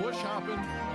bush hopping.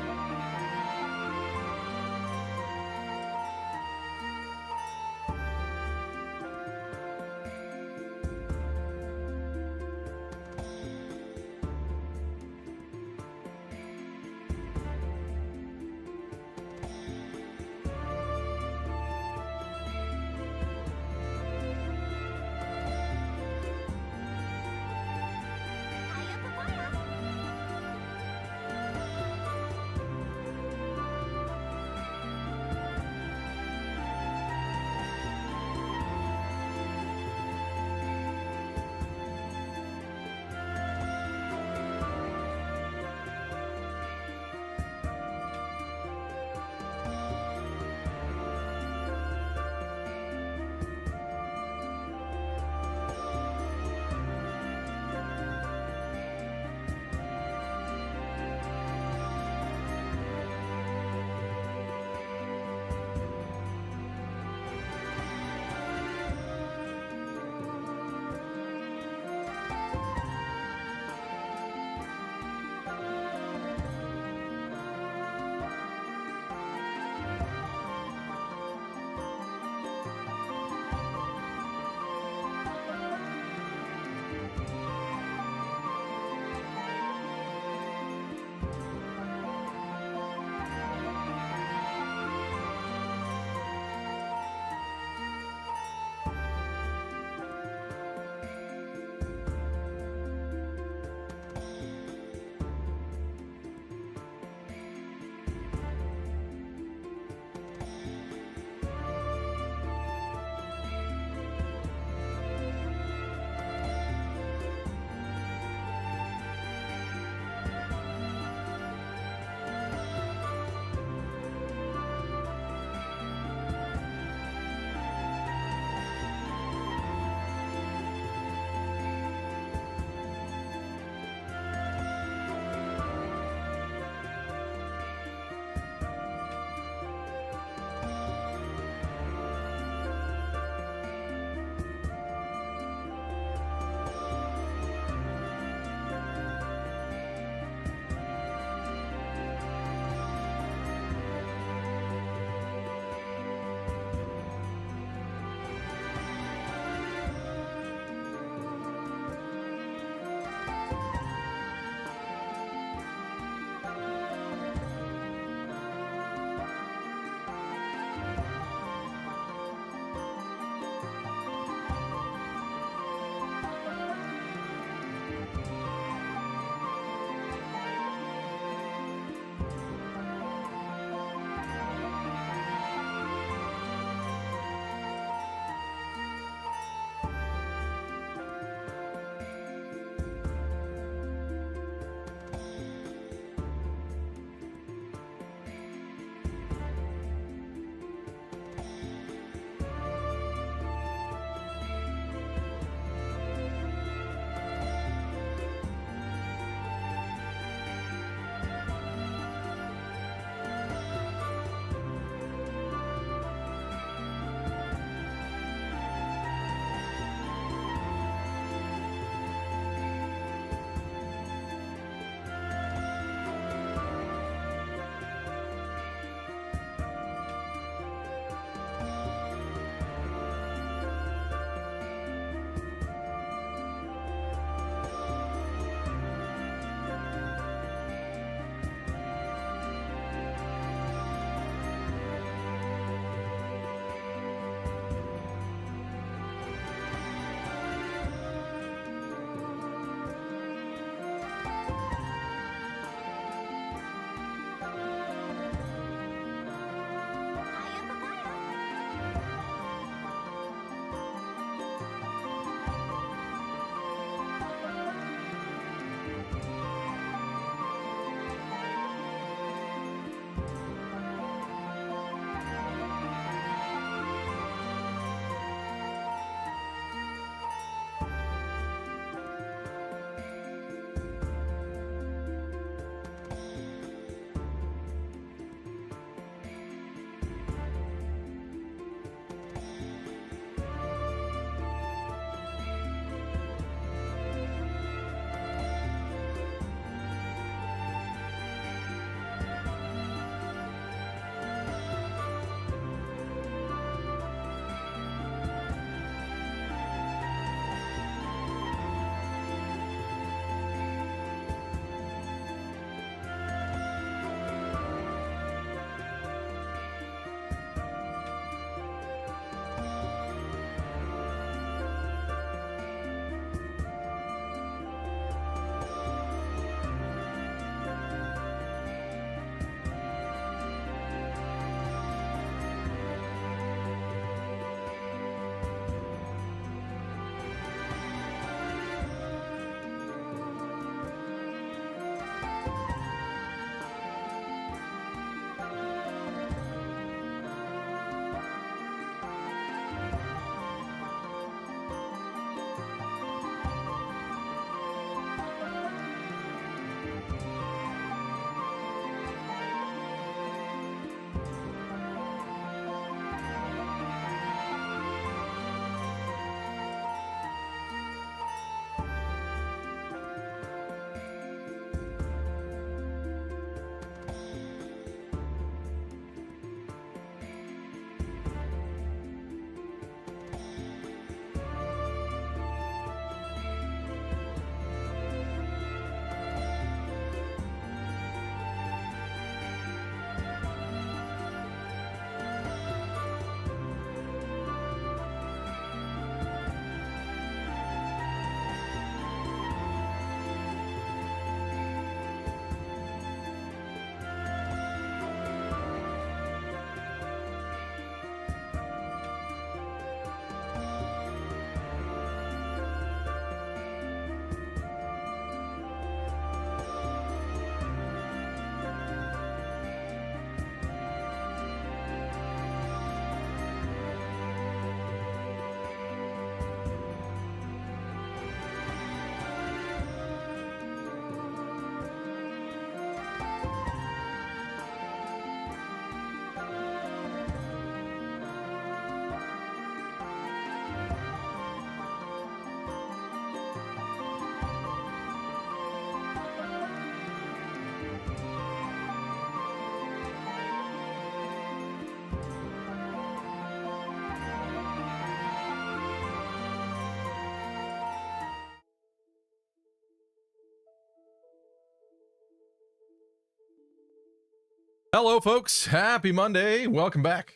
Hello, folks. Happy Monday. Welcome back.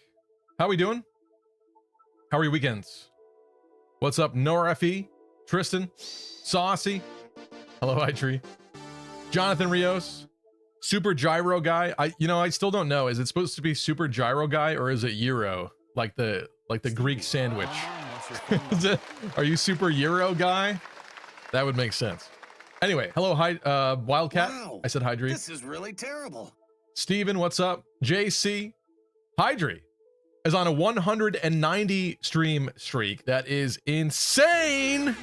How we doing? How are your weekends? What's up, Nora Fe, Tristan, Saucy? Hello, iTree. Jonathan Rios, Super Gyro Guy. I still don't know. Is it supposed to be Super Gyro Guy or is it Euro, like the Greek sandwich? Are you Super Euro Guy? That would make sense. Anyway, hello, Wildcat. Wow, I said Hydri. this is really terrible. Steven, what's up? JC, Hydri is on a 190 stream streak. That is insane. Okay,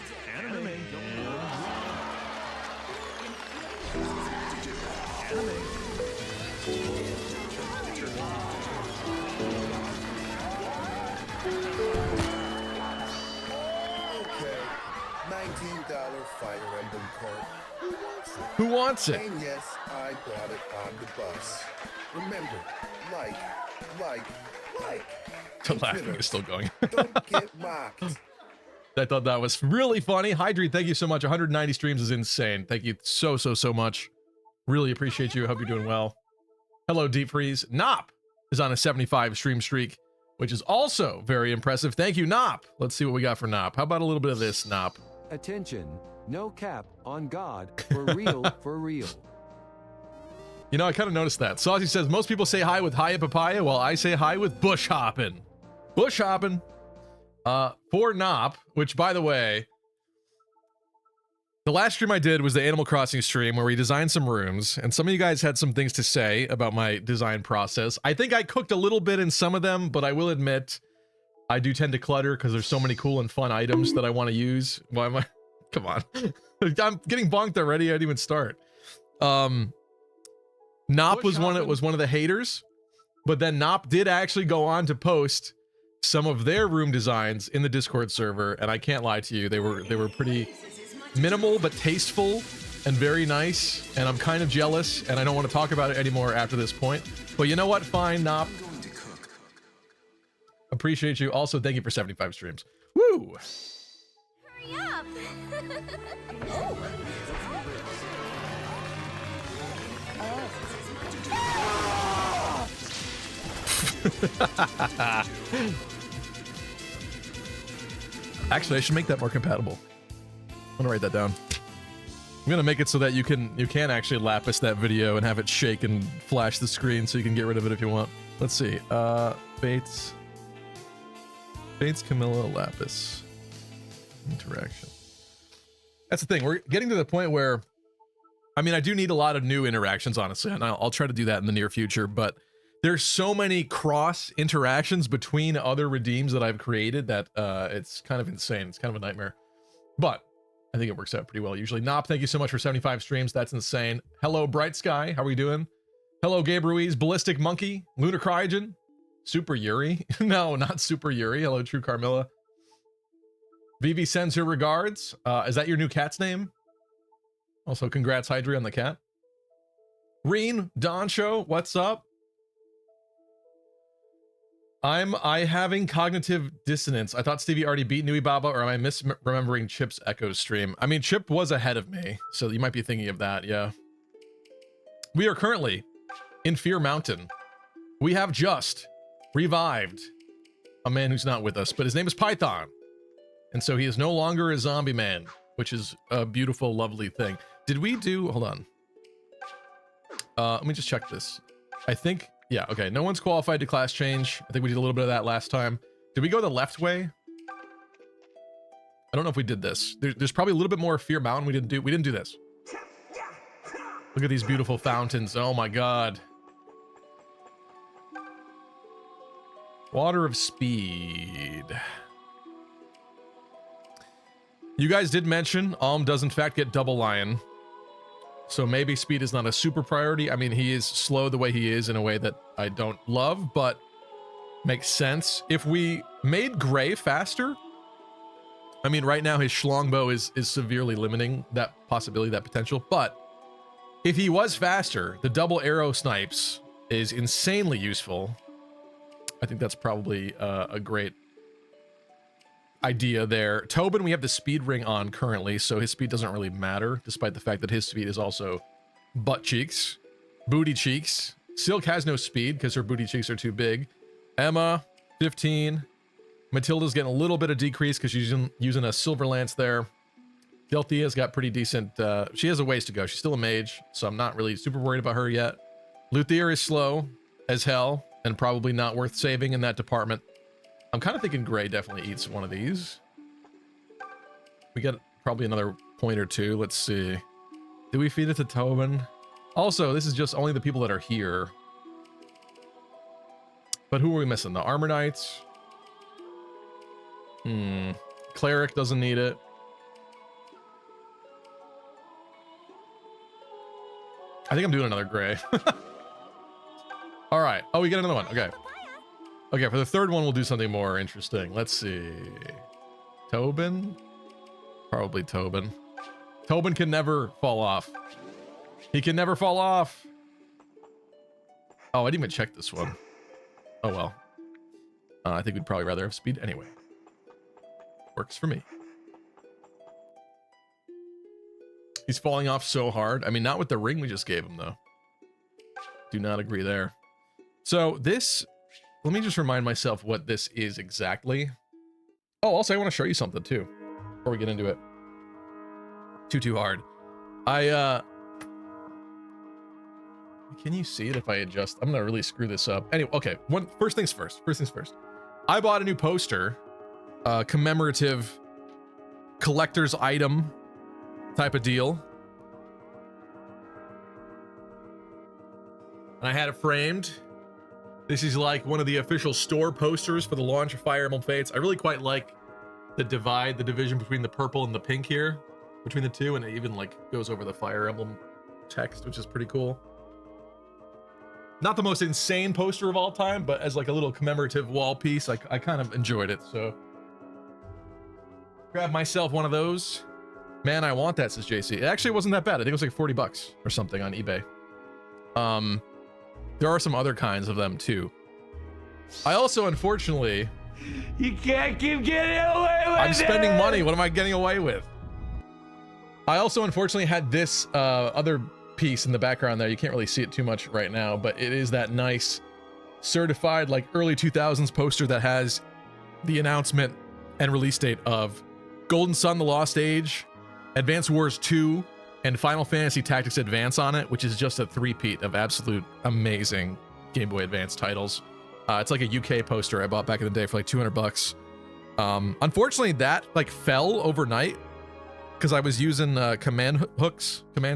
$19 Fire Emblem card. Who wants it? And yes, I bought it on the bus. Remember, like. The laughing is still going. Don't get mocked. I thought that was really funny. Hydri, thank you so much. 190 streams is insane. Thank you so much. Really appreciate you. Hope you're doing well. Hello, Deep Freeze. Nop is on a 75 stream streak, which is also very impressive. Thank you, Nop. Let's see what we got for Nop. How about a little bit of this, Nop? Attention, no cap on God, for real, for real. You know, I kind of noticed that. Saucy says, most people say hi with Hiya Papaya, while I say hi with Bush Hoppin'. Bush Hoppin'. For Nop, which, by the way, the last stream I did was the Animal Crossing stream where we designed some rooms, and some of you guys had some things to say about my design process. I think I cooked a little bit in some of them, but I will admit, I do tend to clutter because there's so many cool and fun items that I want to use. Why am I? Come on. I'm getting bonked already. I didn't even start. Nop was one of the haters, but then Nop did actually go on to post some of their room designs in the Discord server, and I can't lie to you, they were pretty minimal but tasteful and very nice, and I'm kind of jealous, and I don't want to talk about it anymore after this point. But you know what? Fine, Nop. Appreciate you. Also, thank you for 75 streams. Woo! Hurry up! Actually, I should make that more compatible. I'm gonna write that down. I'm gonna make it so that you can actually lapis that video and have it shake and flash the screen so you can get rid of it if you want. Let's see. Bates Camilla lapis interaction. That's the thing. We're getting to the point where, I mean, I do need a lot of new interactions, honestly, and I'll try to do that in the near future, but there's so many cross interactions between other redeems that I've created that it's kind of insane. It's kind of a nightmare, but I think it works out pretty well usually. Nop, thank you so much for 75 streams. That's insane. Hello, Bright Sky. How are we doing? Hello, Gabe Ruiz, Ballistic Monkey, Lunar Cryogen, Super Yuri. No, not Super Yuri. Hello, True Carmilla. Vivi sends her regards. Is that your new cat's name? Also, congrats, Hydri, on the cat. Reen, Don Show, what's up? I having cognitive dissonance. I thought Stevie already beat Nui Baba, or am I misremembering Chip's Echo stream? I mean, Chip was ahead of me, so you might be thinking of that, yeah. We are currently in Fear Mountain. We have just revived a man who's not with us, but his name is Python. And so he is no longer a zombie man, which is a beautiful, lovely thing. Did we do, hold on. Let me just check this. I think, yeah, okay. No one's qualified to class change. I think we did a little bit of that last time. Did we go the left way? I don't know if we did this. There's probably a little bit more Fear Mountain we didn't do this. Look at these beautiful fountains. Oh my God. Water of Speed. You guys did mention Alm does in fact get Double Lion. So maybe speed is not a super priority. I mean, he is slow the way he is in a way that I don't love, but makes sense. If we made Gray faster, I mean, right now his Schlongbow is severely limiting that possibility, that potential. But if he was faster, the double arrow snipes is insanely useful. I think that's probably a great idea there. Tobin, we have the speed ring on currently, so his speed doesn't really matter, despite the fact that his speed is also butt cheeks, booty cheeks, Silk has no speed because her booty cheeks are too big. Emma, 15. Matilda's getting a little bit of decrease because she's using a silver lance there. Delthia's got pretty decent, she has a ways to go. She's still a mage, so I'm not really super worried about her yet. Luthier is slow as hell and probably not worth saving in that department. I'm kind of thinking Gray definitely eats one of these. We got probably another point or two. Let's see. Do we feed it to Tobin? Also, this is just only the people that are here. But who are we missing? The Armor Knights? Cleric doesn't need it. I think I'm doing another Gray. All right. Oh, we get another one. Okay. Okay, for the third one, we'll do something more interesting. Let's see. Tobin? Probably Tobin. Tobin can never fall off. He can never fall off. Oh, I didn't even check this one. Oh, well. I think we'd probably rather have speed anyway. Works for me. He's falling off so hard. I mean, not with the ring we just gave him, though. Do not agree there. So this, let me just remind myself what this is exactly. Oh, also, I want to show you something, too, before we get into it. Too hard. Can you see it if I adjust? I'm gonna really screw this up. Anyway, okay. First things first. I bought a new poster, commemorative collector's item type of deal, and I had it framed. This is like one of the official store posters for the launch of Fire Emblem Fates. I really quite like the division between the purple and the pink here, between the two, and it even like goes over the Fire Emblem text, which is pretty cool. Not the most insane poster of all time, but as like a little commemorative wall piece, I kind of enjoyed it. So grab myself one of those. Man, I want that, says JC. It actually wasn't that bad. I think it was like 40 bucks or something on eBay. There are some other kinds of them too. I also, unfortunately, you can't keep getting away with it. I'm spending money. What am I getting away with? I also, unfortunately, had this other piece in the background there. You can't really see it too much right now, but it is that nice certified like early 2000s poster that has the announcement and release date of Golden Sun: The Lost Age, Advance Wars 2, and Final Fantasy Tactics Advance on it, which is just a three-peat of absolute amazing Game Boy Advance titles. It's like a UK poster I bought back in the day for like 200 bucks. Unfortunately, that like fell overnight because I was using command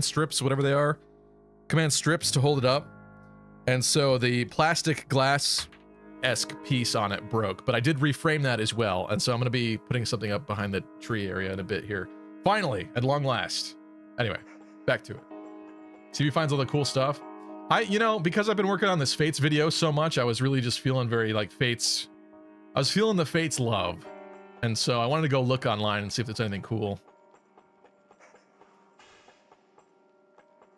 strips, whatever they are, command strips to hold it up. And so the plastic glass-esque piece on it broke, but I did reframe that as well. And so I'm going to be putting something up behind the tree area in a bit here. Finally, at long last. Anyway, back to it. See if he finds all the cool stuff. Because I've been working on this Fates video so much, I was really just feeling very like Fates. I was feeling the Fates love. And so I wanted to go look online and see if there's anything cool.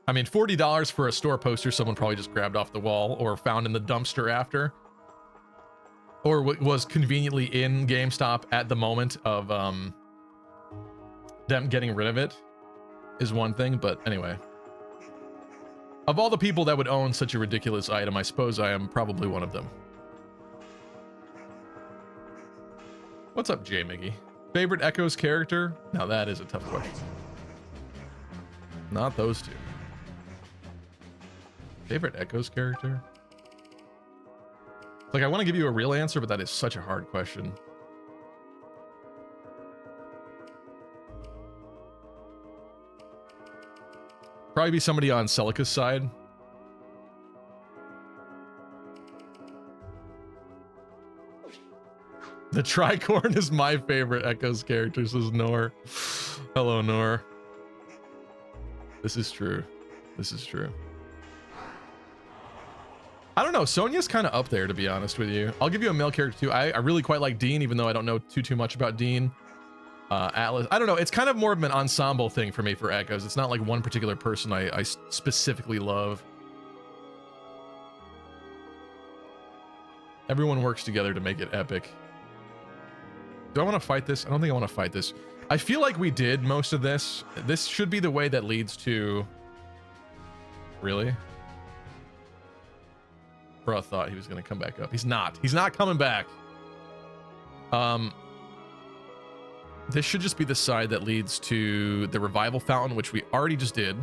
I mean, $40 for a store poster someone probably just grabbed off the wall or found in the dumpster after. Or was conveniently in GameStop at the moment of them getting rid of it is one thing, but anyway. Of all the people that would own such a ridiculous item, I suppose I am probably one of them. What's up, J Miggy? Favorite Echoes character? Now that is a tough question. Not those two. Favorite Echoes character? Like, I want to give you a real answer, but that is such a hard question. Probably be somebody on Celica's side. The Tricorn is my favorite Echoes character, says Nor. Hello, Nor. This is true. This is true. I don't know. Sonya's kind of up there, to be honest with you. I'll give you a male character too. I really quite like Dean, even though I don't know too much about Dean. Atlas. I don't know. It's kind of more of an ensemble thing for me for Echoes. It's not like one particular person I specifically love. Everyone works together to make it epic. Do I want to fight this? I don't think I want to fight this. I feel like we did most of this. This should be the way that leads to... Really? Bro thought he was going to come back up. He's not. He's not coming back. This should just be the side that leads to the revival fountain, which we already just did.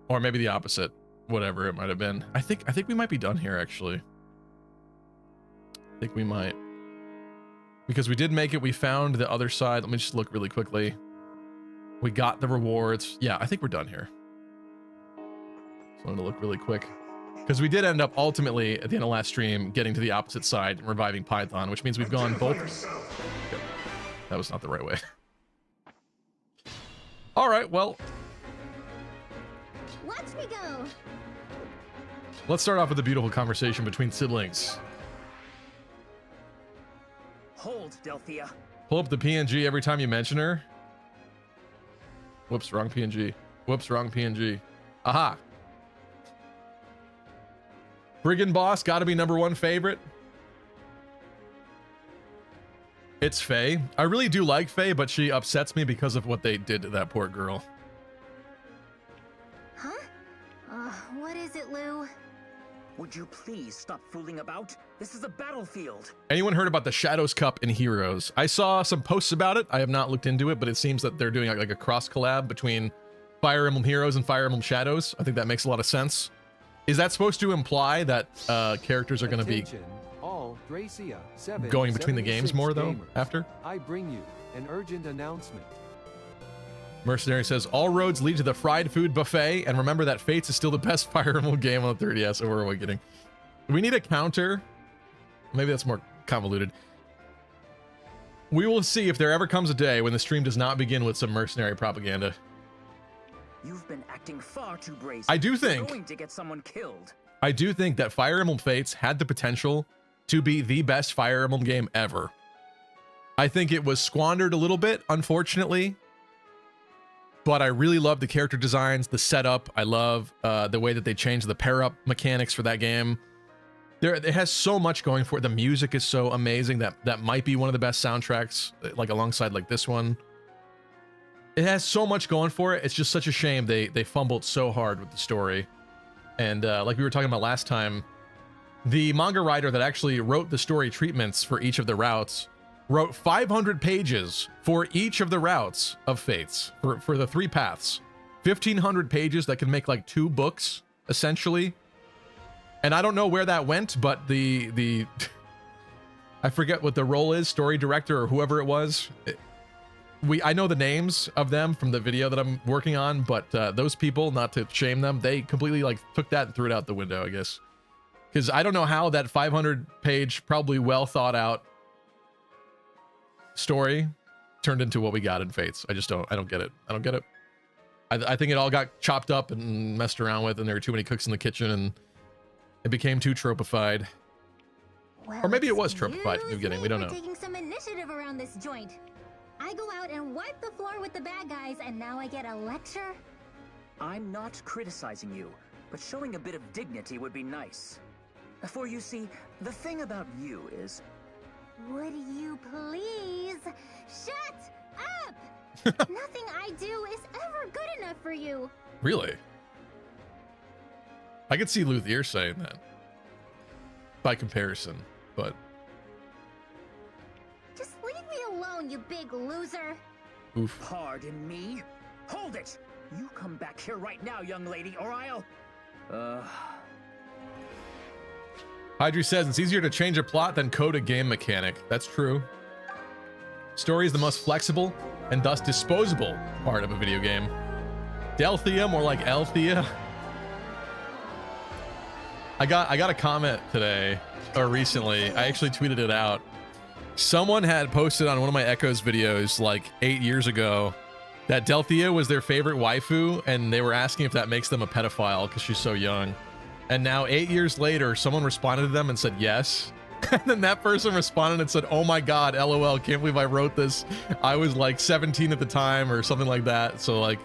Or maybe the opposite. Whatever it might have been. I think we might be done here, actually. I think we might. Because we did make it. We found the other side. Let me just look really quickly. We got the rewards. Yeah, I think we're done here. So I'm going to look really quick. Because we did end up ultimately at the end of last stream getting to the opposite side and reviving Python, which means we've gone both. Yep. That was not the right way. All right, well, Watch me go. let's start off with a beautiful conversation between siblings. Hold, Delphia. Pull up the PNG every time you mention her. Whoops, wrong PNG. Whoops, wrong PNG. Aha. Brigand Boss, gotta be #1 favorite. It's Faye. I really do like Faye, but she upsets me because of what they did to that poor girl. Huh? What is it, Lou? Would you please stop fooling about? This is a battlefield. Anyone heard about the Shadows Cup in Heroes? I saw some posts about it. I have not looked into it, but it seems that they're doing like a cross collab between Fire Emblem Heroes and Fire Emblem Shadows. I think that makes a lot of sense. Is that supposed to imply that characters are going to be Attention, all Dracia 7 going between the games 76 more, though, gamers. after? I bring you an urgent announcement. Mercenary says, all roads lead to the fried food buffet, and remember that Fates is still the best Fire Emblem game on the 3DS. So where are we getting? We need a counter. Maybe that's more convoluted. We will see if there ever comes a day when the stream does not begin with some mercenary propaganda. You've been acting far too brazen. I do think- You're going to get someone killed. I do think that Fire Emblem Fates had the potential to be the best Fire Emblem game ever. I think it was squandered a little bit, unfortunately. But I really love the character designs, the setup. I love the way that they changed the pair-up mechanics for that game. It has so much going for it. The music is so amazing. That might be one of the best soundtracks, like alongside like this one. It has so much going for it. It's just such a shame they fumbled so hard with the story. And like we were talking about last time, the manga writer that actually wrote the story treatments for each of the routes wrote 500 pages for each of the routes of Fates for the 3 paths. 1,500 pages that can make like 2 books, essentially. And I don't know where that went, but the I forget what the role is, story director or whoever it was. I know the names of them from the video that I'm working on, but those people, not to shame them, they completely like took that and threw it out the window, I guess. Because I don't know how that 500-page, probably well thought out story turned into what we got in Fates. I don't get it. I don't get it. I think it all got chopped up and messed around with, and there were too many cooks in the kitchen, and it became too tropified. Well, Or maybe it was tropified excuse in the beginning, me we don't for know. Taking some initiative around this joint. I go out and wipe the floor with the bad guys, and now I get a lecture? I'm not criticizing you, but showing a bit of dignity would be nice. For you see, the thing about you is... Would you please shut up? Nothing I do is ever good enough for you. Really? I could see Luthier saying that. By comparison, but... Just leave me alone, you big loser. Oof. Pardon me? Hold it! You come back here right now, young lady, or I'll... Hydri says it's easier to change a plot than code a game mechanic. That's true. Story is the most flexible and thus disposable part of a video game. Delthea, more like Althea. I got a comment today, or recently. I actually tweeted it out. Someone had posted on one of my Echoes videos like 8 years ago that Delthea was their favorite waifu, and they were asking if that makes them a pedophile because she's so young. And now 8 years later, someone responded to them and said yes. And then that person responded and said, oh my god, LOL, can't believe I wrote this. I was like 17 at the time or something like that. So like,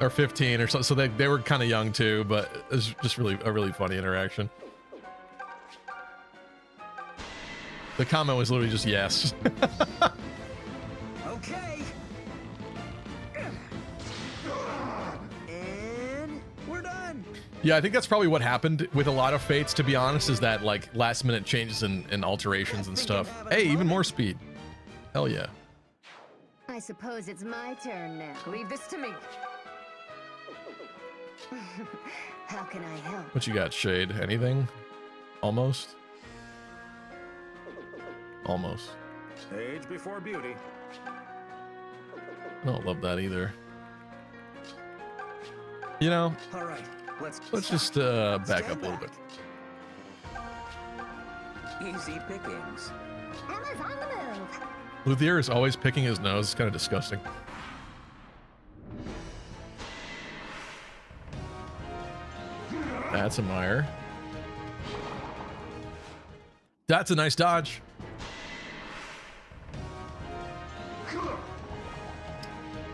or 15 or so. So they were kind of young too, but it was just really a really funny interaction. The comment was literally just yes. Okay. And we're done. Yeah, I think that's probably what happened with a lot of Fates, to be honest, is that like last minute changes and alterations and stuff. Hey, even more speed. Hell yeah. I suppose it's my turn now. Leave this to me. How can I help? What you got, Shade? Anything? Almost? Almost. Age before beauty. I don't love that either. You know, All right, let's let's just back up a little bit. Easy pickings. Emma's on the move. Luthier is always picking his nose. It's kind of disgusting. That's a mire. That's a nice dodge.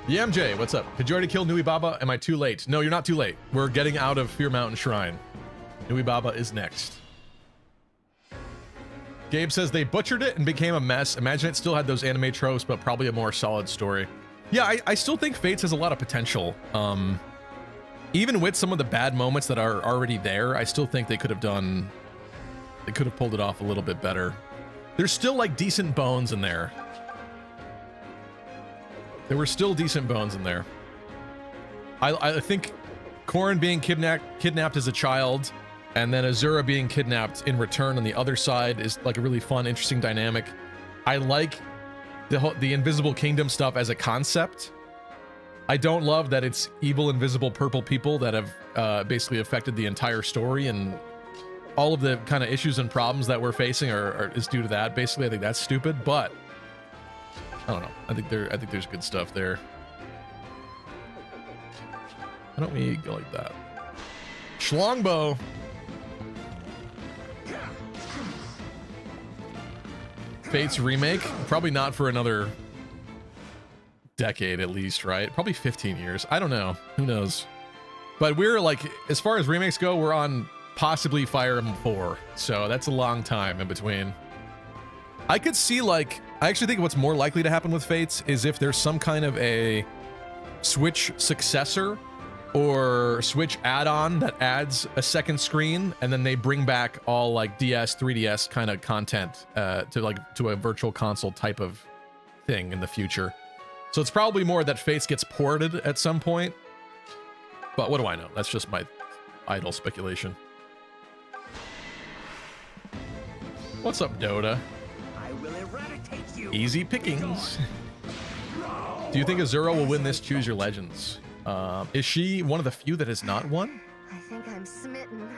Yeah, MJ, what's up? Did you already kill Nui Baba? Am I too late? No, you're not too late. We're getting out of Fear Mountain Shrine. Nui Baba is next. Gabe says they butchered it and became a mess. Imagine it still had those anime tropes, but probably a more solid story. Yeah, I still think Fates has a lot of potential. Even with some of the bad moments that are already there, I still think they could have pulled it off a little bit better. There's still like decent bones in there. There were still decent bones in there. I think Corrin being kidnapped as a child, and then Azura being kidnapped in return on the other side is like a really fun, interesting dynamic. I like the Invisible Kingdom stuff as a concept. I don't love that it's evil, invisible purple people that have basically affected the entire story, and all of the kind of issues and problems that we're facing is due to that. Basically, I think that's stupid, but I don't know. I think there's good stuff there. Why don't we go like that? Schlongbow. Fates remake? Probably not for another decade at least, right? Probably 15 years. I don't know. Who knows? But we're like, as far as remakes go, we're on possibly Fire Emblem 4. So that's a long time in between. I could see like, I actually think what's more likely to happen with Fates is if there's some kind of a Switch successor or Switch add-on that adds a second screen, and then they bring back all like DS, 3DS kind of content to a virtual console type of thing in the future. So it's probably more that Fates gets ported at some point. But what do I know? That's just my idle speculation. What's up, Dota? I will eradicate you. Easy pickings. Do you think Azura will win this Choose Your Legends? Is she one of the few that has not won? I think I'm smitten.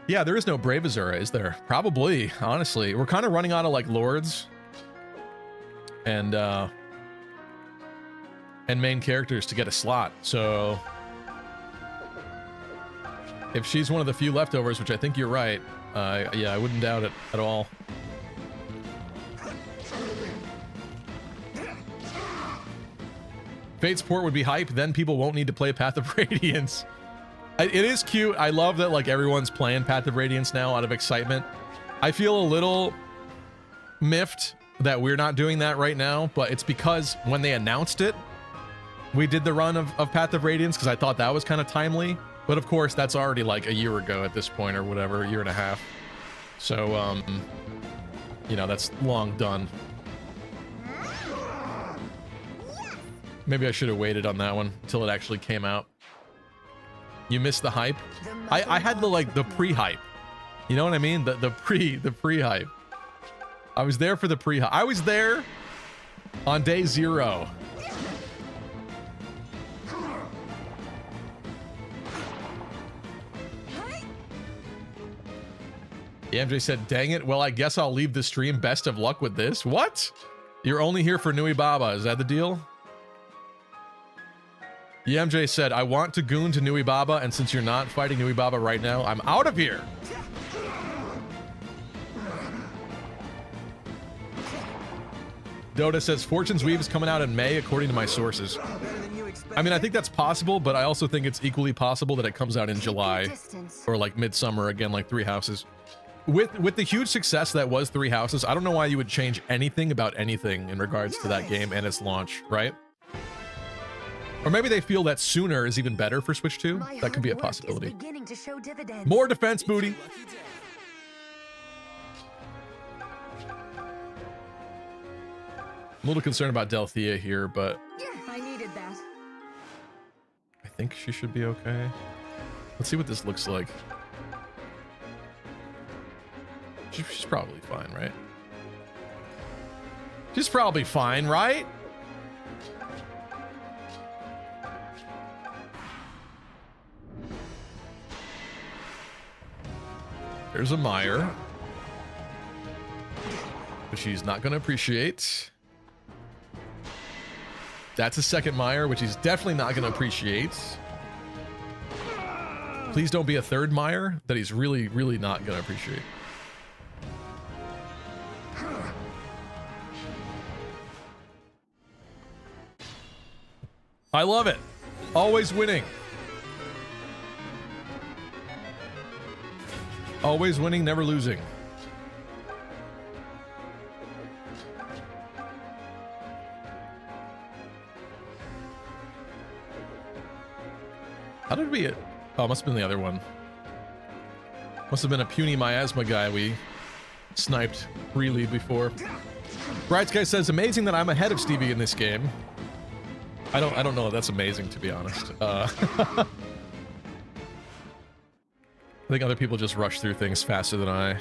Yeah, there is no Brave Azura, is there? Probably, honestly. We're kind of running out of like lords and main characters to get a slot. So if she's one of the few leftovers, which I think you're right, yeah, I wouldn't doubt it at all. Fate's port would be hype, then people won't need to play Path of Radiance. It is cute. I love that like everyone's playing Path of Radiance now out of excitement. I feel a little miffed that we're not doing that right now, but it's because when they announced it, we did the run of Path of Radiance because I thought that was kind of timely. But of course, that's already like a year ago at this point or whatever, a year and a half. So, you know, that's long done. Maybe I should have waited on that one until it actually came out. You missed the hype. I had the pre-hype. You know what I mean? The pre-hype. I was there for the pre-hype. I was there on day 0. The MJ said, dang it. Well, I guess I'll leave the stream. Best of luck with this. What? You're only here for Nui Baba. Is that the deal? The MJ said, I want to goon to Nui Baba, and since you're not fighting Nui Baba right now, I'm out of here. Dota says, Fortune's Weave is coming out in May, according to my sources. I mean, I think that's possible, but I also think it's equally possible that it comes out in July or like midsummer again, like Three Houses. With the huge success that was Three Houses, I don't know why you would change anything about anything in regards to that game and its launch, right? Or maybe they feel that sooner is even better for Switch 2. My That could be a hard work is possibility. beginning to show dividends. More defense booty. I'm a little concerned about Delthea here, but Yeah, I needed that. I think she should be okay. Let's see what this looks like. She's probably fine, right? She's probably fine, right? There's a Meyer, which she's not going to appreciate. That's a second Meyer, which he's definitely not going to appreciate. Please don't be a third Meyer that he's really, really not going to appreciate. I love it. Always winning. Always winning, never losing. How did we... Oh, must have been the other one. Must have been a puny miasma guy we sniped pre-lead before. Bright Sky says, amazing that I'm ahead of Stevie in this game. I don't know if that's amazing, to be honest. I think other people just rush through things faster than I.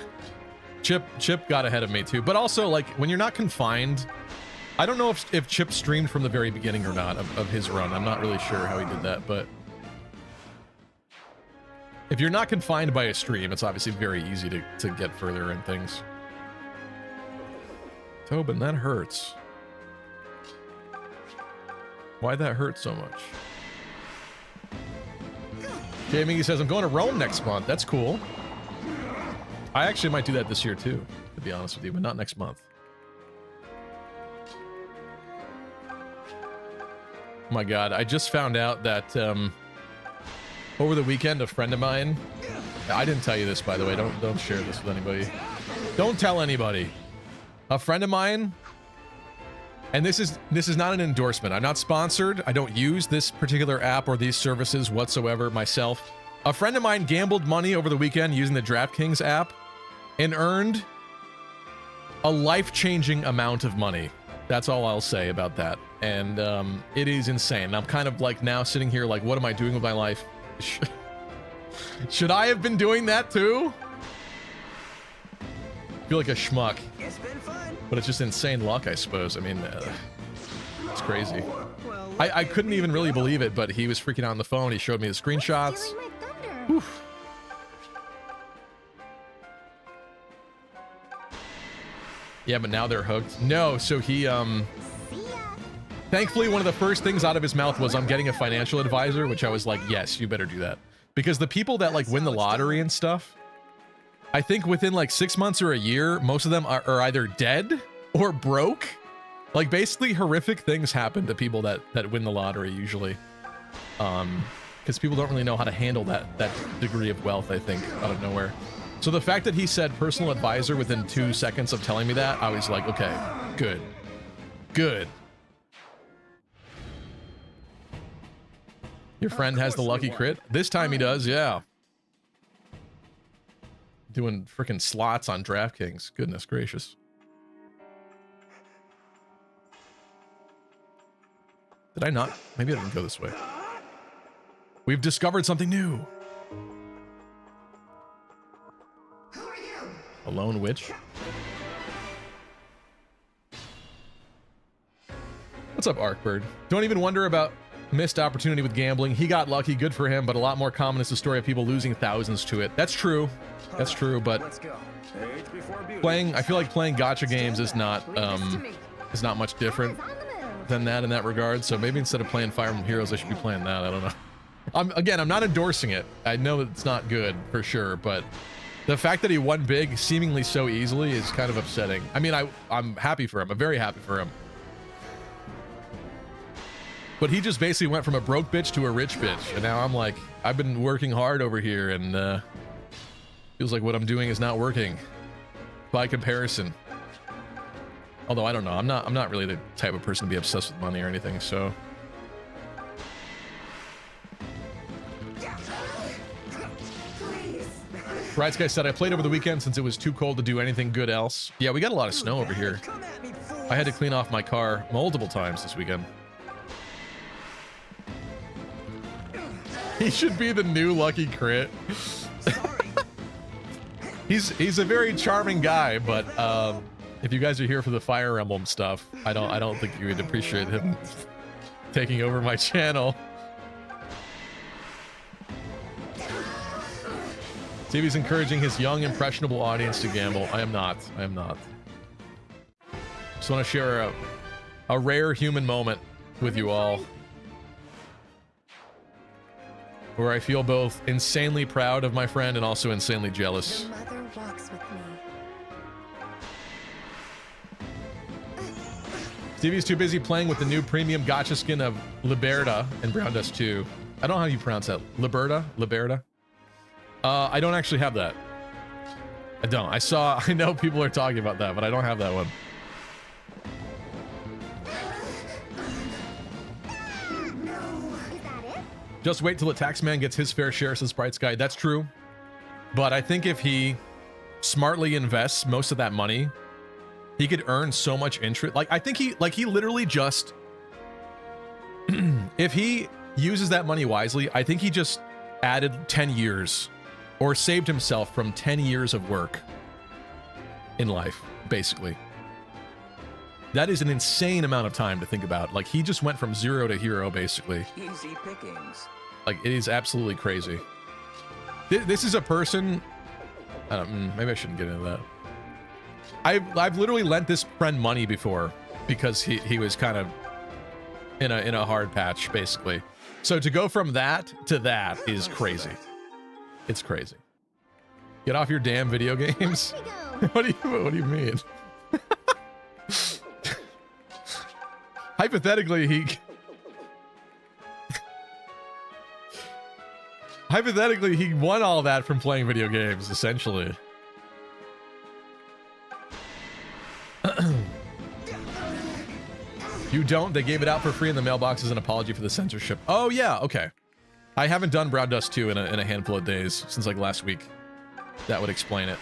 Chip got ahead of me too, but also like when you're not confined, I don't know if Chip streamed from the very beginning or not of his run. I'm not really sure how he did that, but if you're not confined by a stream, it's obviously very easy to get further in things. Tobin, that hurts. Why'd that hurt so much? Jamie says, I'm going to Rome next month. That's cool. I actually might do that this year too, to be honest with you, but not next month. Oh my God, I just found out that over the weekend, a friend of mine, I didn't tell you this, by the way, don't share this with anybody. Don't tell anybody. A friend of mine, and this is not an endorsement. I'm not sponsored. I don't use this particular app or these services whatsoever myself. A friend of mine gambled money over the weekend using the DraftKings app and earned a life-changing amount of money. That's all I'll say about that. And it is insane. I'm kind of like now sitting here like, what am I doing with my life? Should I have been doing that too? I feel like a schmuck. It's been fun. But it's just insane luck, I suppose. I mean, it's crazy. Well, I couldn't even really believe it, but he was freaking out on the phone. He showed me the screenshots. Stealing my thunder. Oof. Yeah, but now they're hooked. No, so he, See ya. thankfully, one of the first things out of his mouth was, I'm getting a financial advisor, which I was like, yes, you better do that. Because the people that like win the lottery and stuff, I think within like 6 months or a year, most of them are either dead or broke. Like basically horrific things happen to people that win the lottery usually. Because people don't really know how to handle that degree of wealth, I think, out of nowhere. So the fact that he said personal advisor within 2 seconds of telling me that, I was like, okay, good. Good. Your friend has the lucky crit? This time he does, yeah. Doing freaking slots on DraftKings. Goodness gracious. Did I not? Maybe I didn't go this way. We've discovered something new. A lone witch. What's up, Arkbird? Don't even wonder about missed opportunity with gambling. He got lucky, good for him, but a lot more common is the story of people losing thousands to it. That's true. That's true, but let's go. Age before beauty. playing, I feel like playing gacha games is not Leave this to me. much different Eyes on the move. than that in that regard. So maybe instead of playing Fire Emblem Heroes, I should be playing that. I don't know. I'm not endorsing it. I know it's not good for sure, but the fact that he won big seemingly so easily is kind of upsetting. I mean, I'm happy for him. I'm very happy for him. But he just basically went from a broke bitch to a rich bitch. And now I'm like, I've been working hard over here and feels like what I'm doing is not working by comparison. Although I don't know. I'm not really the type of person to be obsessed with money or anything, so Bright Sky said, I played over the weekend since it was too cold to do anything good else. Yeah, we got a lot of snow over here. Come at me, fool. I had to clean off my car multiple times this weekend. He should be the new Lucky Crit. He's a very charming guy, but if you guys are here for the Fire Emblem stuff, I don't think you would appreciate him taking over my channel. Stevie's encouraging his young, impressionable audience to gamble. I am not. I am not. Just want to share a rare human moment with you all, where I feel both insanely proud of my friend and also insanely jealous. Your mother walks with me. Stevie's too busy playing with the new premium gacha skin of Liberta and Brown Dust 2. I don't know how you pronounce that. Liberta? Liberta? I don't actually have that. I don't. I know people are talking about that, but I don't have that one. Is that it? Just wait till the taxman gets his fair share, says Bright Sky. That's true. But I think if he smartly invests most of that money, he could earn so much interest. Like, I think he literally just, if he uses that money wisely, I think he just added 10 years or saved himself from 10 years of work in life, basically. That is an insane amount of time to think about. Like, he just went from zero to hero, basically. Easy pickings. Like, it is absolutely crazy. This is a person, I don't, maybe I shouldn't get into that. I've literally lent this friend money before because he was kind of in a hard patch, basically. So to go from that to that is crazy. It's crazy. Get off your damn video games. What do you mean? Hypothetically, he won all that from playing video games, essentially. You don't? They gave it out for free in the mailbox as an apology for the censorship. Oh, yeah, okay. I haven't done Brown Dust 2 in a handful of days, since like last week. That would explain it.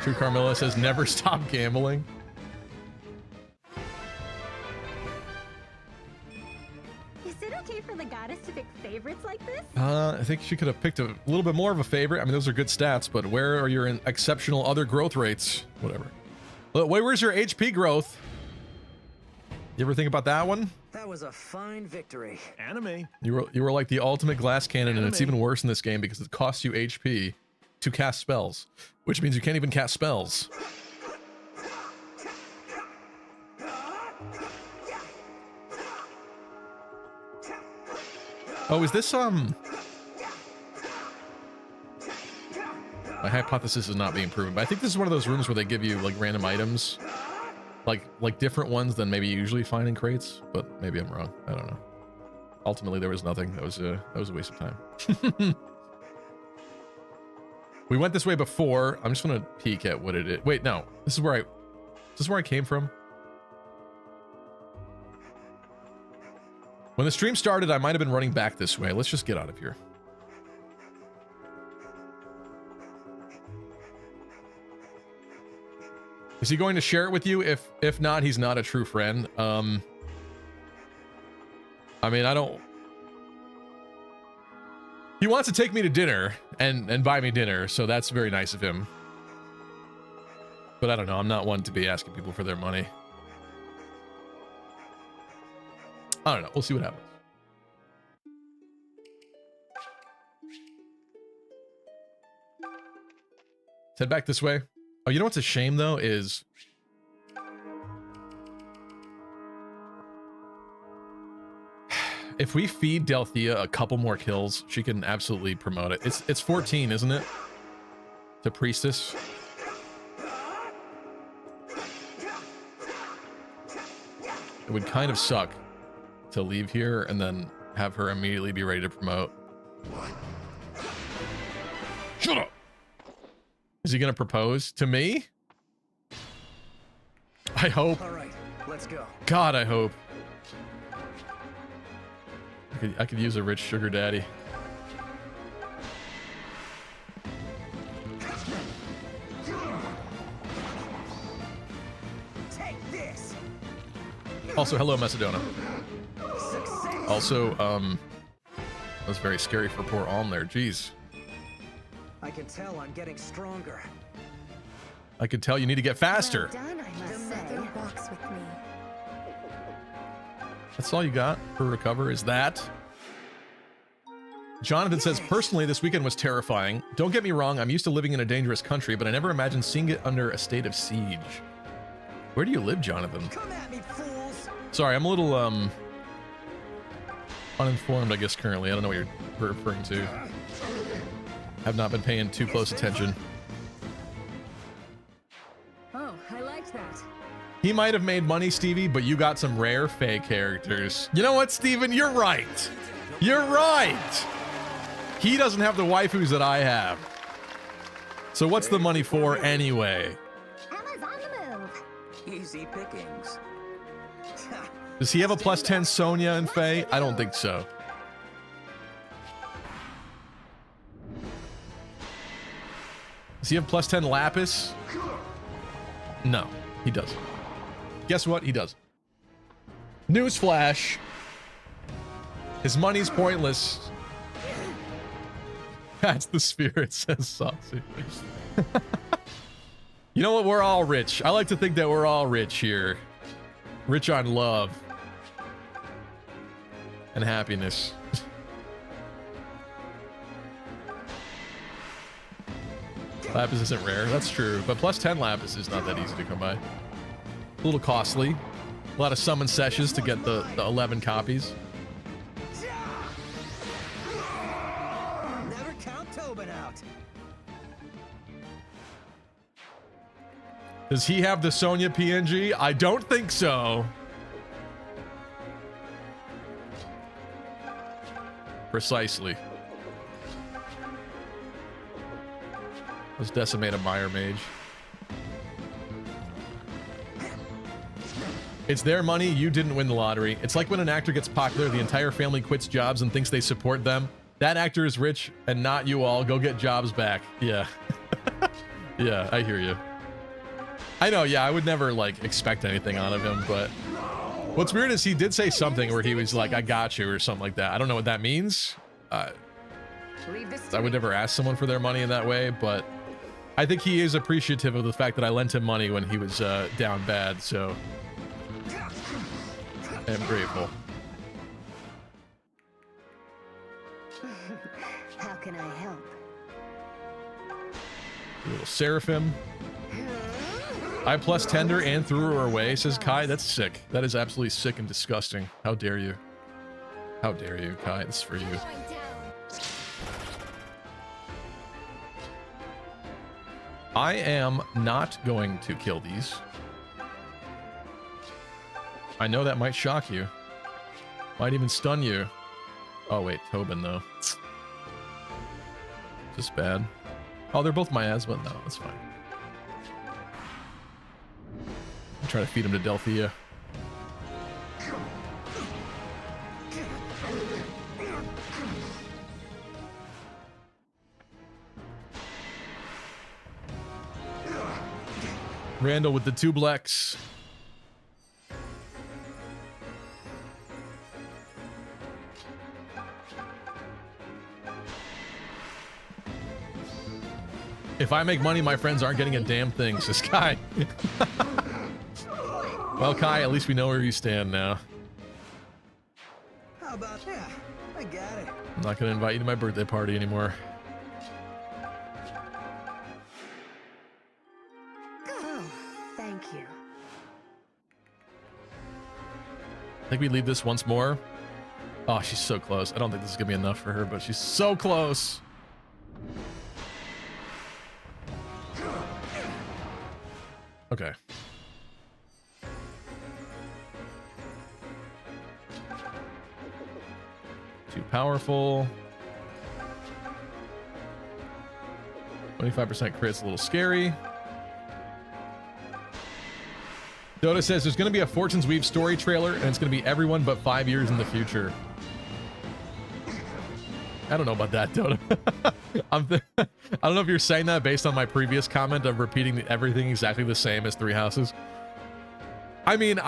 True Carmilla says, never stop gambling. Is it okay for the goddess to pick favorites like this? I think she could have picked a little bit more of a favorite. I mean, those are good stats, but where are your exceptional other growth rates? Whatever. Where's your HP growth? You ever think about that one? That was a fine victory. Anime. You were like the ultimate glass cannon, and it's even worse in this game because it costs you HP to cast spells, which means you can't even cast spells. Oh, is this my hypothesis is not being proven, but I think this is one of those rooms where they give you like random items, like different ones than maybe you usually find in crates, but maybe I'm wrong. I don't know. Ultimately, there was nothing. That was a waste of time. We went this way before. I'm just gonna peek at what it is. Wait, no. This is where I came from. When the stream started, I might have been running back this way. Let's just get out of here. Is he going to share it with you? If not, he's not a true friend. I mean, I don't... He wants to take me to dinner and buy me dinner, so that's very nice of him. But I don't know. I'm not one to be asking people for their money. I don't know. We'll see what happens. Let's head back this way. Oh, you know what's a shame, though, is... If we feed Delthea a couple more kills, she can absolutely promote it. It's 14, isn't it? To Priestess. It would kind of suck to leave here and then have her immediately be ready to promote. Shut up! Is he gonna propose to me? I hope. All right, let's go. God, I hope. I could use a rich sugar daddy. Take this. Also, hello, Macedona. Success. Also, that was very scary for poor Alm there. Jeez. I can tell I'm getting stronger. I could tell you need to get faster. Well done, I must say. Walks with me. That's all you got for recover is that. Jonathan says, personally, this weekend was terrifying. Don't get me wrong, I'm used to living in a dangerous country, but I never imagined seeing it under a state of siege. Where do you live, Jonathan? Come at me, fools. Sorry, I'm a little, uninformed, I guess, currently. I don't know what you're referring to. Have not been paying too close attention. Oh, I liked that. He might have made money, Stevie, but you got some rare fake characters. You know what, Steven? You're right. You're right. He doesn't have the waifus that I have. So what's the money for anyway? Emma's on the move. Easy pickings. Does he have a plus 10 Sonya and Faye? I don't think so. Does he have plus 10 Lapis? No, he doesn't. Guess what? He doesn't. Newsflash. His money's pointless. That's the spirit, says Saucy. You know what? We're all rich. I like to think that we're all rich here. Rich on love. And happiness. Lapis isn't rare. That's true. But plus 10 Lapis is not that easy to come by. A little costly. A lot of summon sessions to get the 11 copies. Never count Tobin out. Does he have the Sonya PNG? I don't think so. Precisely. Let's decimate a Mire Mage. It's their money. You didn't win the lottery. It's like when an actor gets popular, the entire family quits jobs and thinks they support them. That actor is rich and not you all. Go get jobs back. Yeah. Yeah, I hear you. I know, yeah, I would never, like, expect anything out of him, but what's weird is he did say something where he was like, I got you, or something like that. I don't know what that means. I would never ask someone for their money in that way, but I think he is appreciative of the fact that I lent him money when he was down bad, so I'm grateful. How can I help? A little Seraphim. I plus tender and threw her away, says Kai. That's sick. That is absolutely sick and disgusting. How dare you? How dare you, Kai? This is for you. I am not going to kill these. I know that might shock you. Might even stun you. Oh wait, Tobin though. Just bad. Oh, they're both miasma. No, that's fine. I'm trying to feed him to Delphia. Randall with the 2 Blex. If I make money, my friends aren't getting a damn thing, says Kai. Well, Kai, at least we know where you stand now. How about that? I got it. I'm not going to invite you to my birthday party anymore. Oh, thank you. I think we leave this once more. Oh, she's so close. I don't think this is going to be enough for her, but she's so close. Okay. Too powerful. 25% crit's a little scary. Dota says there's going to be a Fortune's Weave story trailer, and it's going to be everyone but 5 years in the future. I don't know about that, Dota. I don't know if you're saying that based on my previous comment of repeating everything exactly the same as Three Houses. I mean,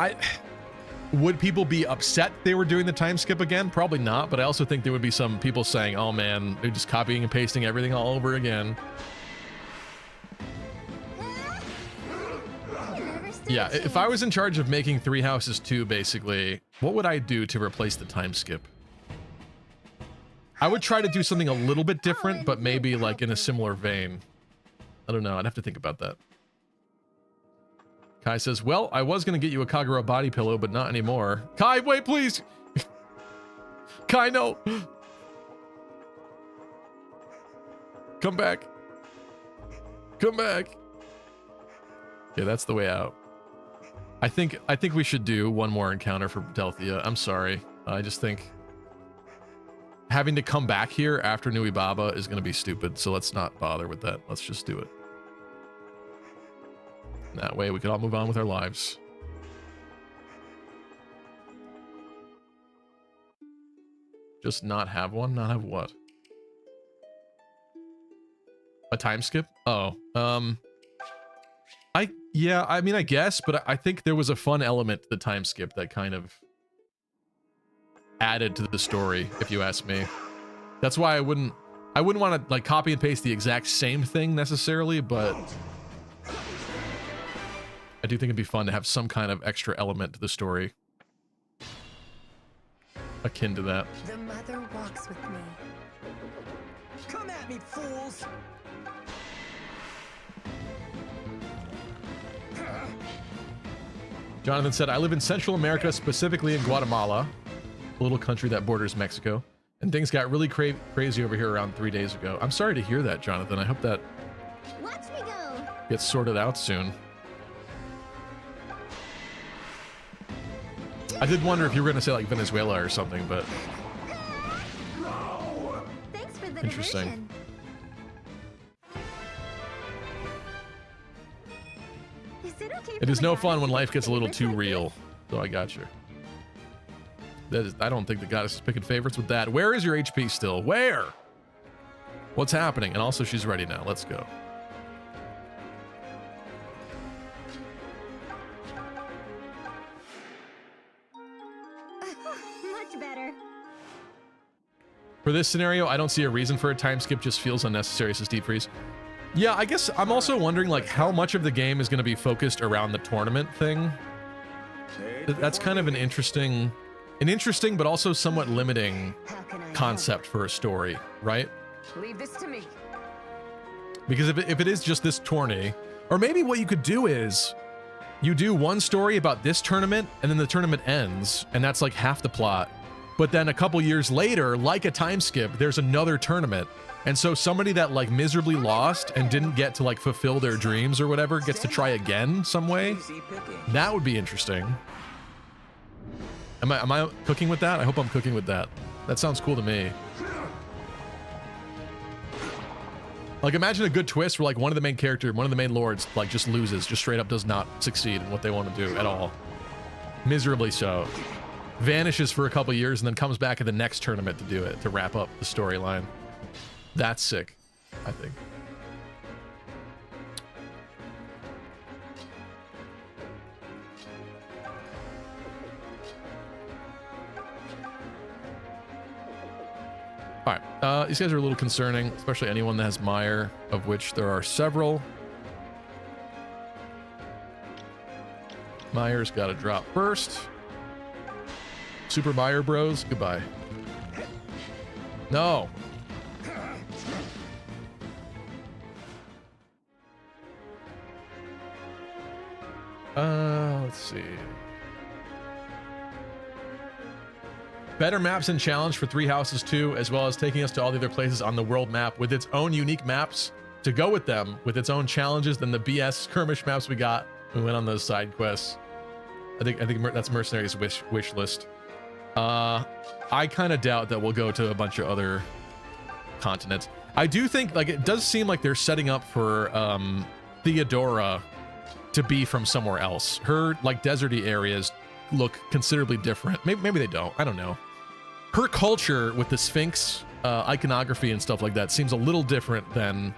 would people be upset they were doing the time skip again? Probably not, but I also think there would be some people saying, oh man, they're just copying and pasting everything all over again. Yeah, if I was in charge of making Three Houses 2, basically, what would I do to replace the time skip? I would try to do something a little bit different, but maybe like in a similar vein. I don't know, I'd have to think about that. Kai says, well, I was going to get you a Kagura body pillow, but not anymore. Kai, wait, please! Kai, no! Come back. Come back. Yeah, that's the way out. I think we should do one more encounter for Delthea. I'm sorry. I just think having to come back here after Nui Baba is going to be stupid, so let's not bother with that. Let's just do it. That way we can all move on with our lives. Just not have one? Not have what? A time skip? Oh, yeah, I mean, I guess, but I think there was a fun element to the time skip that kind of added to the story, if you ask me. That's why I wouldn't want to like copy and paste the exact same thing necessarily, but I do think it'd be fun to have some kind of extra element to the story akin to that. The mother walks with me. Come at me, fools! Jonathan said, I live in Central America, specifically in Guatemala, a little country that borders Mexico, and things got really crazy over here around 3 days ago. I'm sorry to hear that, Jonathan. I hope that Watch me go. gets sorted out soon. I did wonder if you were going to say like Venezuela or something, but Thanks for the interesting. diversion. Is it okay It for is my no goddess fun when to life pick gets a little favorites too like real. So I got you. That is, I don't think the goddess is picking favorites with that. Where is your HP still? Where? What's happening? And also she's ready now. Let's go. this? Much better. For this scenario, I don't see a reason for a time skip. Just feels unnecessary, says Deep Freeze. Yeah, I guess I'm also wondering like how much of the game is going to be focused around the tournament thing. That's kind of an interesting but also somewhat limiting How can I concept for a story, right? Leave this to me. Because if it is just this tourney, or maybe what you could do is you do one story about this tournament and then the tournament ends and that's like half the plot. But then a couple years later, like a time skip, there's another tournament. And so somebody that like miserably lost and didn't get to like fulfill their dreams or whatever gets to try again some way. Easy picking. That would be interesting. Am I cooking with that? I hope I'm cooking with that. That sounds cool to me. Like imagine a good twist where like one of the main lords like just loses, just straight up does not succeed in what they want to do at all. Miserably so. Vanishes for a couple years and then comes back at the next tournament to do it, to wrap up the storyline. That's sick, I think. All right, these guys are a little concerning, especially anyone that has Mire, of which there are several. Mire's got to drop first. Super Mire bros, goodbye. No. Let's see. Better maps and challenge for Three Houses 2, as well as taking us to all the other places on the world map with its own unique maps to go with them, with its own challenges than the BS skirmish maps we got when we went on those side quests. I think that's Mercenaries wish list. I kind of doubt that we'll go to a bunch of other continents. I do think like it does seem like they're setting up for Theodora to be from somewhere else. Her like deserty areas look considerably different. Maybe they don't. I don't know. Her culture with the Sphinx iconography and stuff like that seems a little different than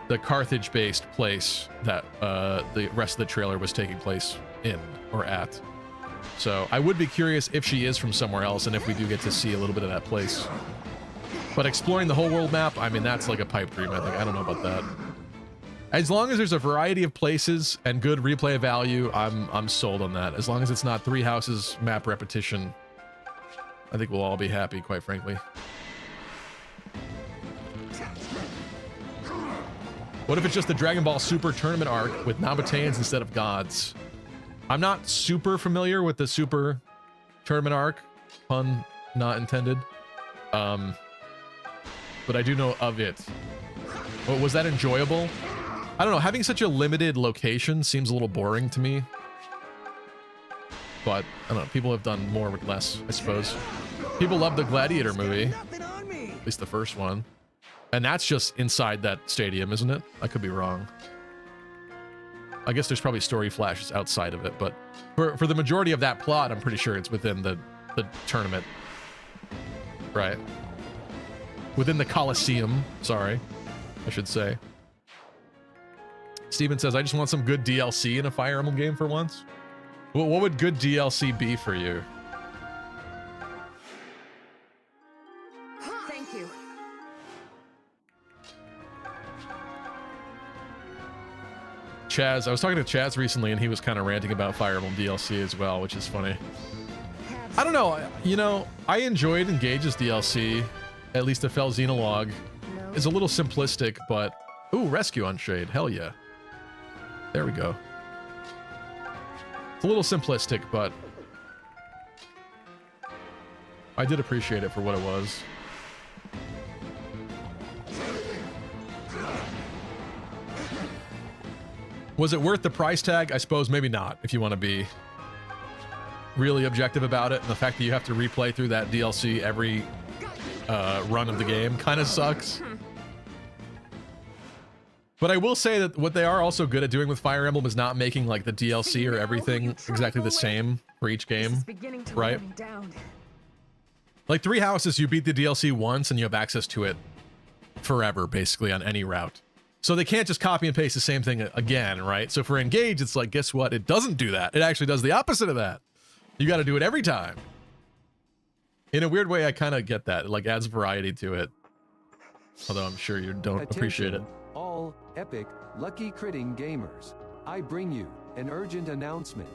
the Carthage-based place that the rest of the trailer was taking place in or at. So I would be curious if she is from somewhere else and if we do get to see a little bit of that place. But exploring the whole world map, I mean, that's like a pipe dream, I think. I don't know about that. As long as there's a variety of places and good replay value, I'm sold on that. As long as it's not 3 houses map repetition, I think we'll all be happy, quite frankly. What if it's just the Dragon Ball Super tournament arc with Nabateans instead of gods? I'm not super familiar with the Super tournament arc, pun not intended. But I do know of it. Oh, was that enjoyable? I don't know, having such a limited location seems a little boring to me. But, I don't know, people have done more with less, I suppose. People love the Gladiator movie. At least the first one. And that's just inside that stadium, isn't it? I could be wrong. I guess there's probably story flashes outside of it, but for the majority of that plot, I'm pretty sure it's within the tournament. Right. Within the Coliseum, sorry, I should say. Steven says, I just want some good DLC in a Fire Emblem game for once. Well, what would good DLC be for you? Thank you. Chaz, I was talking to Chaz recently, and he was kind of ranting about Fire Emblem DLC as well, which is funny. I don't know, you know, I enjoyed Engage's DLC, at least the Fel Xenologue. It's a little simplistic, but... Ooh, Rescue on Shade, hell yeah. There we go. It's a little simplistic, but... I did appreciate it for what it was. Was it worth the price tag? I suppose maybe not, if you want to be really objective about it. And the fact that you have to replay through that DLC every run of the game kind of sucks. But I will say that what they are also good at doing with Fire Emblem is not making like the DLC or everything exactly the same for each game, right? Like 3 Houses, you beat the DLC once and you have access to it forever, basically, on any route. So they can't just copy and paste the same thing again, right? So for Engage, it's like, guess what? It doesn't do that. It actually does the opposite of that. You got to do it every time. In a weird way, I kind of get that. It like adds variety to it. Although I'm sure you don't appreciate it. All epic, lucky critting gamers. I bring you an urgent announcement.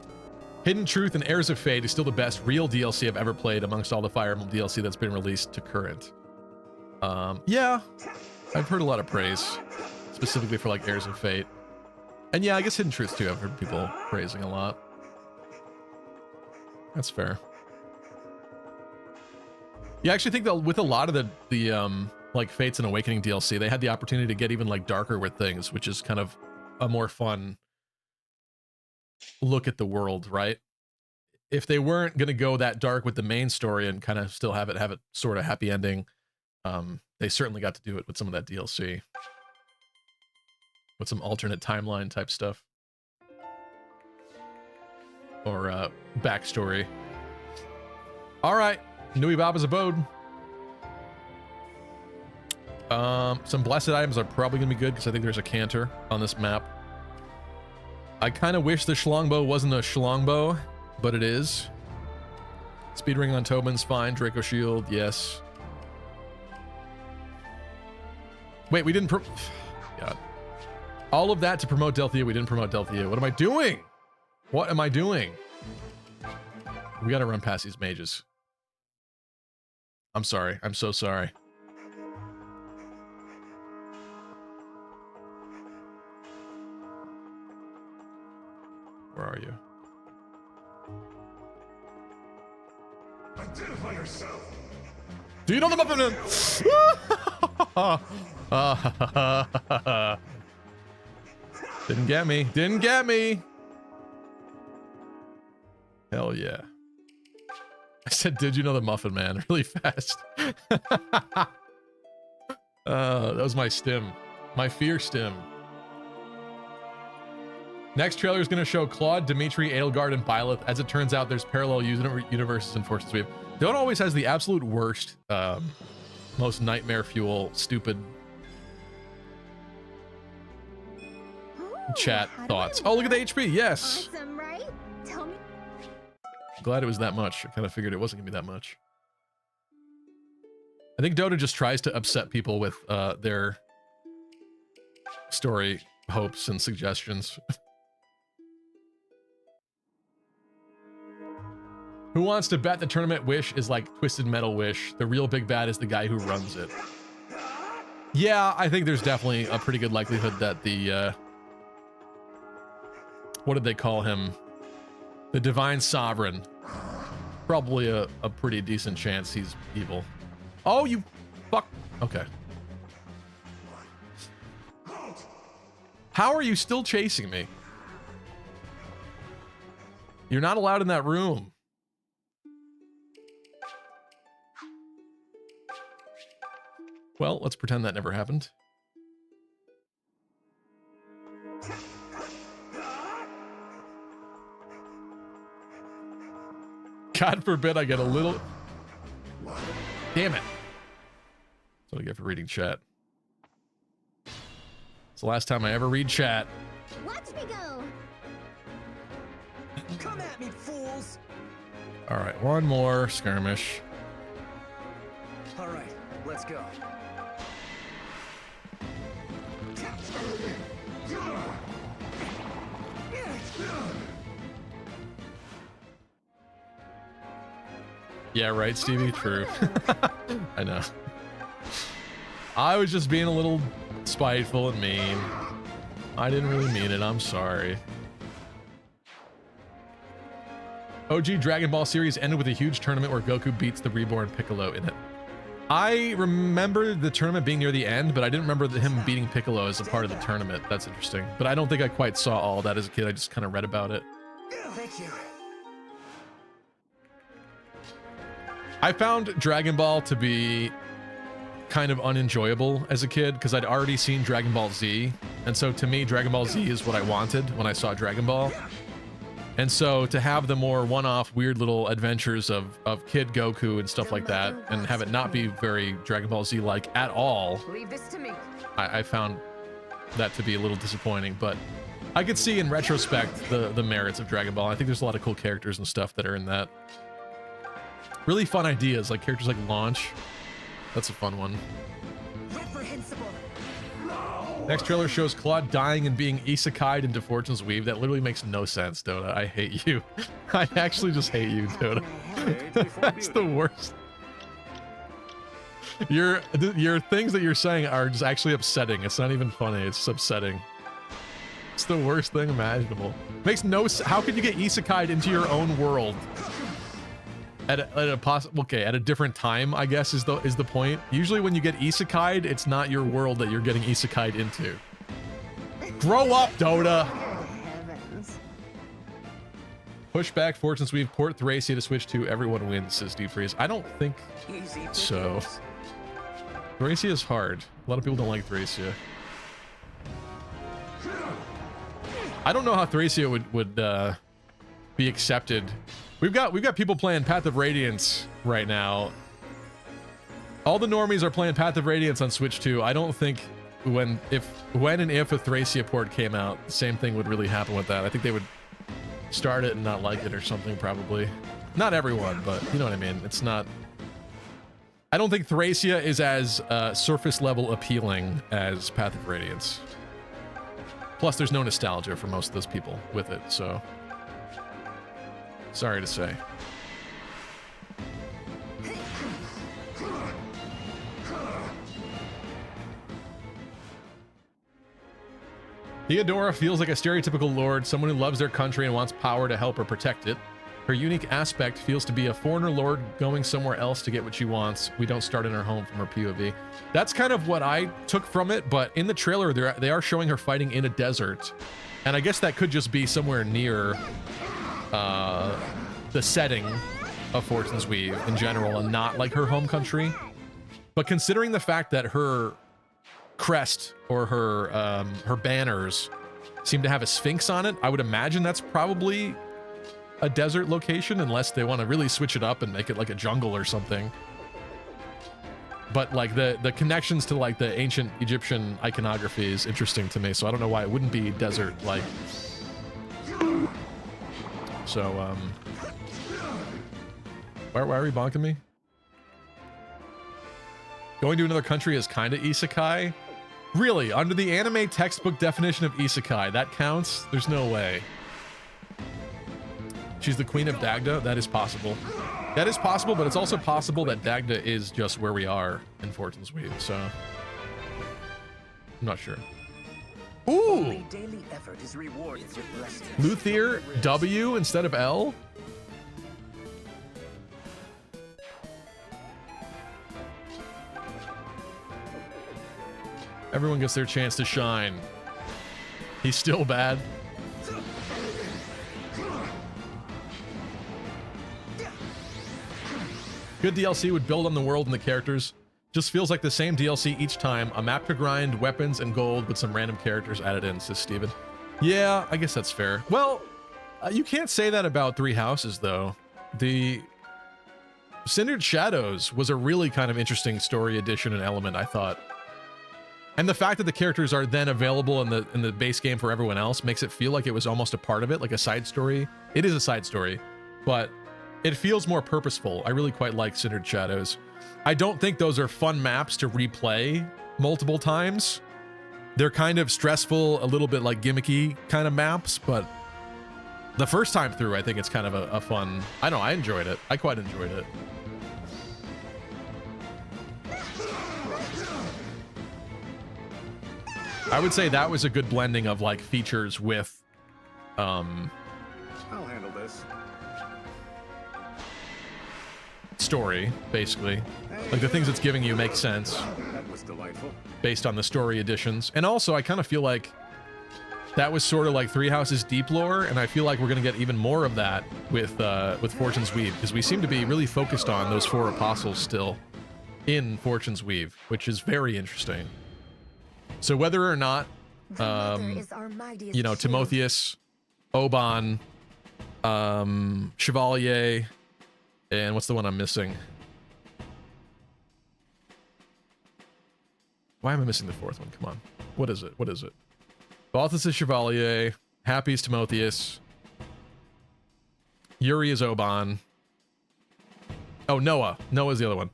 Hidden Truth and Heirs of Fate is still the best real DLC I've ever played amongst all the Fire Emblem DLC that's been released to current. Yeah, I've heard a lot of praise, specifically for like Heirs of Fate. And yeah, I guess Hidden Truth too, I've heard people praising a lot. That's fair. Yeah, I actually think that with a lot of the like Fates and Awakening DLC, they had the opportunity to get even like darker with things, which is kind of a more fun look at the world, right? If they weren't going to go that dark with the main story and kind of still have it sort of happy ending, they certainly got to do it with some of that DLC. With some alternate timeline type stuff. Or backstory. All right, Nui Baba's Abode. Some blessed items are probably gonna be good because I think there's a canter on this map. I kind of wish the Schlongbow wasn't a Schlongbow, but it is. Speed ring on Tobin's fine. Draco Shield, yes. Wait, we didn't God. All of that to promote Delthea. We didn't promote Delthea. What am I doing? What am I doing? We gotta run past these mages. I'm sorry. I'm so sorry. Where are you? Identify yourself. Do you know the Muffin Man? Didn't get me. Didn't get me. Hell yeah. I said, did you know the Muffin Man? Really fast. That was my stim. My fear stim. Next trailer is going to show Claude, Dimitri, Edelgard, and Byleth. As it turns out, there's parallel universes in Fortune's Wave. Don't always has the absolute worst most nightmare fuel, stupid Ooh, chat how do thoughts. I Oh, look at the look? HP. Yes. Awesome, right? Tell me. Glad it was that much. I kind of figured it wasn't gonna be that much. I think Dota just tries to upset people with their story hopes and suggestions. Who wants to bet the tournament Wish is like Twisted Metal Wish? The real big bad is the guy who runs it. Yeah, I think there's definitely a pretty good likelihood that the what did they call him? The Divine Sovereign. Probably a pretty decent chance he's evil. Oh, you fuck. Okay. How are you still chasing me? You're not allowed in that room. Well, let's pretend that never happened. God forbid I get a little... Damn it. That's what I get for reading chat. It's the last time I ever read chat. Watch me go. Come at me, fools! All right, one more skirmish. All right, let's go. Yeah, right, Stevie? True. I know. I was just being a little spiteful and mean. I didn't really mean it. I'm sorry. OG Dragon Ball series ended with a huge tournament where Goku beats the reborn Piccolo in it. I remember the tournament being near the end, but I didn't remember him beating Piccolo as a part of the tournament. That's interesting. But I don't think I quite saw all that as a kid. I just kind of read about it. Thank you. I found Dragon Ball to be kind of unenjoyable as a kid because I'd already seen Dragon Ball Z. And so to me, Dragon Ball Z is what I wanted when I saw Dragon Ball. And so to have the more one-off weird little adventures of Kid Goku and stuff like that, and have it not be very Dragon Ball Z-like at all, Leave this to me. I found that to be a little disappointing. But I could see in retrospect the merits of Dragon Ball. I think there's a lot of cool characters and stuff that are in that. Really fun ideas, like characters like Launch. That's a fun one. Reprehensible. Next trailer shows Claude dying and being isekai'd into Fortune's Weave. That literally makes no sense, Dota. I hate you. I actually just hate you, Dota. That's the worst. Your things that you're saying are just actually upsetting. It's not even funny. It's just upsetting. It's the worst thing imaginable. Makes no sense. How could you get isekai'd into your own world? At a different time, I guess is the point. Usually when you get isekai'd, it's not your world that you're getting isekai'd into. Grow up, Dota. Heavens. Push back Fortune's Weave, port Thracia to Switch 2. Everyone wins, says Deep Freeze. I don't think Easy so. Thracia is hard. A lot of people don't like Thracia. I don't know how Thracia would be accepted. We've got people playing Path of Radiance right now. All the normies are playing Path of Radiance on Switch 2. I don't think when and if a Thracia port came out, the same thing would really happen with that. I think they would start it and not like it or something, probably. Not everyone, but you know what I mean. It's not... I don't think Thracia is as surface level appealing as Path of Radiance. Plus, there's no nostalgia for most of those people with it, so... Sorry to say. Theodora feels like a stereotypical lord, someone who loves their country and wants power to help or protect it. Her unique aspect feels to be a foreigner lord going somewhere else to get what she wants. We don't start in her home from her POV. That's kind of what I took from it, but in the trailer, they are showing her fighting in a desert. And I guess that could just be somewhere near the setting of Fortune's Weave in general and not like her home country. But considering the fact that her crest or her banners seem to have a sphinx on it, I would imagine that's probably a desert location, unless they want to really switch it up and make it like a jungle or something. but like the connections to like the ancient Egyptian iconography is interesting to me, so I don't know why it wouldn't be desert like. So why are we bonking me? Going to another country is kind of isekai. Really, under the anime textbook definition of isekai, that counts? There's no way. She's the queen of Dagda? That is possible. That is possible, but it's also possible that Dagda is just where we are in Fortune's Weave, so... I'm not sure. Ooh! Only daily effort is rewarded with blessings. Luthier, W instead of L? Everyone gets their chance to shine. He's still bad. Good DLC would build on the world and the characters. Just feels like the same DLC each time. A map to grind, weapons, and gold with some random characters added in, says Steven. Yeah, I guess that's fair. Well, you can't say that about Three Houses, though. The Cindered Shadows was a really kind of interesting story addition and element, I thought. And the fact that the characters are then available in the base game for everyone else makes it feel like it was almost a part of it, like a side story. It is a side story, but it feels more purposeful. I really quite like Cindered Shadows. I don't think those are fun maps to replay multiple times. They're kind of stressful, a little bit like gimmicky kind of maps, but the first time through, I think it's kind of a fun... I know, I enjoyed it. I quite enjoyed it. I would say that was a good blending of like features with I'll handle this. story, basically. Like the things it's giving you make sense That was delightful. based on the story additions. And also I kind of feel like that was sort of like Three Houses deep lore, and I feel like we're going to get even more of that with Fortune's Weave, because we seem to be really focused on those 4 apostles still in Fortune's Weave, which is very interesting. So whether or not you know, Timotheus, Oban, Chevalier, and what's the one I'm missing? Why am I missing the 4th one? Come on. What is it? What is it? Balthus is Chevalier. Happy is Timotheus. Yuri is Oban. Oh, Noah. Noah's the other one.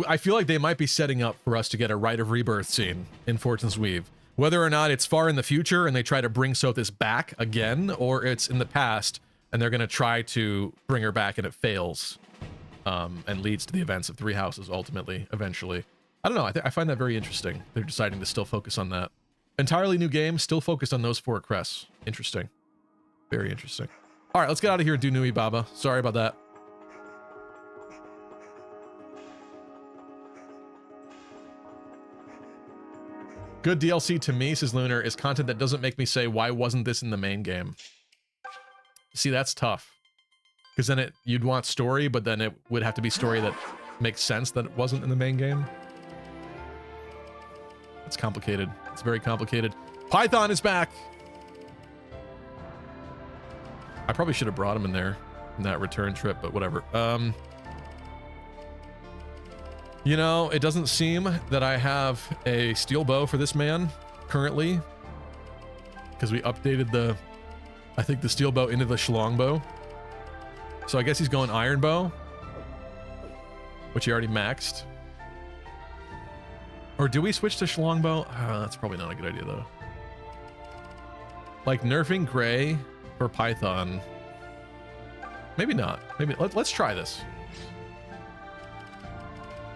I feel like they might be setting up for us to get a Rite of Rebirth scene in Fortune's Weave. Whether or not it's far in the future and they try to bring Sothis back again, or it's in the past and they're going to try to bring her back and it fails, and leads to the events of Three Houses ultimately, eventually. I don't know. I find that very interesting. They're deciding to still focus on that. Entirely new game, still focused on those 4 crests. Interesting. Very interesting. All right, let's get out of here and do Nui Baba. Sorry about that. Good DLC to me, says Lunar, is content that doesn't make me say, why wasn't this in the main game? See, that's tough. Because then you'd want story, but then it would have to be story that makes sense that it wasn't in the main game. It's complicated. It's very complicated. Python is back! I probably should have brought him in there in that return trip, but whatever. You know, it doesn't seem that I have a steel bow for this man currently, because we updated I think the steel bow into the Shlong bow. So I guess he's going iron bow, which he already maxed. Or do we switch to Shlong bow? That's probably not a good idea though. Like nerfing Gray for Python. Maybe not. Maybe let's try this.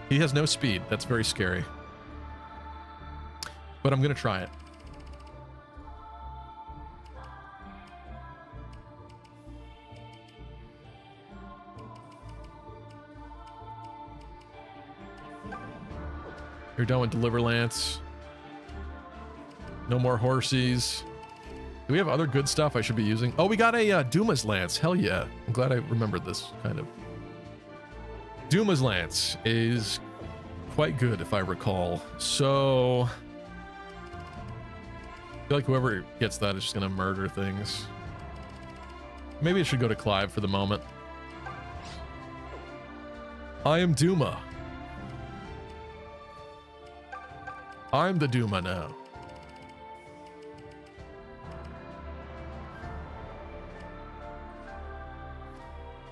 He has no speed. That's very scary. But I'm gonna try it. You're done with Deliverlance. No more horsies. Do we have other good stuff I should be using? Oh, we got a Duma's Lance. Hell yeah. I'm glad I remembered this, kind of. Duma's Lance is quite good, if I recall. So I feel like whoever gets that is just going to murder things. Maybe it should go to Clive for the moment. I am Duma. I'm the Duma now.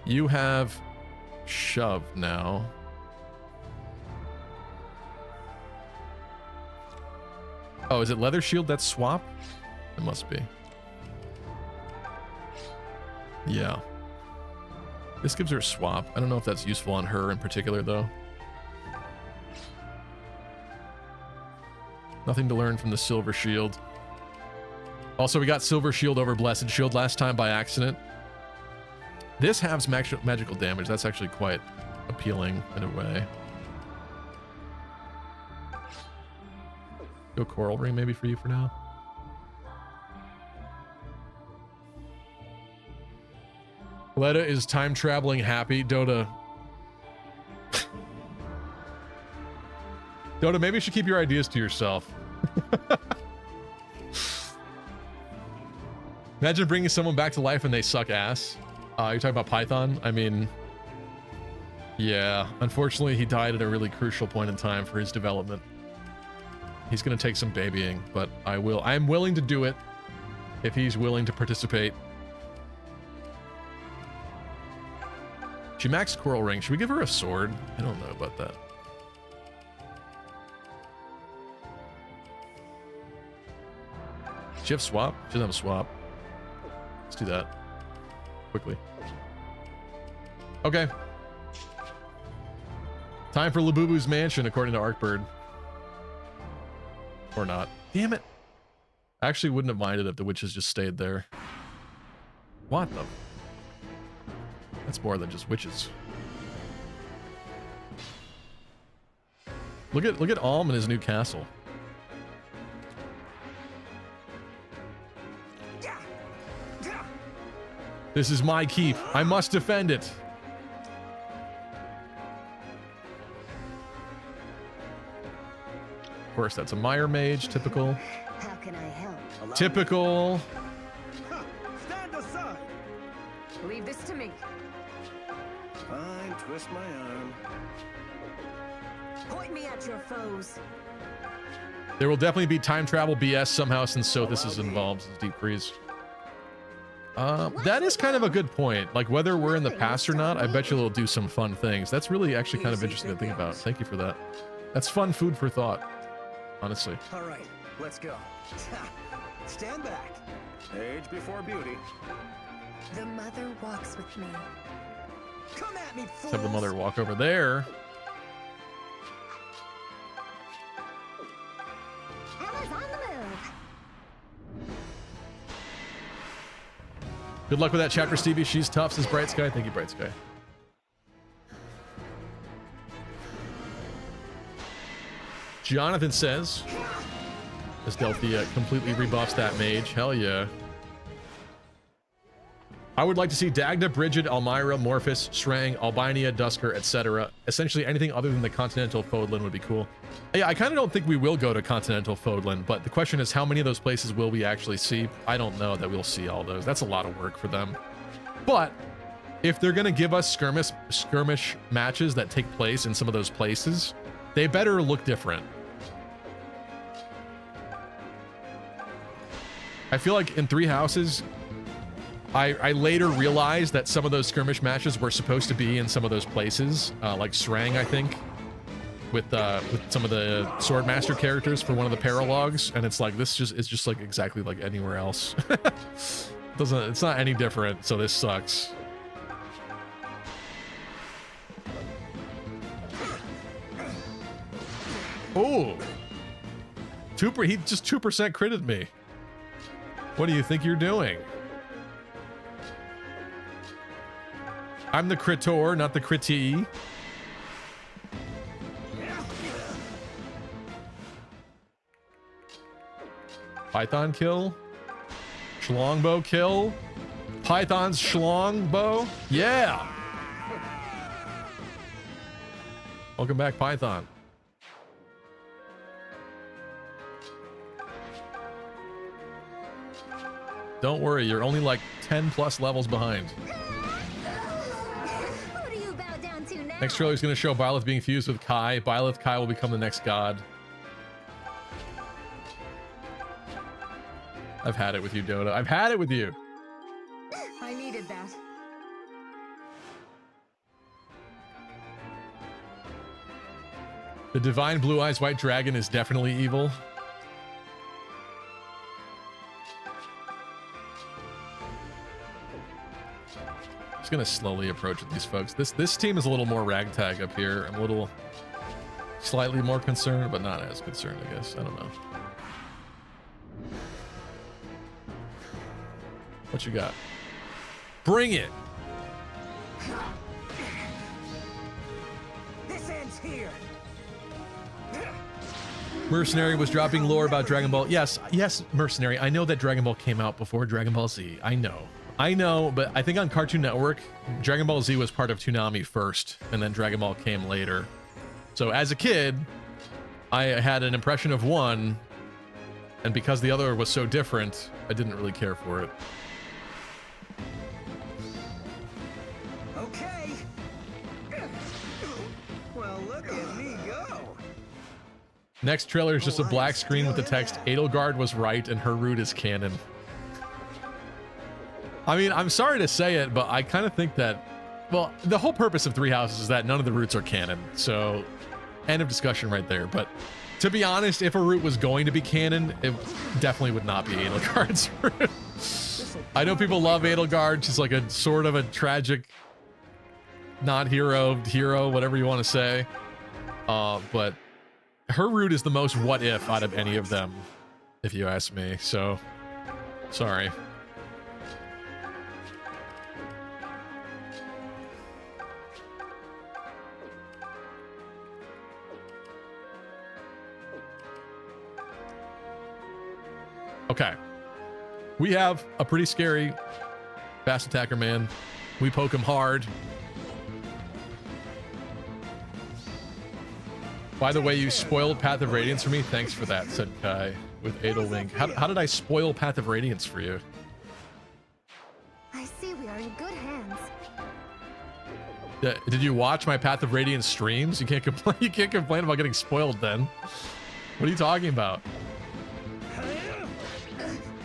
You have shove now. Oh, is it leather shield? That's swap? It must be. Yeah. This gives her a swap. I don't know if that's useful on her in particular, though. Nothing to learn from the silver shield. Also, we got silver shield over blessed shield last time by accident. This halves magical damage. That's actually quite appealing in a way. Go coral ring maybe for you for now. Letta is time traveling happy. Dota. Dota, maybe you should keep your ideas to yourself. Imagine bringing someone back to life and they suck ass. You're talking about Python? I mean, yeah. Unfortunately, he died at a really crucial point in time for his development. He's going to take some babying, but I'm willing to do it if he's willing to participate. She maxed coral ring. Should we give her a sword? I don't know about that. Does she have swap? She doesn't have a swap. Let's do that quickly. Okay. Time for Labubu's mansion, according to Arkbird. Or not. Damn it. I actually wouldn't have minded if the witches just stayed there. What the? That's more than just witches. Look at Alm and his new castle. This is my keep. I must defend it. Of course, that's a Mire Mage. Typical. How can I help? Typical. Stand aside. Leave this to me. Fine, twist my arm. Point me at your foes. There will definitely be time travel BS somehow since Sothis is involved as Deep Freeze. That is kind of a good point. Like, whether we're in the past or not, I bet you it'll do some fun things. That's really actually kind of interesting to think about. Thank you for that. That's fun food for thought, honestly. All right, let's go. Stand back. Age before beauty. The mother walks with me. Come at me, Let's have the fools. mother walk over there. Ella's on the move. Good luck with that chapter, Stevie. She's tough, says Bright Sky. Thank you, Bright Sky. Jonathan says, as Delphia completely rebuffs that mage. Hell yeah. I would like to see Dagda, Brigid, Almyra, Morphus, Srang, Albinia, Dusker, etc. Essentially anything other than the Continental Fodlan would be cool. Yeah, I kind of don't think we will go to Continental Fodlan, but the question is how many of those places will we actually see? I don't know that we'll see all those. That's a lot of work for them. But if they're going to give us skirmish matches that take place in some of those places, they better look different. I feel like in Three Houses, I later realized that some of those skirmish matches were supposed to be in some of those places, like Srang, I think, with some of the Swordmaster characters for one of the paralogs, and it's like it's just like exactly like anywhere else. It's not any different, so this sucks. Oh, he just 2% critted me. What do you think you're doing? I'm the critor, not the crittee. Python kill. Schlongbow kill. Python's schlongbow. Yeah. Welcome back, Python. Don't worry, you're only like 10 plus levels behind. Who do you bow down to now? Next trailer is going to show Byleth being fused with Kai. Byleth Kai will become the next god. I've had it with you, Dota. I've had it with you. I needed that. The divine blue eyes white dragon is definitely evil. Just gonna slowly approach with these folks. This team is a little more ragtag up here. I'm a little slightly more concerned, but not as concerned, I guess. I don't know. What you got? Bring it. This ends here. Mercenary was dropping lore about Dragon Ball. Yes, Mercenary. I know that Dragon Ball came out before Dragon Ball Z. I know, but I think on Cartoon Network, Dragon Ball Z was part of Toonami first, and then Dragon Ball came later. So as a kid, I had an impression of one, and because the other was so different, I didn't really care for it. Okay. Well, look at me go. Next trailer is just a black screen with the text, Edelgard was right and her root is canon. I mean, I'm sorry to say it, but I kind of think that, well, the whole purpose of Three Houses is that none of the roots are canon. So, end of discussion right there. But to be honest, if a root was going to be canon, it definitely would not be Edelgard's root. I know people love Edelgard. She's like a sort of a tragic, not hero, whatever you want to say. But her root is the most what if out of any of them, if you ask me. So, sorry. Okay. We have a pretty scary fast attacker man. We poke him hard. By the way, you spoiled Path of Radiance for me. Thanks for that, said Kai with Edelwing. How did I spoil Path of Radiance for you? I see we are in good hands. Did you watch my Path of Radiance streams? You can't complain. You can't complain about getting spoiled then. What are you talking about?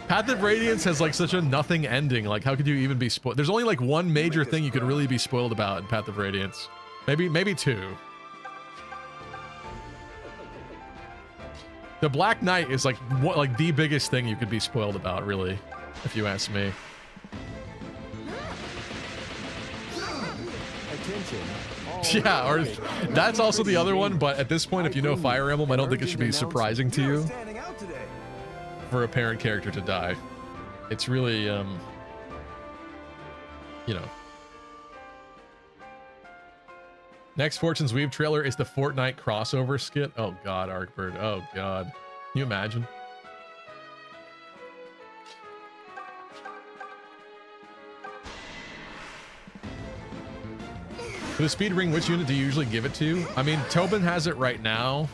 Path of Radiance has like such a nothing ending. Like, how could you even be spoiled? There's only like one major thing you could really be spoiled about in Path of Radiance. Maybe two. The Black Knight is like what, the biggest thing you could be spoiled about, really, if you ask me. Attention. Yeah, or that's also the other one. But at this point, if you know Fire Emblem, I don't think it should be surprising to you Standing out today. for a parent character to die. It's really, you know. Next Fortune's Weave trailer is the Fortnite crossover skit. Oh God, Arkbird. Oh God. Can you imagine? For the speed ring, which unit do you usually give it to? I mean, Tobin has it right now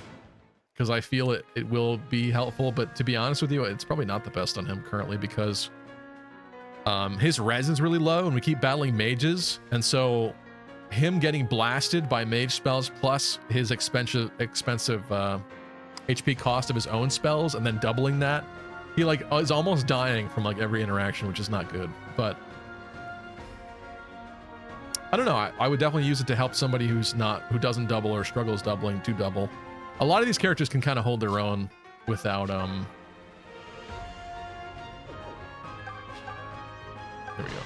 because I feel it will be helpful, but to be honest with you, it's probably not the best on him currently because his res is really low and we keep battling mages, and so him getting blasted by mage spells plus his expensive HP cost of his own spells and then doubling that, he like is almost dying from like every interaction, which is not good. But I don't know, I would definitely use it to help somebody who doesn't double or struggles doubling to double. A lot of these characters can kind of hold their own without there we go,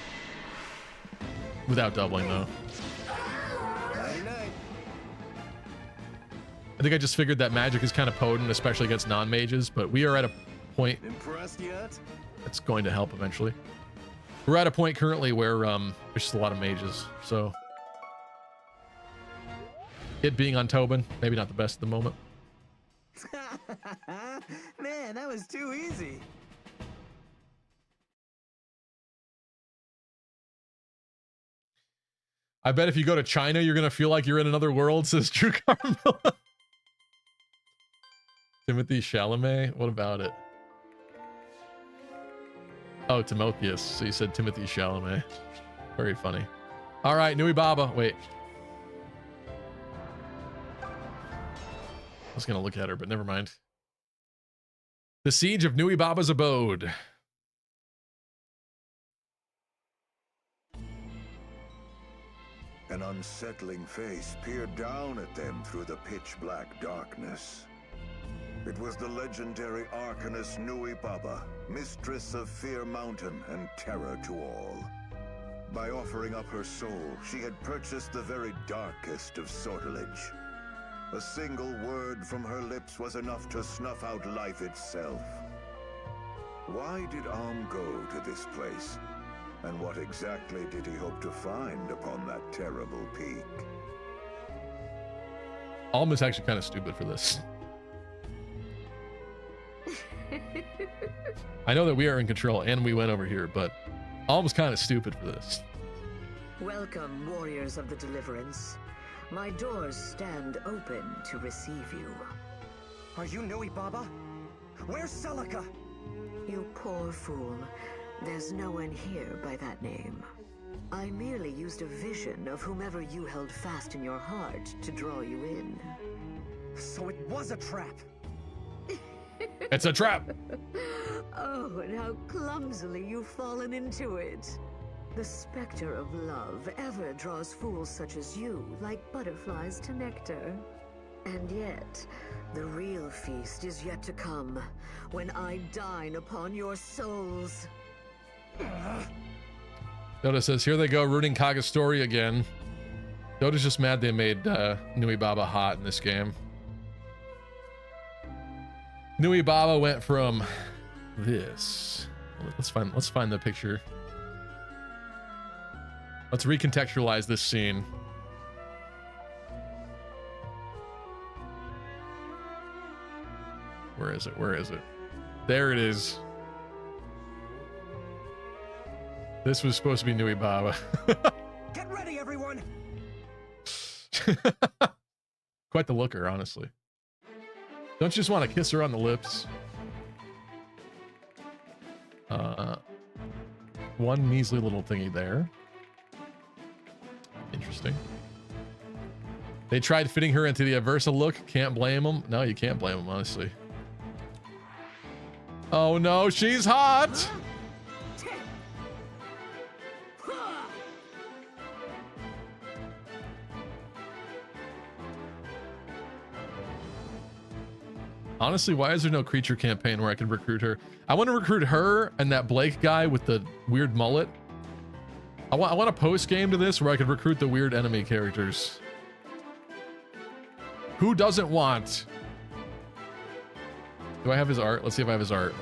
without doubling though. I think I just figured that magic is kind of potent, especially against non-mages, but we are at a point Impressed yet? that's going to help eventually. We're at a point currently where there's just a lot of mages, so it being on Tobin, maybe not the best at the moment. Man, that was too easy. I bet if you go to China, you're going to feel like you're in another world, says Drew Carmilla. Timothy Chalamet? What about it? Oh, Timotheus. So you said Timothy Chalamet. Very funny. All right, Nui Baba. Wait. was gonna look at her, but never mind. The Siege of Nui Baba's Abode. An unsettling face peered down at them through the pitch-black darkness. It was the legendary Arcanist Nui Baba, mistress of Fear Mountain and terror to all. By offering up her soul, she had purchased the very darkest of sortilege. A single word from her lips was enough to snuff out life itself. Why did Alm go to this place? And what exactly did he hope to find upon that terrible peak? Alm is actually kind of stupid for this. I know that we are in control and we went over here, but Alm's kind of stupid for this. Welcome, warriors of the Deliverance. My doors stand open to receive you. Are you Nui Baba? Where's Celica? You poor fool. There's no one here by that name. I merely used a vision of whomever you held fast in your heart to draw you in. So it was a trap. It's a trap. Oh, and how clumsily you've fallen into it. The specter of love ever draws fools such as you like butterflies to nectar. And yet, the real feast is yet to come, when I dine upon your souls. Dota says, here they go, rooting Kagastory again. Dota's just mad they made Nui Baba hot in this game. Nui Baba went from this. Let's find the picture. Let's recontextualize this scene. Where is it? Where is it? There it is. This was supposed to be Nui Baba. Get ready, everyone! Quite the looker, honestly. Don't you just want to kiss her on the lips? One measly little thingy there. Interesting. They tried fitting her into the Aversa look. Can't blame them. No, you can't blame them, honestly. Oh no, she's hot! Honestly, why is there no creature campaign where I can recruit her? I want to recruit her and that Blake guy with the weird mullet. I want a post game to this where I could recruit the weird enemy characters. Who doesn't want? Do I have his art? Let's see if I have his art.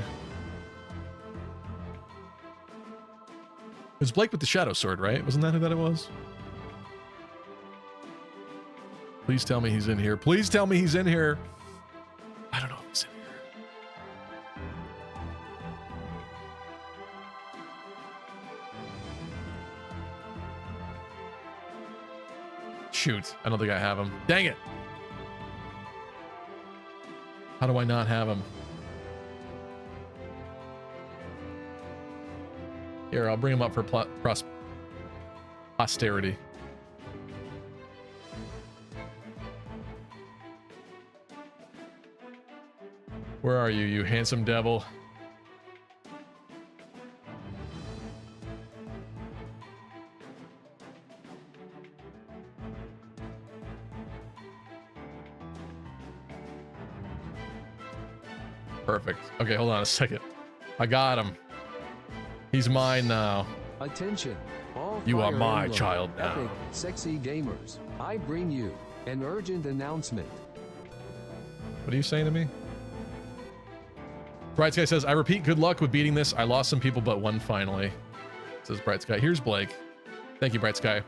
It was Blake with the Shadow Sword, right? Wasn't that who that it was? Please tell me he's in here. Please tell me he's in here. I don't know if he's in here. Shoot, I don't think I have him. Dang it. How do I not have him? Here, I'll bring him up for posterity. Where are you, you handsome devil? Perfect. Okay, hold on a second. I got him. He's mine now. Attention, all You are Fire my Emblem child now. Epic sexy gamers. I bring you an urgent announcement. What are you saying to me? Bright Sky says, I repeat, good luck with beating this. I lost some people, but won finally. Says Bright Sky. Here's Blake. Thank you, Bright Sky.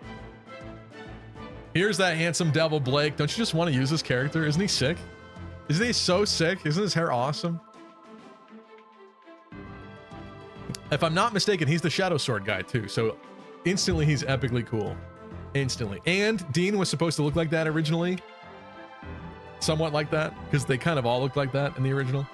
Here's that handsome devil, Blake. Don't you just want to use this character? Isn't he sick? Isn't he so sick? Isn't his hair awesome? If I'm not mistaken, he's the Shadow Sword guy too. So instantly he's epically cool. Instantly. And Dean was supposed to look like that originally. Somewhat like that. Because they kind of all looked like that in the original.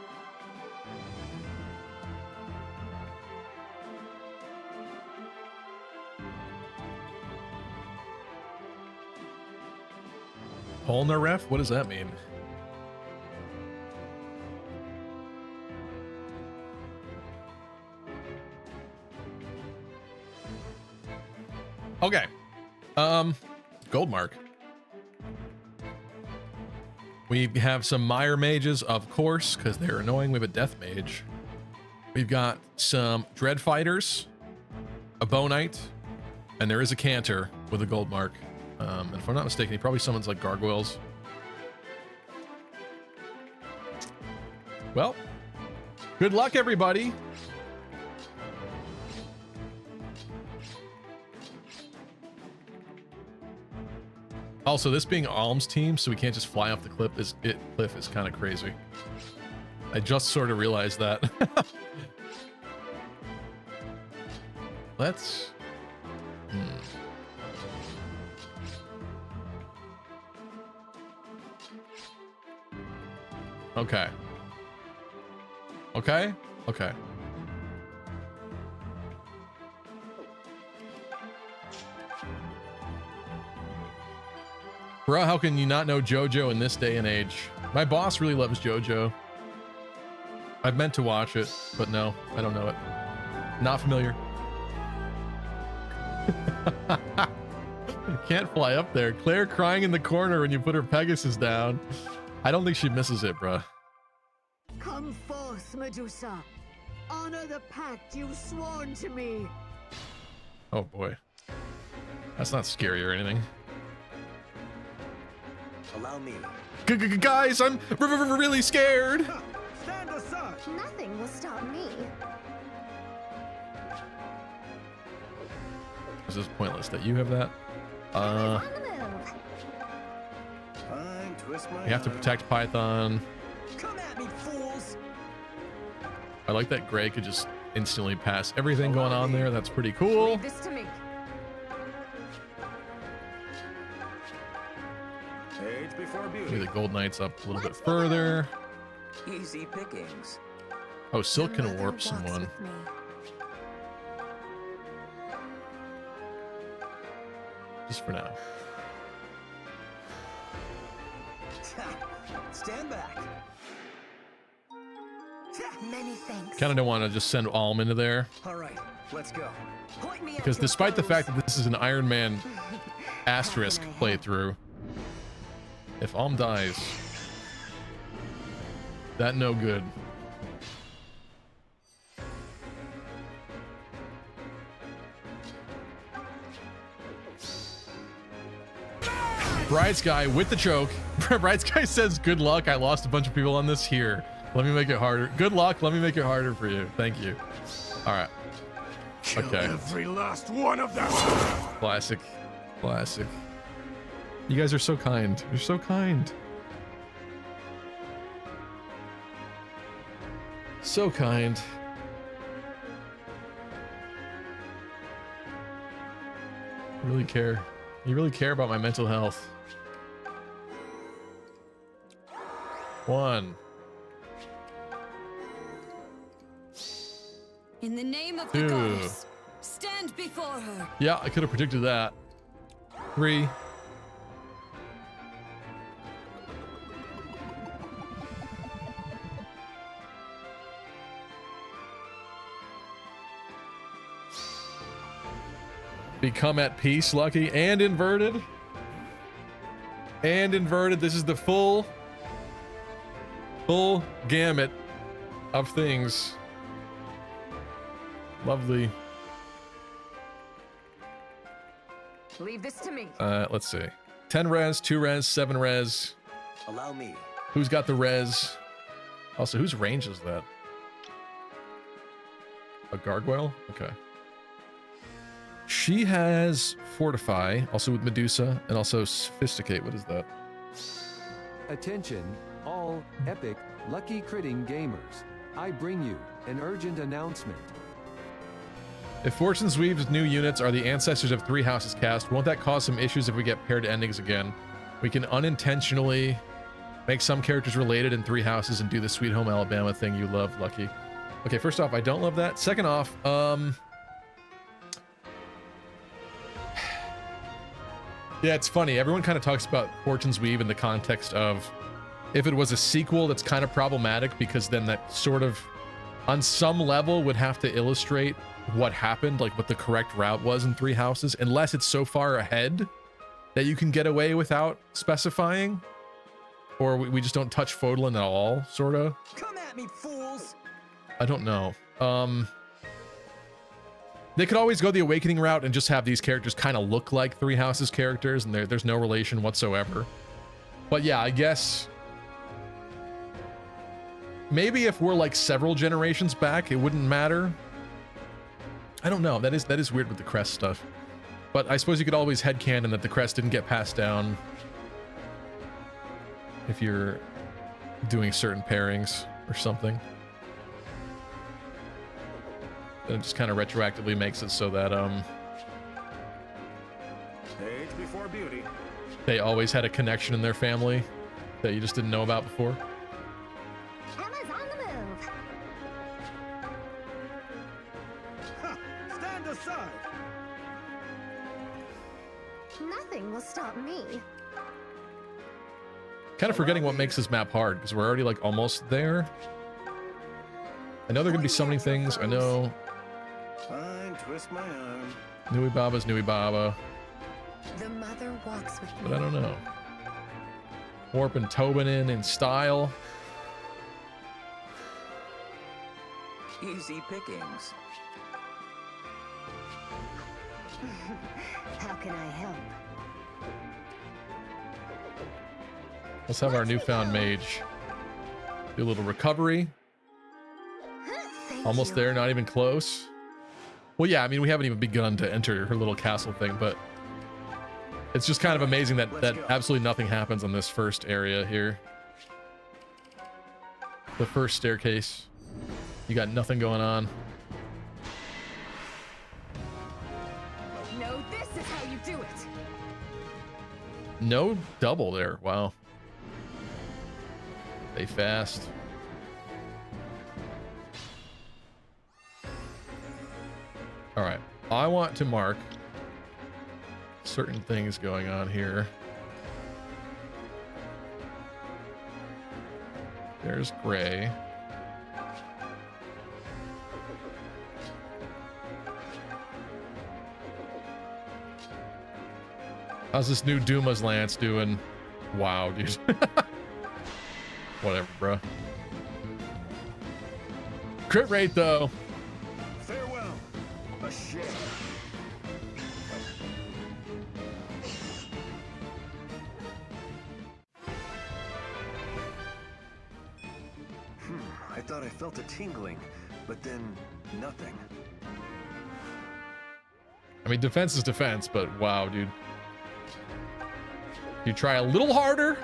Hole in the ref? What does that mean? Okay. Gold mark. We have some Mire mages, of course, because they're annoying. We have a death mage. We've got some dread fighters, a bow knight, and there is a cantor with a gold mark. And if I'm not mistaken, he probably summons like gargoyles. Well, good luck, everybody. Also, this being Alm's team, so we can't just fly off the cliff is kind of crazy. I just sort of realized that. Let's... Okay. Okay? Okay. Bro, how can you not know JoJo in this day and age? My boss really loves JoJo. I've meant to watch it, but no, I don't know it. Not familiar. Can't fly up there. Claire crying in the corner when you put her Pegasus down. I don't think she misses it, bruh. Come forth, Medusa. Honor the pact you've sworn to me. Oh boy. That's not scary or anything. Allow me. Guys, I'm really scared. Stand aside. Nothing will stop me. This is pointless that you have that. On the move. Fine, twist my You have to arm. protect Python. Come at me, fools! I like that Gray could just instantly pass everything going on there. That's pretty cool. Leave this to me. Age before Maybe beauty. the Gold Knight's up a little bit further. Easy pickings. Oh, Silk Your can mother warp walks someone. with me. Just for now. Stand back. Many thanks. Kind of don't want to just send Alm into there. All right, let's go. Point me at Because your despite the foes. fact that this is an Iron Man asterisk playthrough, if Alm dies, that no good. Bride's Guy with the choke. Bride's Guy says, good luck. I lost a bunch of people on this here. Let me make it harder. Good luck. Let me make it harder for you. Thank you. All right. Okay. Every last one of them. Classic. Classic. You guys are so kind. You're so kind. So kind. You really care. You really care about my mental health. 1. In the name of Two. the goddess, stand before her. Yeah, I could have predicted that. 3. Become at peace, Lucky, and inverted. And inverted. This is the full gamut of things. Lovely. Leave this to me. Let's see. 10 res, 2 res, 7 res. Allow me. Who's got the res? Also, whose range is that? A gargoyle? Okay. She has Fortify, also with Medusa, and also Sophisticate. What is that? Attention, all epic, lucky critting gamers. I bring you an urgent announcement. If Fortune's Weave's new units are the ancestors of 3 houses cast, won't that cause some issues if we get paired endings again? We can unintentionally make some characters related in 3 houses and do the Sweet Home Alabama thing you love, Lucky. Okay, first off, I don't love that. Second off, yeah, it's funny. Everyone kind of talks about Fortune's Weave in the context of if it was a sequel, that's kind of problematic because then that sort of on some level would have to illustrate what happened, like what the correct route was in Three Houses, unless it's so far ahead that you can get away without specifying, or we just don't touch Fodlan at all, sort of. Come at me, fools! I don't know. They could always go the Awakening route and just have these characters kind of look like Three Houses characters, and there's no relation whatsoever. But yeah, I guess maybe if we're like several generations back, it wouldn't matter. I don't know. That is weird with the crest stuff. But I suppose you could always headcanon that the crest didn't get passed down if you're doing certain pairings or something. Then it just kind of retroactively makes it so that Age before beauty. they always had a connection in their family that you just didn't know about before. Emma's on the move. Ha! Stand aside! Nothing will stop me. Kind of forgetting what makes this map hard, because we're already like almost there. I know there are gonna be so many things. I know Fine, twist my arm. Nui Baba's Nui Baba, The mother walks with but me. I don't know. Warp and Tobin in style. Easy pickings. How can I help? Let's have our newfound mage do a little recovery. Thank Almost you. there, not even close. Well, yeah, I mean, we haven't even begun to enter her little castle thing, but it's just kind of amazing that absolutely nothing happens on this first area here. The first staircase. You got nothing going on. No, this is how you do it. No double there. Wow. They fast. All right. I want to mark certain things going on here. There's Gray. How's this new Duma's Lance doing? Wow, dude. Whatever, bro. Crit rate, though. Farewell, a shame. I thought I felt a tingling, but then nothing. I mean, defense is defense, but wow, dude. You try a little harder.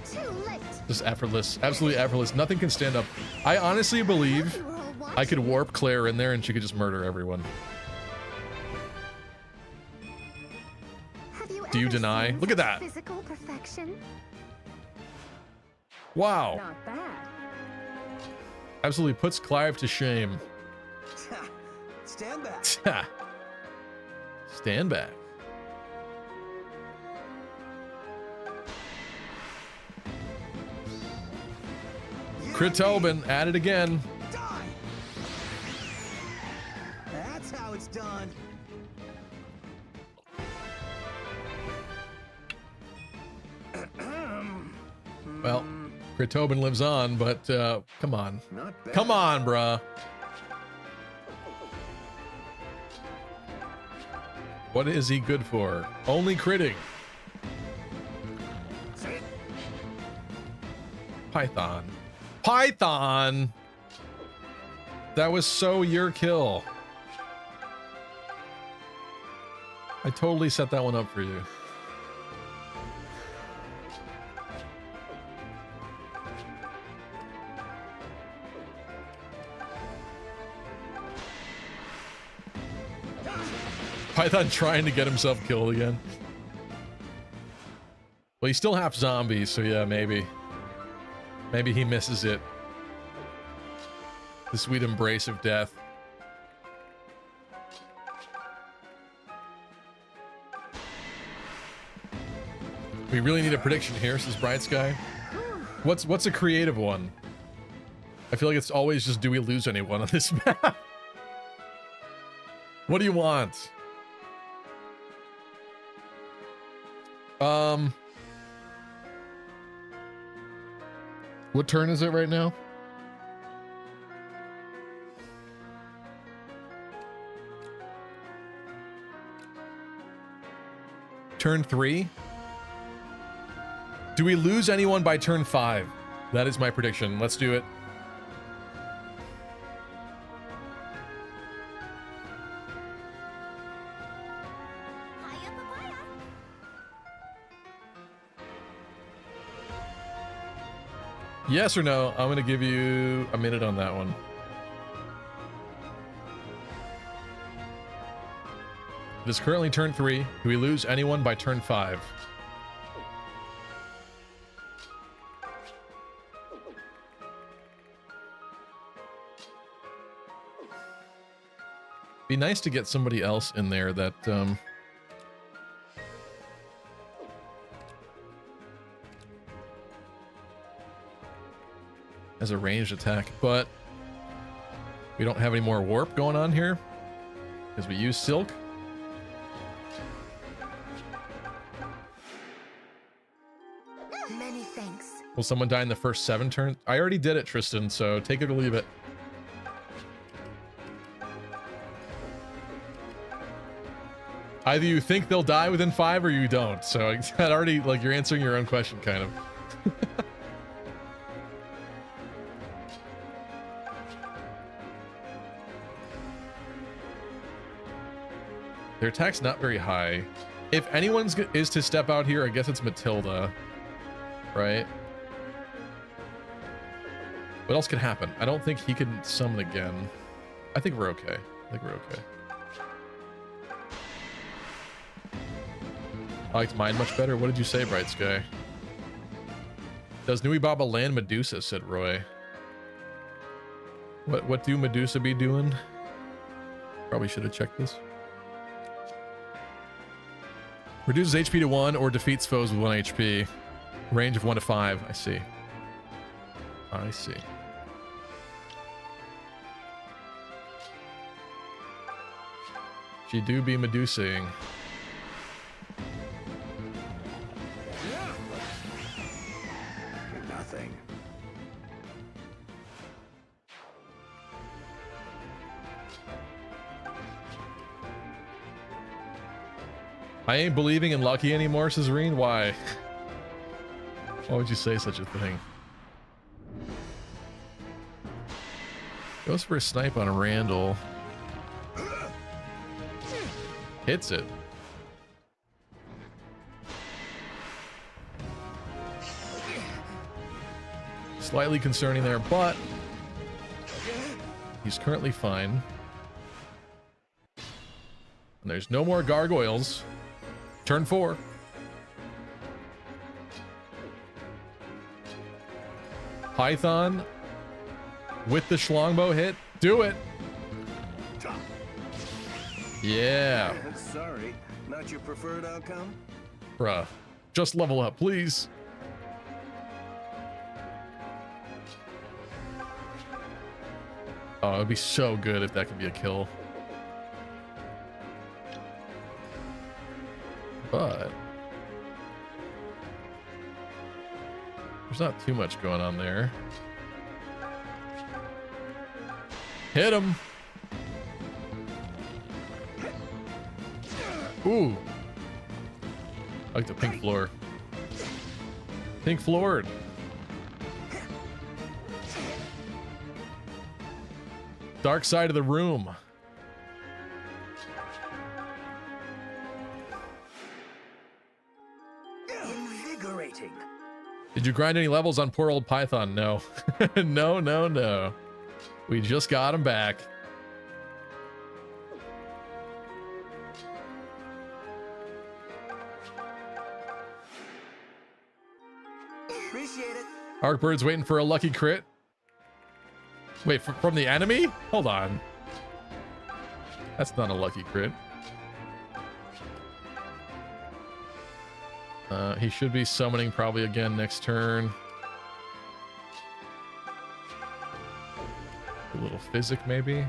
Too late. Just effortless. Absolutely effortless. Nothing can stand up. I honestly believe You were all I could watching. warp Claire in there and she could just murder everyone. Have you Do you ever deny? seen Look at such that. Physical perfection. Wow. Not bad. Absolutely puts Clive to shame. Stand back. Stand back. Crit Tobin at it again. Die! That's how it's done. Well, Crit Tobin lives on, but come on. Not bad. Come on, bruh. What is he good for? Only critting. Python. Python! That was so your kill. I totally set that one up for you. Python trying to get himself killed again. Well, he's still half zombie, so yeah, maybe. Maybe he misses it. The sweet embrace of death. We really need a prediction here, says Bright Sky. What's a creative one? I feel like it's always just, do we lose anyone on this map? What do you want? What turn is it right now? Turn 3? Do we lose anyone by turn 5? That is my prediction. Let's do it. Yes or no? I'm gonna give you a minute on that one. It is currently turn 3. Do we lose anyone by turn 5? Be nice to get somebody else in there that as a ranged attack, but we don't have any more warp going on here because we use silk. Many thanks. Will someone die in the first 7 turns? I already did it, Tristan, so take it or leave it. Either you think they'll die within 5 or you don't. So that already, like, you're answering your own question, kind of. Their attack's not very high. If anyone is to step out here, I guess it's Matilda, right? What else could happen? I don't think he can summon again. I think we're okay. I think we're okay. I liked mine much better. What did you say, Bright Sky? Does Nui Baba land Medusa, said Roy. What do Medusa be doing? Probably should have checked this. Reduces HP to 1 or defeats foes with 1 HP. Range of 1 to 5. I see. I see. She do be Medusing. Nothing. I ain't believing in Lucky anymore, says Reen. Why? Why would you say such a thing? Goes for a snipe on Randall. Hits it. Slightly concerning there, but he's currently fine. And there's no more gargoyles. Turn 4. Python with the Schlongbow hit. Do it. Yeah. Sorry, not your preferred outcome? Bruh. Just level up, please. Oh, it'd be so good if that could be a kill. But there's not too much going on there. Hit him. Ooh. I like the pink floor. Pink floored. Dark side of the room. Invigorating. Did you grind any levels on poor old Python? No. No, no, no. We just got him back. Appreciate it. Arkbird's waiting for a lucky crit. Wait, from the enemy? Hold on. That's not a lucky crit. He should be summoning probably again next turn. A little physic maybe.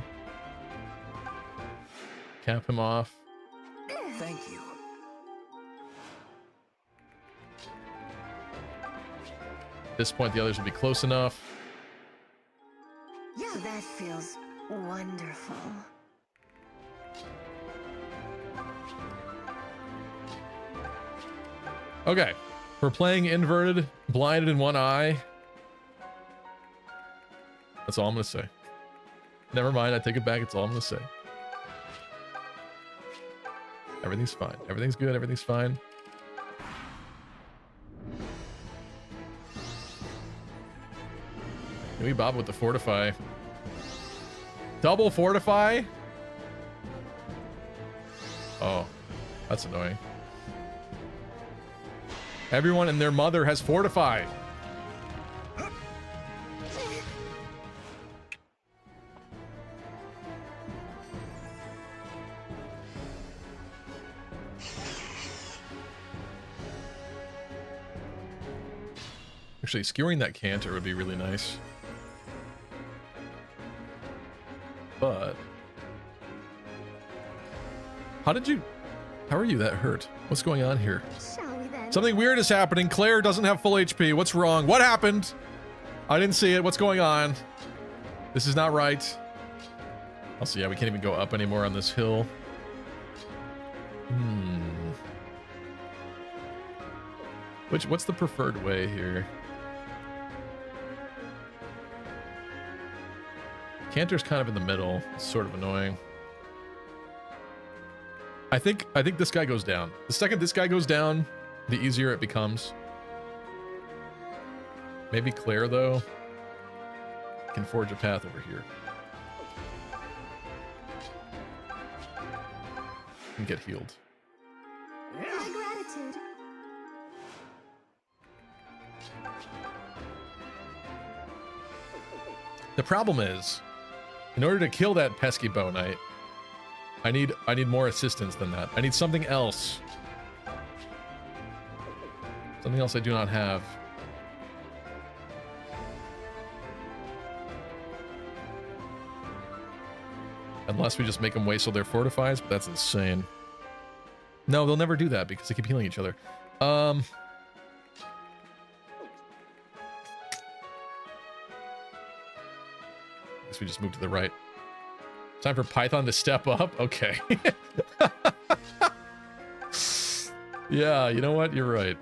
Cap him off. Thank you. At this point, the others will be close enough. Yeah, that feels wonderful. Okay, we're playing inverted, blinded in one eye. That's all I'm gonna say. Never mind, I take it back. It's all I'm gonna say. Everything's fine. Everything's good. Everything's fine. Maybe Bob with the fortify. Double fortify? Oh, that's annoying. Everyone and their mother has fortify. Actually, skewering that canter would be really nice. But how are you that hurt? What's going on here? Shall we then? Something weird is happening. Claire doesn't have full HP. What's wrong? What happened? I didn't see it. What's going on? This is not right. Also, yeah, we can't even go up anymore on this hill. What's the preferred way here? Cantor's kind of in the middle. It's sort of annoying. I think this guy goes down. The second this guy goes down, the easier it becomes. Maybe Claire, though, can forge a path over here. And get healed. My gratitude. The problem is, in order to kill that pesky Bow Knight, I need more assistance than that. I need something else. Something else I do not have. Unless we just make them waste all their fortifies, but that's insane. No, they'll never do that because they keep healing each other. We just move to the right. Time for Python to step up. Okay. Yeah, you know what? You're right.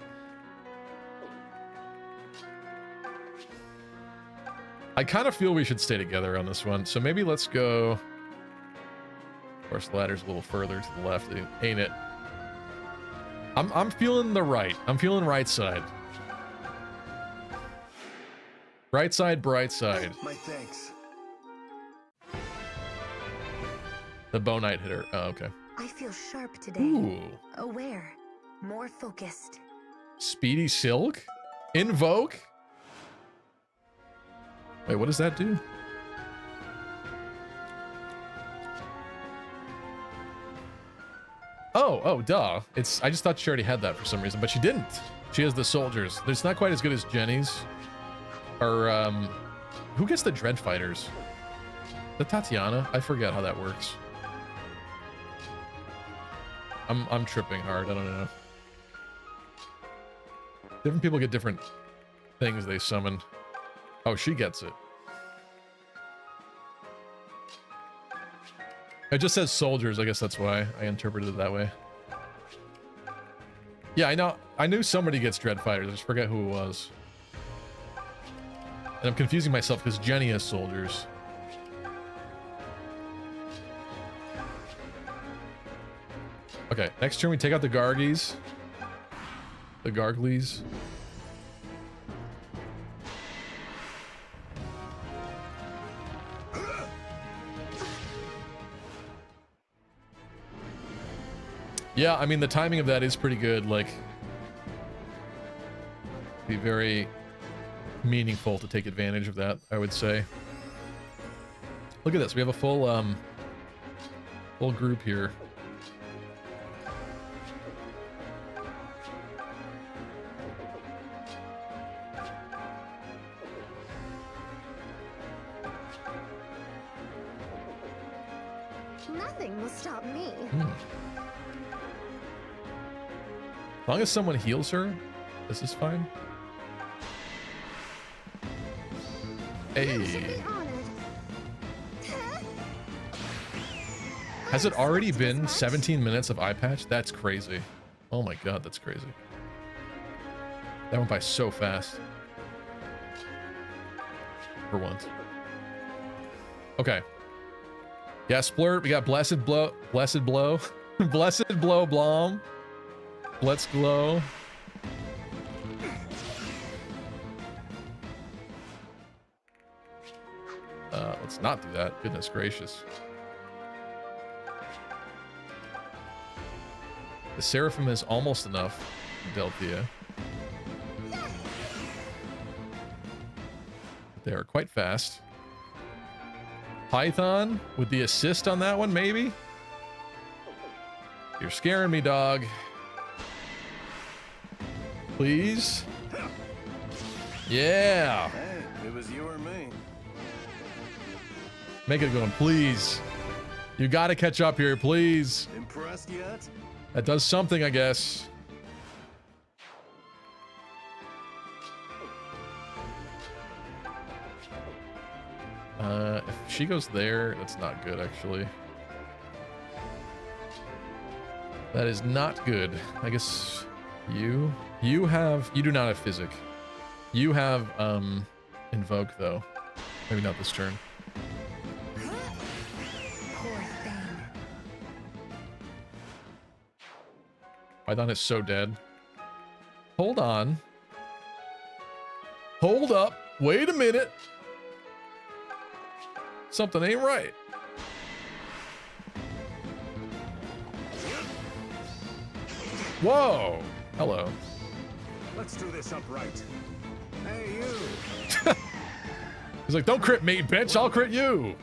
I kind of feel we should stay together on this one. So maybe let's go. Of course, the ladder's a little further to the left, ain't it? I'm feeling the right. I'm feeling right side. Right side, bright side. My thanks. The Bow Knight hit her. Oh, okay. I feel sharp today. Ooh. Aware. More focused. Speedy Silk? Invoke? Wait, what does that do? Oh, duh. I just thought she already had that for some reason, but she didn't. She has the soldiers. It's not quite as good as Jenny's. Or, who gets the Dread Fighters? The Tatiana? I forget how that works. I'm tripping hard. I don't know. Different people get different things they summon. Oh, she gets it. It just says soldiers. I guess that's why I interpreted it that way. Yeah, I know. I knew somebody gets Dread Fighters. I just forget who it was. And I'm confusing myself because Jenny has soldiers. Okay, next turn we take out the Gargies. The Garglies. Yeah, I mean, the timing of that is pretty good. Like, be very meaningful to take advantage of that, I would say. Look at this. We have a full group here. Nothing will stop me. As long as someone heals her, this is fine. Hey. Has it already been 17 minutes of eye patch? That's crazy. Oh my god, that's crazy. That went by so fast. For once. Okay. Yeah, Splurt, we got Blessed Blow, Blessed Blow, Blessed Blow Blom, Let's Glow. Let's not do that. Goodness gracious. The Seraphim is almost enough, Delphia. They are quite fast. Python with the assist on that one, maybe? You're scaring me, dog. Please? Yeah. Hey, it was you or me. Make it going, please. You gotta catch up here, please. Impressed yet? That does something, I guess. If she goes there, that's not good, actually. That is not good. I guess you do not have Physic. You have, Invoke, though. Maybe not this turn. Python is so dead. Hold on. Hold up. Wait a minute. Something ain't right. Whoa. Hello. Let's do this upright. Hey, you. He's like, don't crit me, bitch. I'll crit you.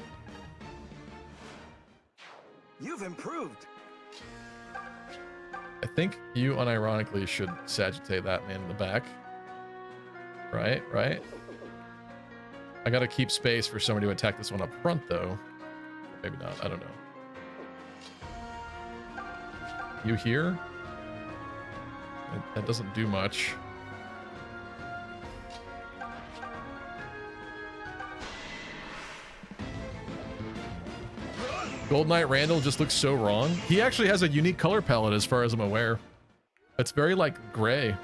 You've improved. I think you unironically should Sagittate that man in the back. Right? I gotta keep space for somebody to attack this one up front, though. Maybe not. I don't know. You here? That doesn't do much. Gold Knight Randall just looks so wrong. He actually has a unique color palette as far as I'm aware. It's very like gray.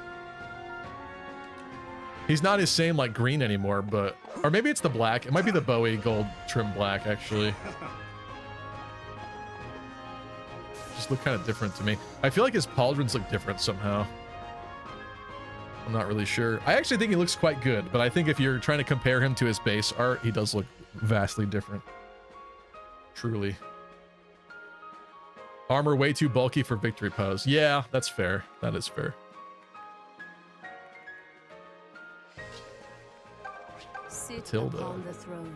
He's not his same like green anymore, but or maybe it's the black. It might be the Bowie gold trim black actually. Just look kind of different to me. I feel like his pauldrons look different somehow. I'm not really sure. I actually think he looks quite good, but I think if you're trying to compare him to his base art, he does look vastly different. Truly. Armor way too bulky for victory pose. Yeah, that's fair. That is fair. Sit Tilda. upon the throne.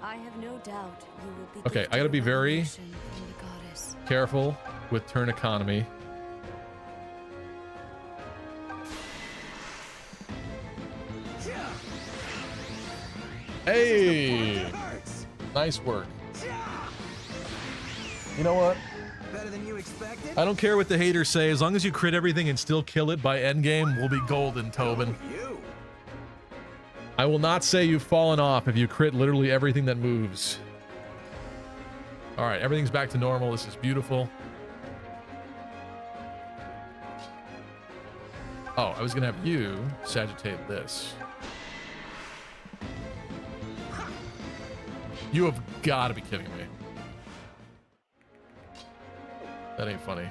I have no doubt you will be. Okay, I gotta be very careful with turn economy. Hey! Nice work. You know what? Better than you expected? I don't care what the haters say. As long as you crit everything and still kill it by endgame, we'll be golden, Tobin. You. I will not say you've fallen off if you crit literally everything that moves. All right, everything's back to normal. This is beautiful. Oh, I was gonna have you Sagittate this. You have got to be kidding me. That ain't funny.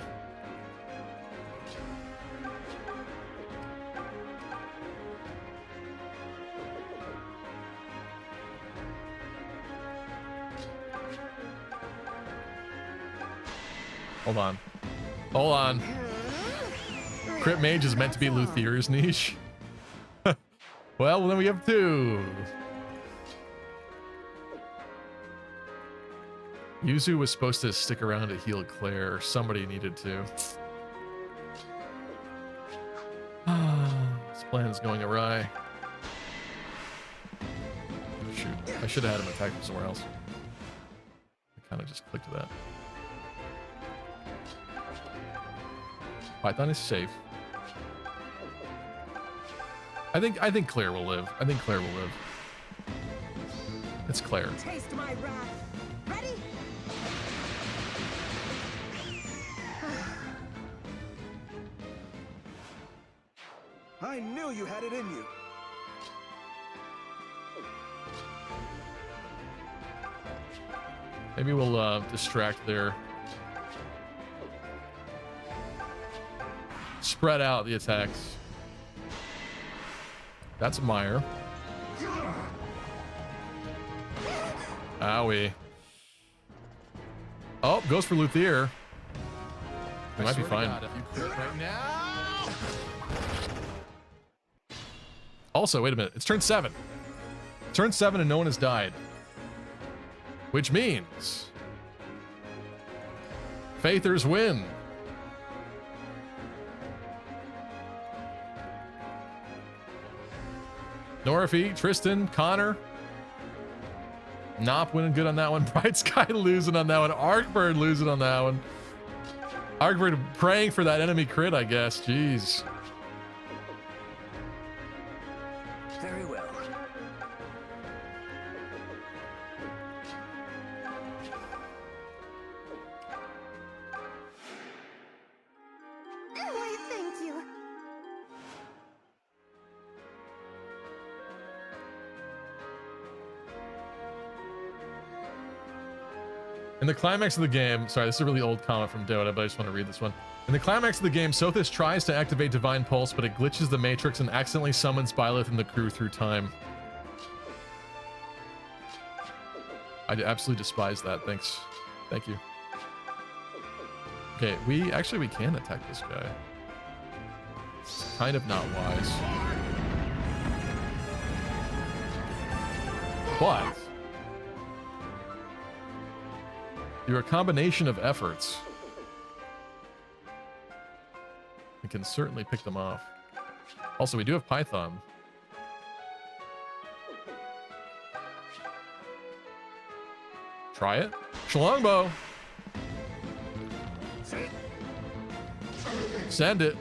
Hold on. Hold on. Crit Mage is meant to be Luthier's niche. Well, then we have two. Yuzu was supposed to stick around to heal Claire. Somebody needed to. This plan is going awry. Shoot. I should have had him attack him somewhere else. I kind of just clicked that. Python is safe. I think Claire will live. I think Claire will live. It's Claire. Taste my wrath. Ready? I knew you had it in you. Maybe we'll distract their... Spread out the attacks. That's Meyer. Owie. Oh, goes for Luthier. He might be fine. Right now. Also, wait a minute. It's turn 7. Turn 7 and no one has died. Which means... Faithers win. Norafy, Tristan, Connor. Nop winning good on that one. Bright Sky losing on that one. Arkbird losing on that one. Arkbird praying for that enemy crit, I guess. Jeez. Very well. Why, thank you. In the climax of the game, sorry, this is a really old comment from Dota, but I just want to read this one. In the climax of the game, Sothis tries to activate Divine Pulse, but it glitches the Matrix and accidentally summons Byleth and the crew through time. I absolutely despise that. Thanks. Thank you. Okay, we can attack this guy. It's kind of not wise. But through a combination of efforts, we can certainly pick them off. Also, we do have Python. Try it. Shalongbow. Send it.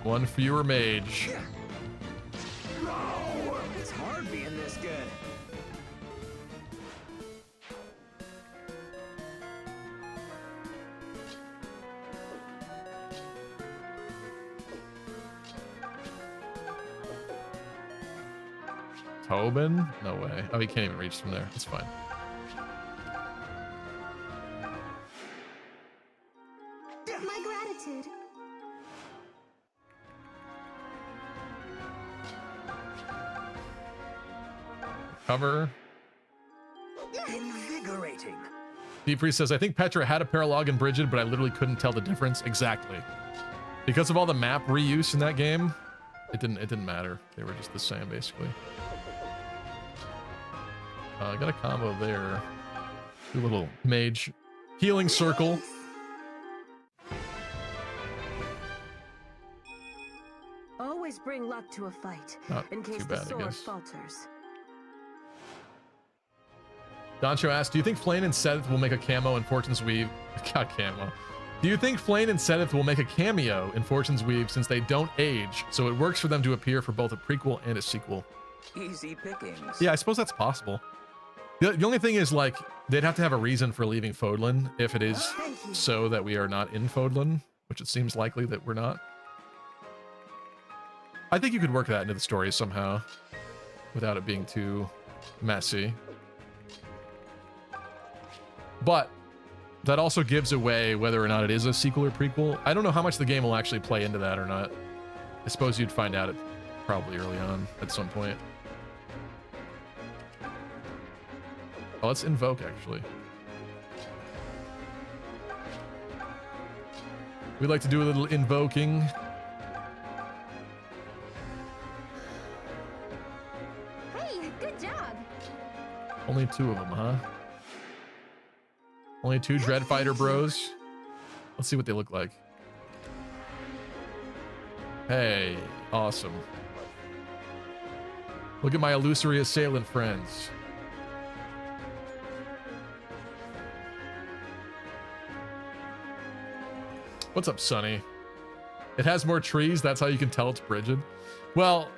One fewer mage. It's hard being this good. Tobin? No way. Oh, he can't even reach from there. It's fine. My gratitude. Cover. Invigorating. Deep Freeze says, I think Petra had a paralog in Brigid, but I literally couldn't tell the difference. Exactly. Because of all the map reuse in that game, it didn't matter. They were just the same, basically. I got a combo there. Do a little mage healing circle. Always bring luck to a fight, Not in case too the bad, I sword guess. falters. Doncho asked, do you think Flayn and Seth will make a camo in Fortune's Weave? God, camo. Do you think Flayn and Seth will make a cameo in Fortune's Weave since they don't age, so it works for them to appear for both a prequel and a sequel? Easy pickings. Yeah, I suppose that's possible. The only thing is, like, they'd have to have a reason for leaving Fodlan if it is so that we are not in Fodlan, which it seems likely that we're not. I think you could work that into the story somehow without it being too messy. But that also gives away whether or not it is a sequel or prequel. I don't know how much the game will actually play into that or not. I suppose you'd find out it probably early on at some point. Oh, let's invoke, actually. We'd like to do a little invoking. Hey, good job. Only 2 of them, huh? Only 2 Dreadfighter bros. Let's see what they look like. Hey, awesome. Look at my illusory assailant friends. What's up, Sonny? It has more trees, that's how you can tell it's Bridget. Well,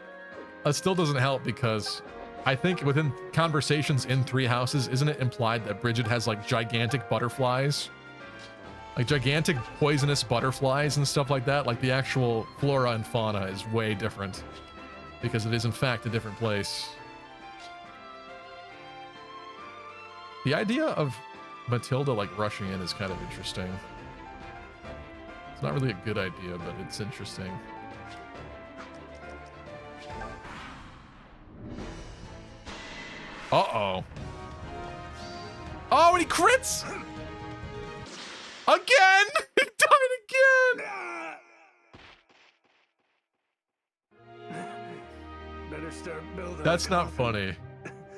that still doesn't help because I think within conversations in Three Houses, isn't it implied that Bridget has like gigantic butterflies? Like gigantic poisonous butterflies and stuff like that? Like the actual flora and fauna is way different because it is in fact a different place. The idea of Matilda like rushing in is kind of interesting. It's not really a good idea, but it's interesting. Uh-oh. Oh, and he crits! Again! He died again! Better start building. That's not funny.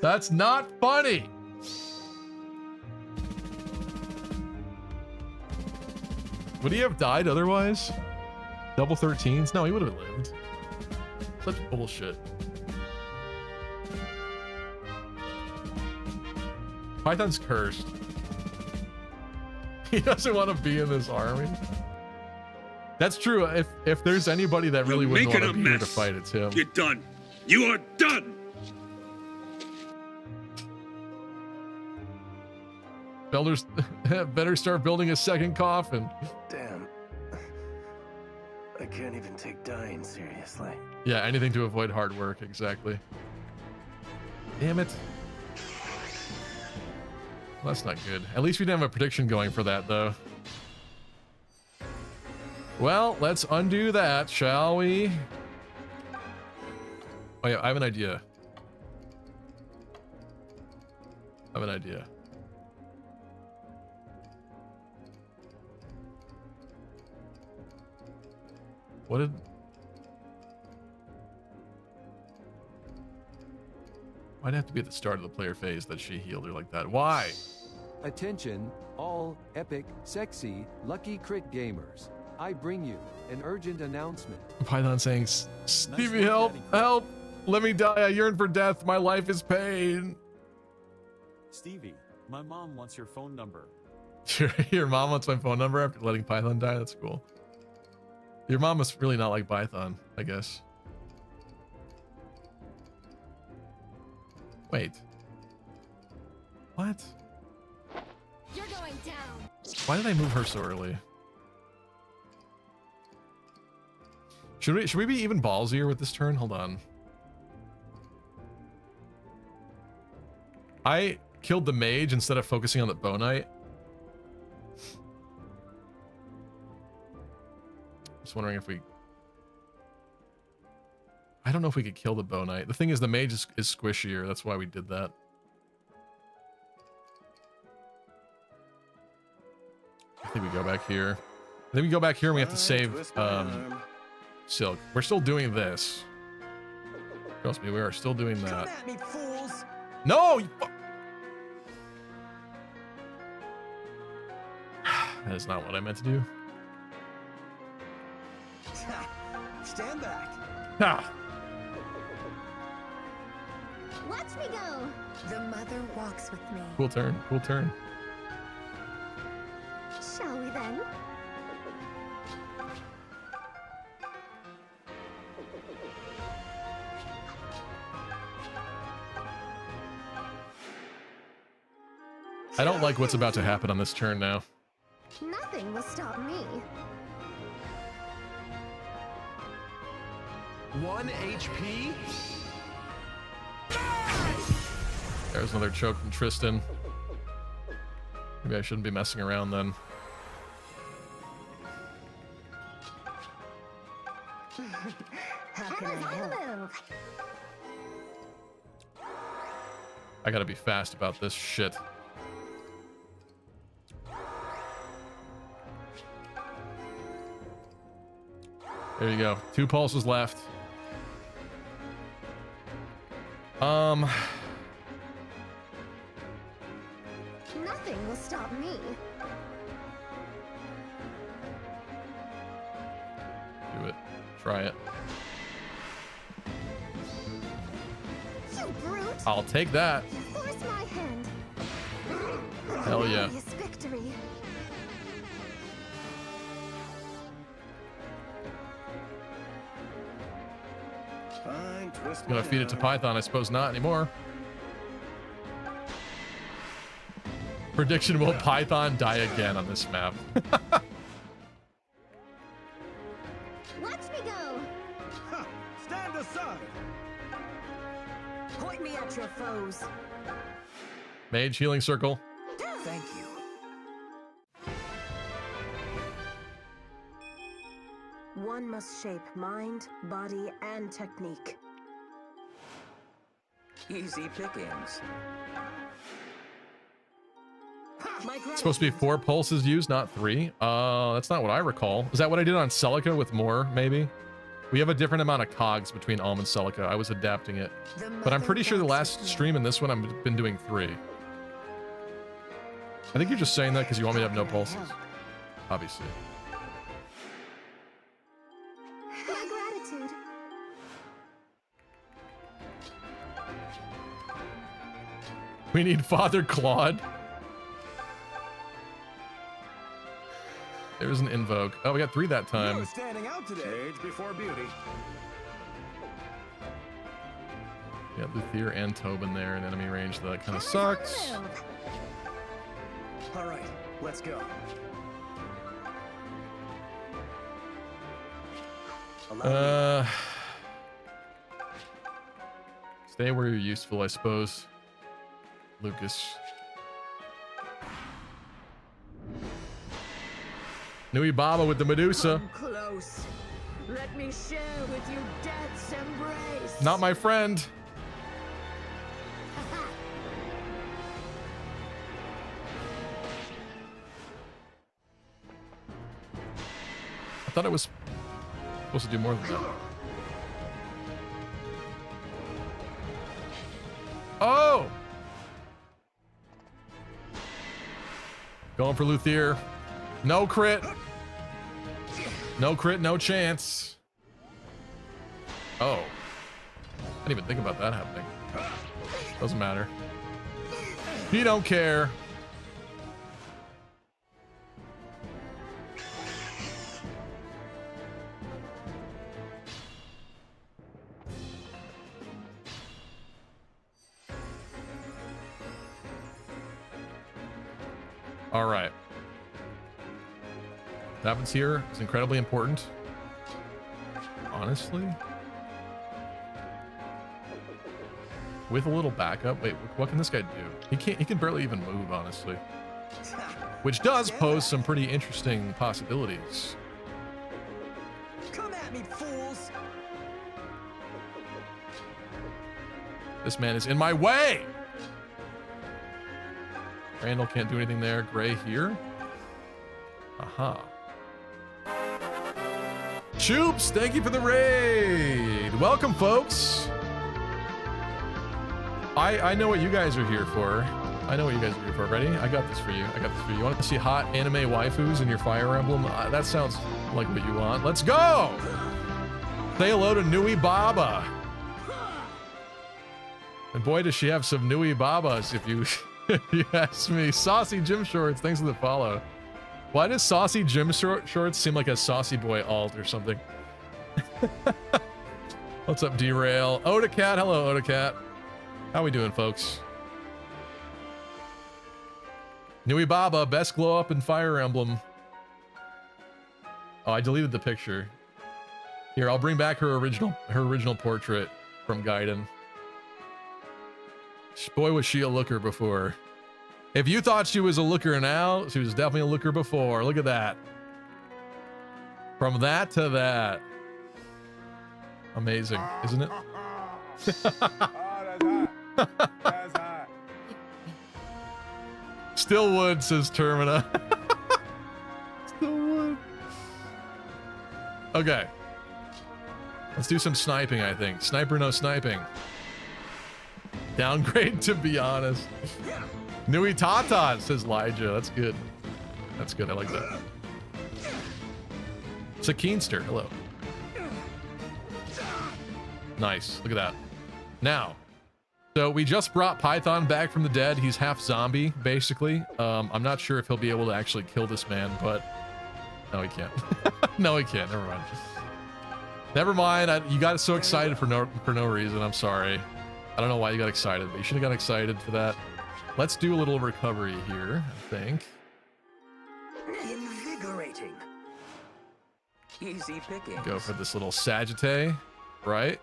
That's not funny! Would he have died otherwise? Double 13s? No, he would have lived. Such bullshit. Python's cursed. He doesn't want to be in this army. That's true. If there's anybody that really wouldn't want to be here to fight, it's him. You're done. You are done. Better start building a second coffin. Damn. I can't even take dying seriously. Yeah, anything to avoid hard work, exactly. Damn it. Well, that's not good. At least we didn't have a prediction going for that, though. Well, let's undo that, shall we? Oh yeah, I have an idea. I have an idea. What did... Why'd it have to be at the start of the player phase that she healed her like that? Why? Attention, all epic, sexy, lucky crit gamers. I bring you an urgent announcement. Python saying, Stevie, help, help, let me die, I yearn for death, my life is pain. Stevie, my mom wants your phone number. Your mom wants my phone number after letting Python die? That's cool. Your mom must really not like Python, I guess. Wait. What? You're going down. Why did I move her so early? Should we be even ballsier with this turn? Hold on. I killed the mage instead of focusing on the bow knight. Just wondering if we... I don't know if we could kill the bow knight. The thing is, the mage is squishier. That's why we did that. I think we go back here. I think we go back here and we have to save Silk. We're still doing this. Trust me, we are still doing that. Come at me, fools! No! That is not what I meant to do. Stand back. Ah. Watch me go. The mother walks with me. Cool turn. Cool turn. Shall we then? I don't like what's about to happen on this turn now. Nothing will stop me. 1 HP? There's another choke from Tristan. Maybe I shouldn't be messing around then. How can I help? I gotta be fast about this shit. There you go. 2 pulses left. Nothing will stop me. Do it. try it. You brute! I'll take that. You forced my hand. Hell yeah. Glorious victory. Fine, twist You gonna feed it to Python? I suppose not anymore. Prediction: will Python die again on this map? Watch me go. Stand aside. Point me at your foes. Mage healing circle. Thank you. One must shape mind, body, and technique. Easy pickings. It's supposed to be 4 pulses used, not 3. That's not what I recall. Is that what I did on Celica with more, maybe? We have a different amount of cogs between Alm and Celica. I was adapting it. But I'm pretty sure the last stream and this one I've been doing 3. I think you're just saying that because you want me to have no pulses. Obviously. My gratitude. We need Father Claude. There's an invoke. Oh, we got 3 that time. You're standing out today. Age before beauty. We got Luthier and Tobin there in enemy range. That kind of sucks. All right, let's go. Stay where you're useful, I suppose. Lucas. Nui Baba with the Medusa. Come close. Let me share with you death's embrace. Not my friend. I thought it was supposed to do more than that. Oh! Going for Luthier. No crit. No crit, no chance. Oh. I didn't even think about that happening. Doesn't matter. He don't care. All right. What happens here is incredibly important. Honestly. With a little backup. Wait, what can this guy do? He can barely even move, honestly. Which does pose some pretty interesting possibilities. Come at me, fools! This man is in my way! Randall can't do anything there. Gray here. Aha. Choops, thank you for the raid. Welcome, folks. I know what you guys are here for. I know what you guys are here for. Ready? I got this for you. I got this for you. You want to see hot anime waifus in your Fire Emblem? That sounds like what you want. Let's go! Say hello to Nui Baba. And boy, does she have some Nui Babas, if you... You asked me. Saucy Gym Shorts, thanks for the follow. Why does Saucy Gym Shorts seem like a Saucy Boy alt or something? What's up, Derail? Odacat, hello, Odacat. How we doing, folks? Nui Baba, best glow up in Fire Emblem. Oh, I deleted the picture. Here, I'll bring back her original portrait from Gaiden. Boy, was she a looker before. If you thought she was a looker now, she was definitely a looker before. Look at that. From that to that. Amazing, isn't it? That's hot. Still would, says Termina. Still would. Okay. Let's do some sniping, I think. Sniper, no sniping. Downgrade, to be honest. Nui Tata, says Elijah. That's good. That's good. I like that. It's a Keenster. Hello. Nice. Look at that. Now, so we just brought Python back from the dead. He's half zombie, basically. I'm not sure if he'll be able to actually kill this man, but no, he can't. No, he can't. Never mind. Never mind. You got so excited for no reason. I'm sorry. I don't know why you got excited, but you should have got excited for that. Let's do a little recovery here, I think. Invigorating. Easy picking. Go for this little Sagittae, right?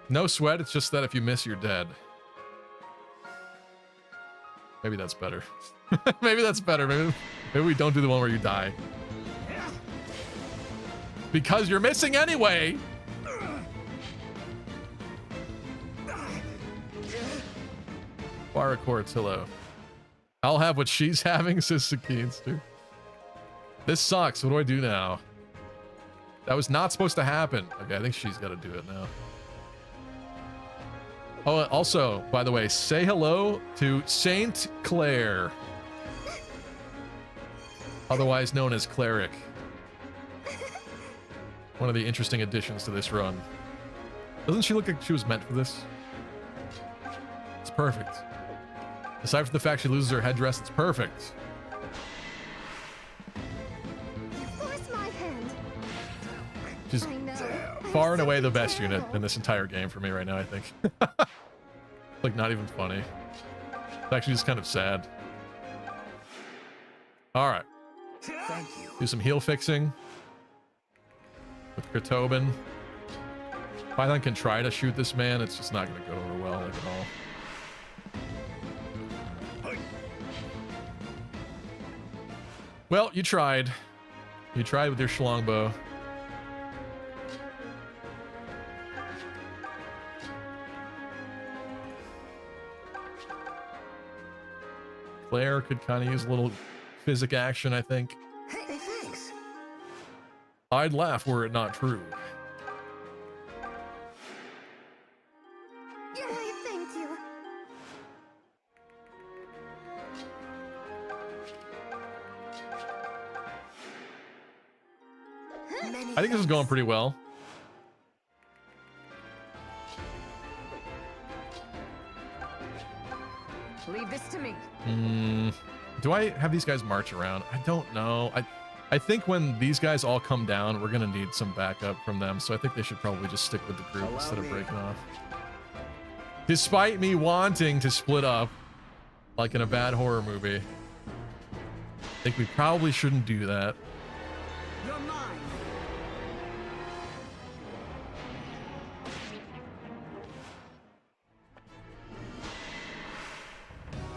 No sweat, it's just that if you miss, you're dead. Maybe that's better. Maybe that's better. Maybe we don't do the one where you die. Because you're missing anyway! Bara Cortillo. I'll have what she's having, says Sakines, dude. This sucks. What do I do now? That was not supposed to happen. Okay, I think she's got to do it now. Oh, also, by the way, say hello to Saint Clair. Otherwise known as Cleric. One of the interesting additions to this run. Doesn't she look like she was meant for this? It's perfect. Aside from the fact she loses her headdress, it's perfect. You forced my hand. She's I know. far and away the best unit in this entire game for me right now, I think. Like, not even funny. It's actually just kind of sad. Alright. Thank you. Do some heal fixing. With Kratobin. Python can try to shoot this man, it's just not going to go over well, like, at all. Well, you tried. You tried with your Schlongbow. Claire could kind of use a little physic action, I think. Hey, thanks. I'd laugh were it not true. Yay, thank you. I think this is going pretty well. Leave this to me. Do I have these guys march around? I don't know. I think when these guys all come down, we're gonna need some backup from them. So I think they should probably just stick with the group instead of breaking off. Despite me wanting to split up, like in a bad horror movie, I think we probably shouldn't do that. You're mine.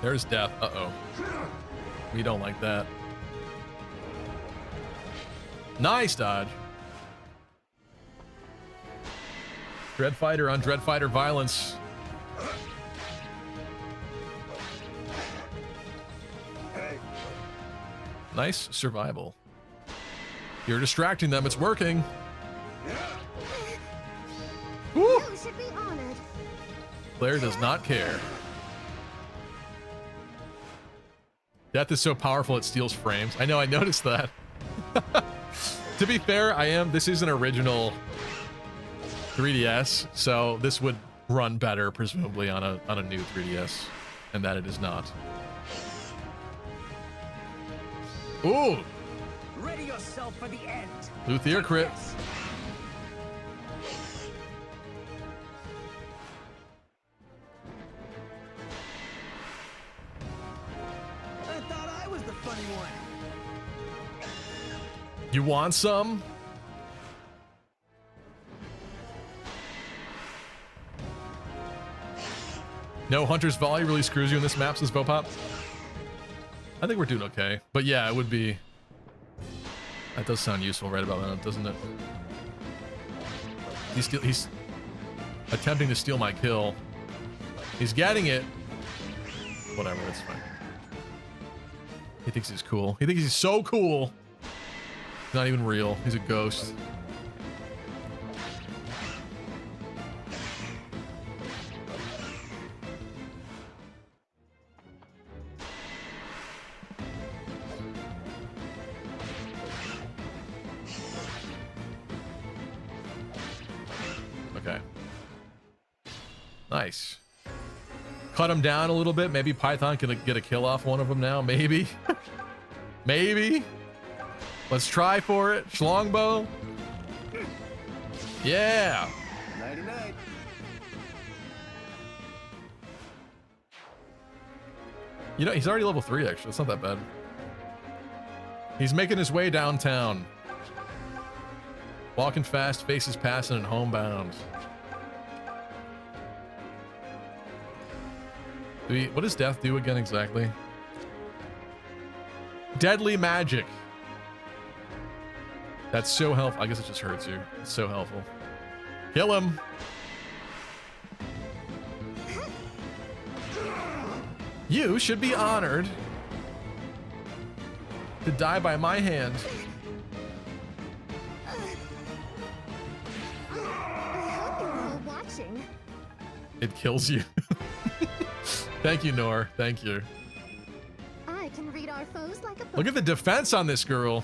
There's death. Uh-oh. We don't like that. Nice dodge. Dreadfighter on Dreadfighter violence. Nice survival. You're distracting them. It's working. Woo! You should be honored. Claire does not care. Death is so powerful it steals frames. I know, I noticed that. To be fair, this is an original 3DS, so this would run better, presumably, on a new 3DS, and that it is not. Ooh! Ready yourself for the end. Luthier crit. Yes. I thought I was the funny one. You want some? No, Hunter's Volley really screws you in this map, says Bopop. I think we're doing okay. But yeah, it would be... That does sound useful right about that, doesn't it? He's attempting to steal my kill. He's getting it. Whatever, it's fine. He thinks he's cool. He thinks he's so cool. He's not even real. He's a ghost. Nice. Cut him down a little bit. Maybe Python can get a kill off one of them now. Maybe. Maybe. Let's try for it. Schlongbow. Yeah. 99. You know, he's already level 3, actually. It's not that bad. He's making his way downtown. Walking fast, faces passing, and homebound. What does death do again exactly? Deadly magic. That's so helpful. I guess it just hurts you. It's so helpful. Kill him. You should be honored to die by my hand. I hope you're all watching. It kills you. Thank you, Nor. Thank you. I can read our foes like a book. Look at the defense on this girl.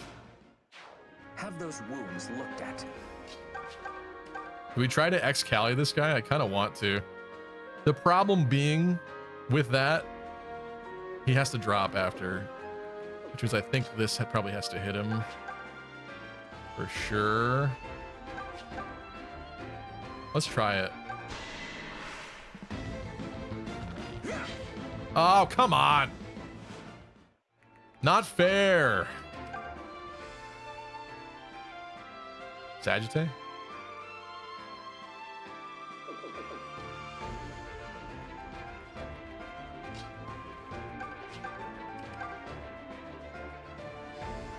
Have those wounds looked at. Do we try to Excali this guy? I kind of want to. The problem being with that, he has to drop after, which means I think this probably has to hit him for sure. Let's try it. Oh, come on. Not fair. Sagittae?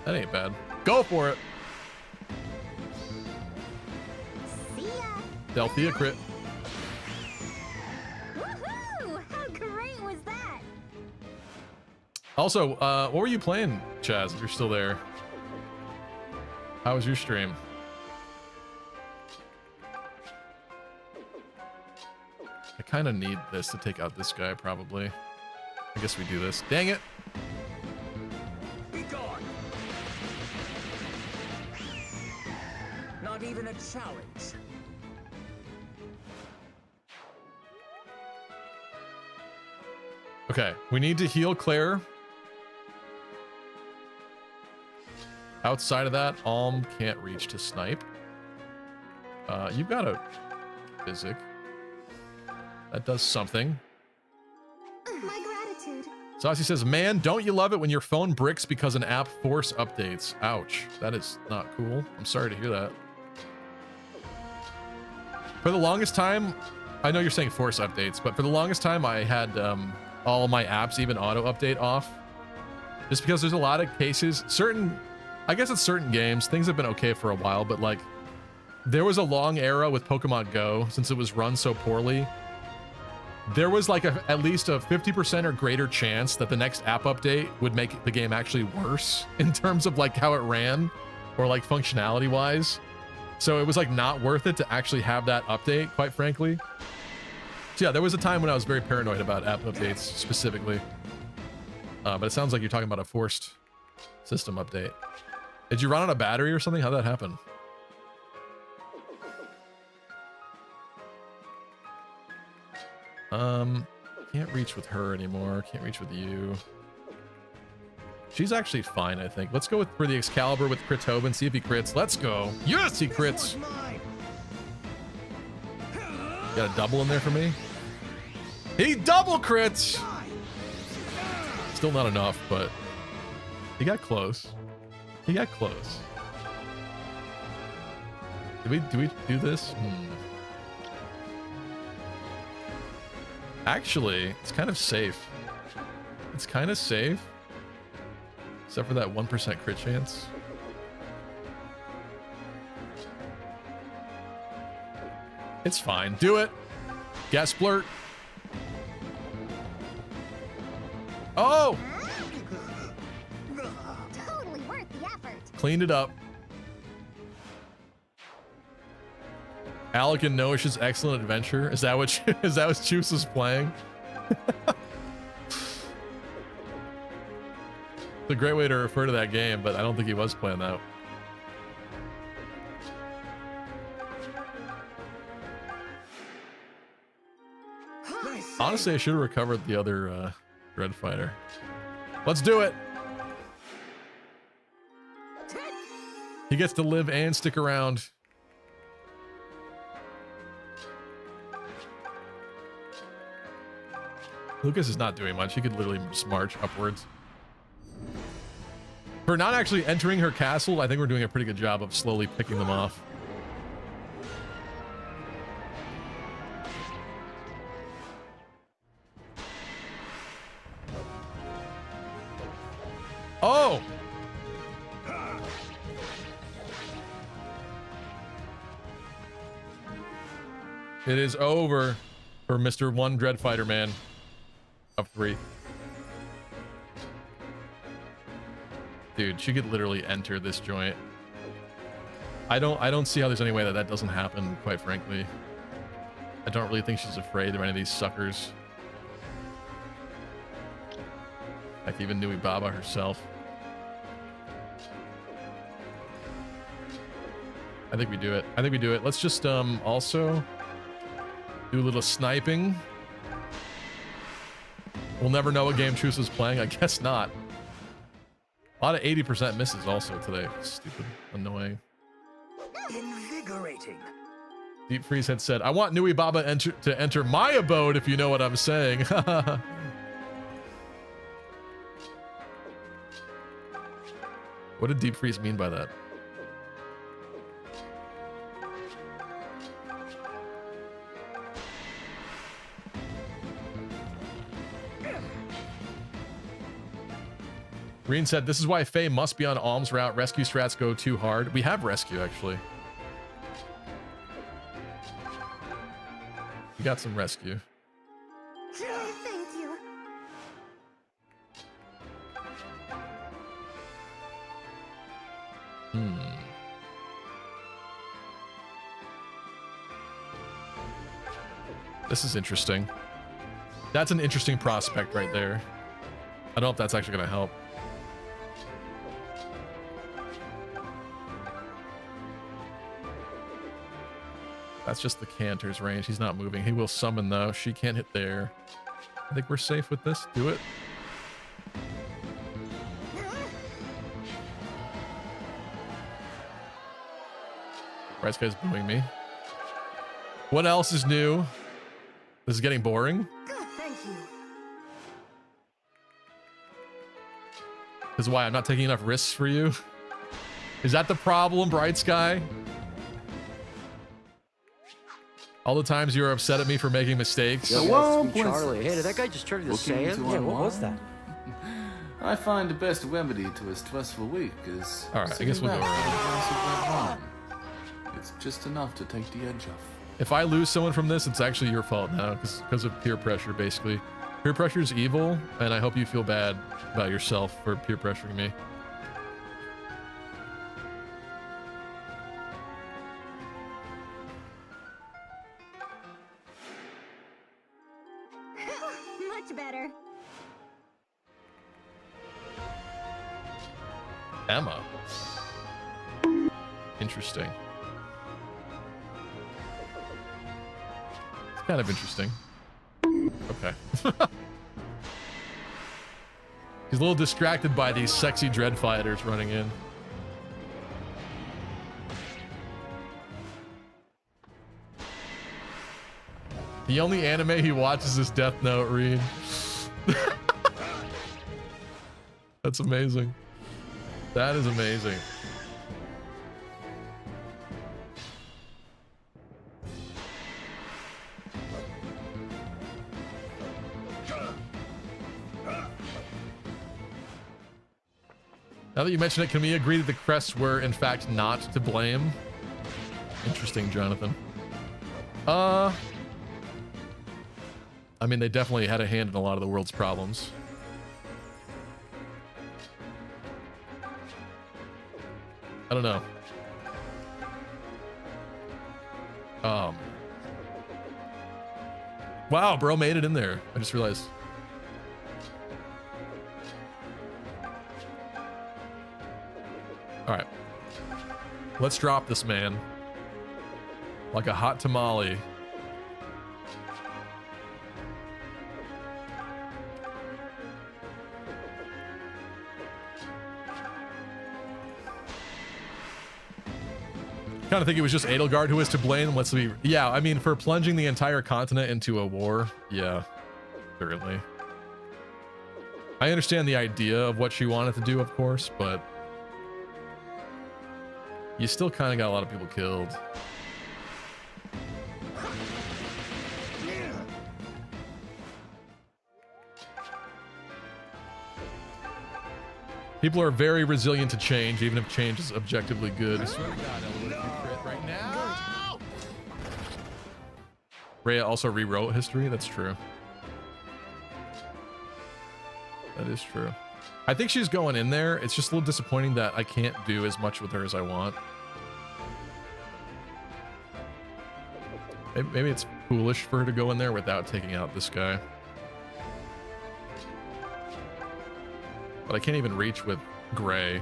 That ain't bad. Go for it. See ya. Delphia crit. Woohoo! How great was that? Also, what were you playing, Chaz, if you're still there? How was your stream? I kind of need this to take out this guy, probably. I guess we do this. Dang it! Be gone. Not even a challenge. Okay, we need to heal Claire. Outside of that, Alm can't reach to snipe. You've got a physic. That does something. My gratitude. Saucy says, man, don't you love it when your phone bricks because an app force updates? Ouch. That is not cool. I'm sorry to hear that. For the longest time, I know you're saying force updates, but for the longest time I had all my apps even auto update off. Just because there's a lot of cases, I guess it's certain games, things have been okay for a while, but like there was a long era with Pokemon Go since it was run so poorly. There was like at least a 50% or greater chance that the next app update would make the game actually worse in terms of like how it ran or like functionality wise. So it was like not worth it to actually have that update, quite frankly. So yeah, there was a time when I was very paranoid about app updates specifically. But it sounds like you're talking about a forced system update. Did you run out of battery or something? How'd that happen? Can't reach with her anymore. Can't reach with you. She's actually fine, I think. Let's go for the Excalibur with Critobin, see if he crits. Let's go. Yes, he crits. Got a double in there for me. He double crits. Still not enough, but he got close. He got close. Do we do this? Actually, it's kind of safe. It's kind of safe. Except for that 1% crit chance. It's fine. Do it. Gas splurt. Oh! Totally worth the effort. Cleaned it up. Alec and Noish's Excellent Adventure. Is that what Choose was playing? It's a great way to refer to that game, but I don't think he was playing that. Honestly, I should have recovered the other Dread Fighter. Let's do it. He gets to live and stick around. Lucas is not doing much. He could literally just march upwards. For not actually entering her castle, I think we're doing a pretty good job of slowly picking them off. Oh! It is over for Mr. One Dread Fighter Man of 3. Dude, she could literally enter this joint. I don't see how there's any way that that doesn't happen, quite frankly. I don't really think she's afraid of any of these suckers. Like even Nui Baba herself. I think we do it. I think we do it. Let's just also do a little sniping. We'll never know what game Truce is playing. I guess not. A lot of 80% misses also today. Stupid. Annoying. Invigorating. Deep Freeze had said, I want Nui Baba to enter my abode, if you know what I'm saying. What did Deep Freeze mean by that? Green said, this is why Faye must be on Alm's route. Rescue strats go too hard. We have rescue, actually. We got some rescue. Thank you. This is interesting. That's an interesting prospect right there. I don't know if that's actually going to help. That's just the Cantor's range. He's not moving. He will summon though. She can't hit there. I think we're safe with this. Do it. Rice guy's booing me. What else is new? This is getting boring. Good, thank you. This is why I'm not taking enough risks for you. Is that the problem, Bright Sky? All the times you were upset at me for making mistakes. Charlie, hey, did that guy just turn into Saiyan? Yeah, what was that? I find the best remedy to a stressful week is... Alright, I guess we'll go around. It's just enough to take the edge off. If I lose someone from this, it's actually your fault now, because of peer pressure, basically. Peer pressure is evil, and I hope you feel bad about yourself for peer pressuring me. Much better. Emma. Interesting. It's kind of interesting. Okay. He's a little distracted by these sexy Dread Fighters running in. The only anime he watches is Death Note, Reed. That's amazing. That is amazing. Now that you mention it, can we agree that the crests were in fact not to blame? Interesting, Jonathan. I mean, they definitely had a hand in a lot of the world's problems. I don't know. Wow, bro made it in there. I just realized. All right. Let's drop this man like a hot tamale. Kind of think it was just Edelgard who was to blame. Let's be, yeah, I mean, for plunging the entire continent into a war. Yeah, certainly. I understand the idea of what she wanted to do, of course, but you still kind of got a lot of people killed. People are very resilient to change, even if change is objectively good. I swear to God, Elwood, if you crit right now. Rhea also rewrote history. That's true. That is true. I think she's going in there. It's just a little disappointing that I can't do as much with her as I want. Maybe it's foolish for her to go in there without taking out this guy. But I can't even reach with Gray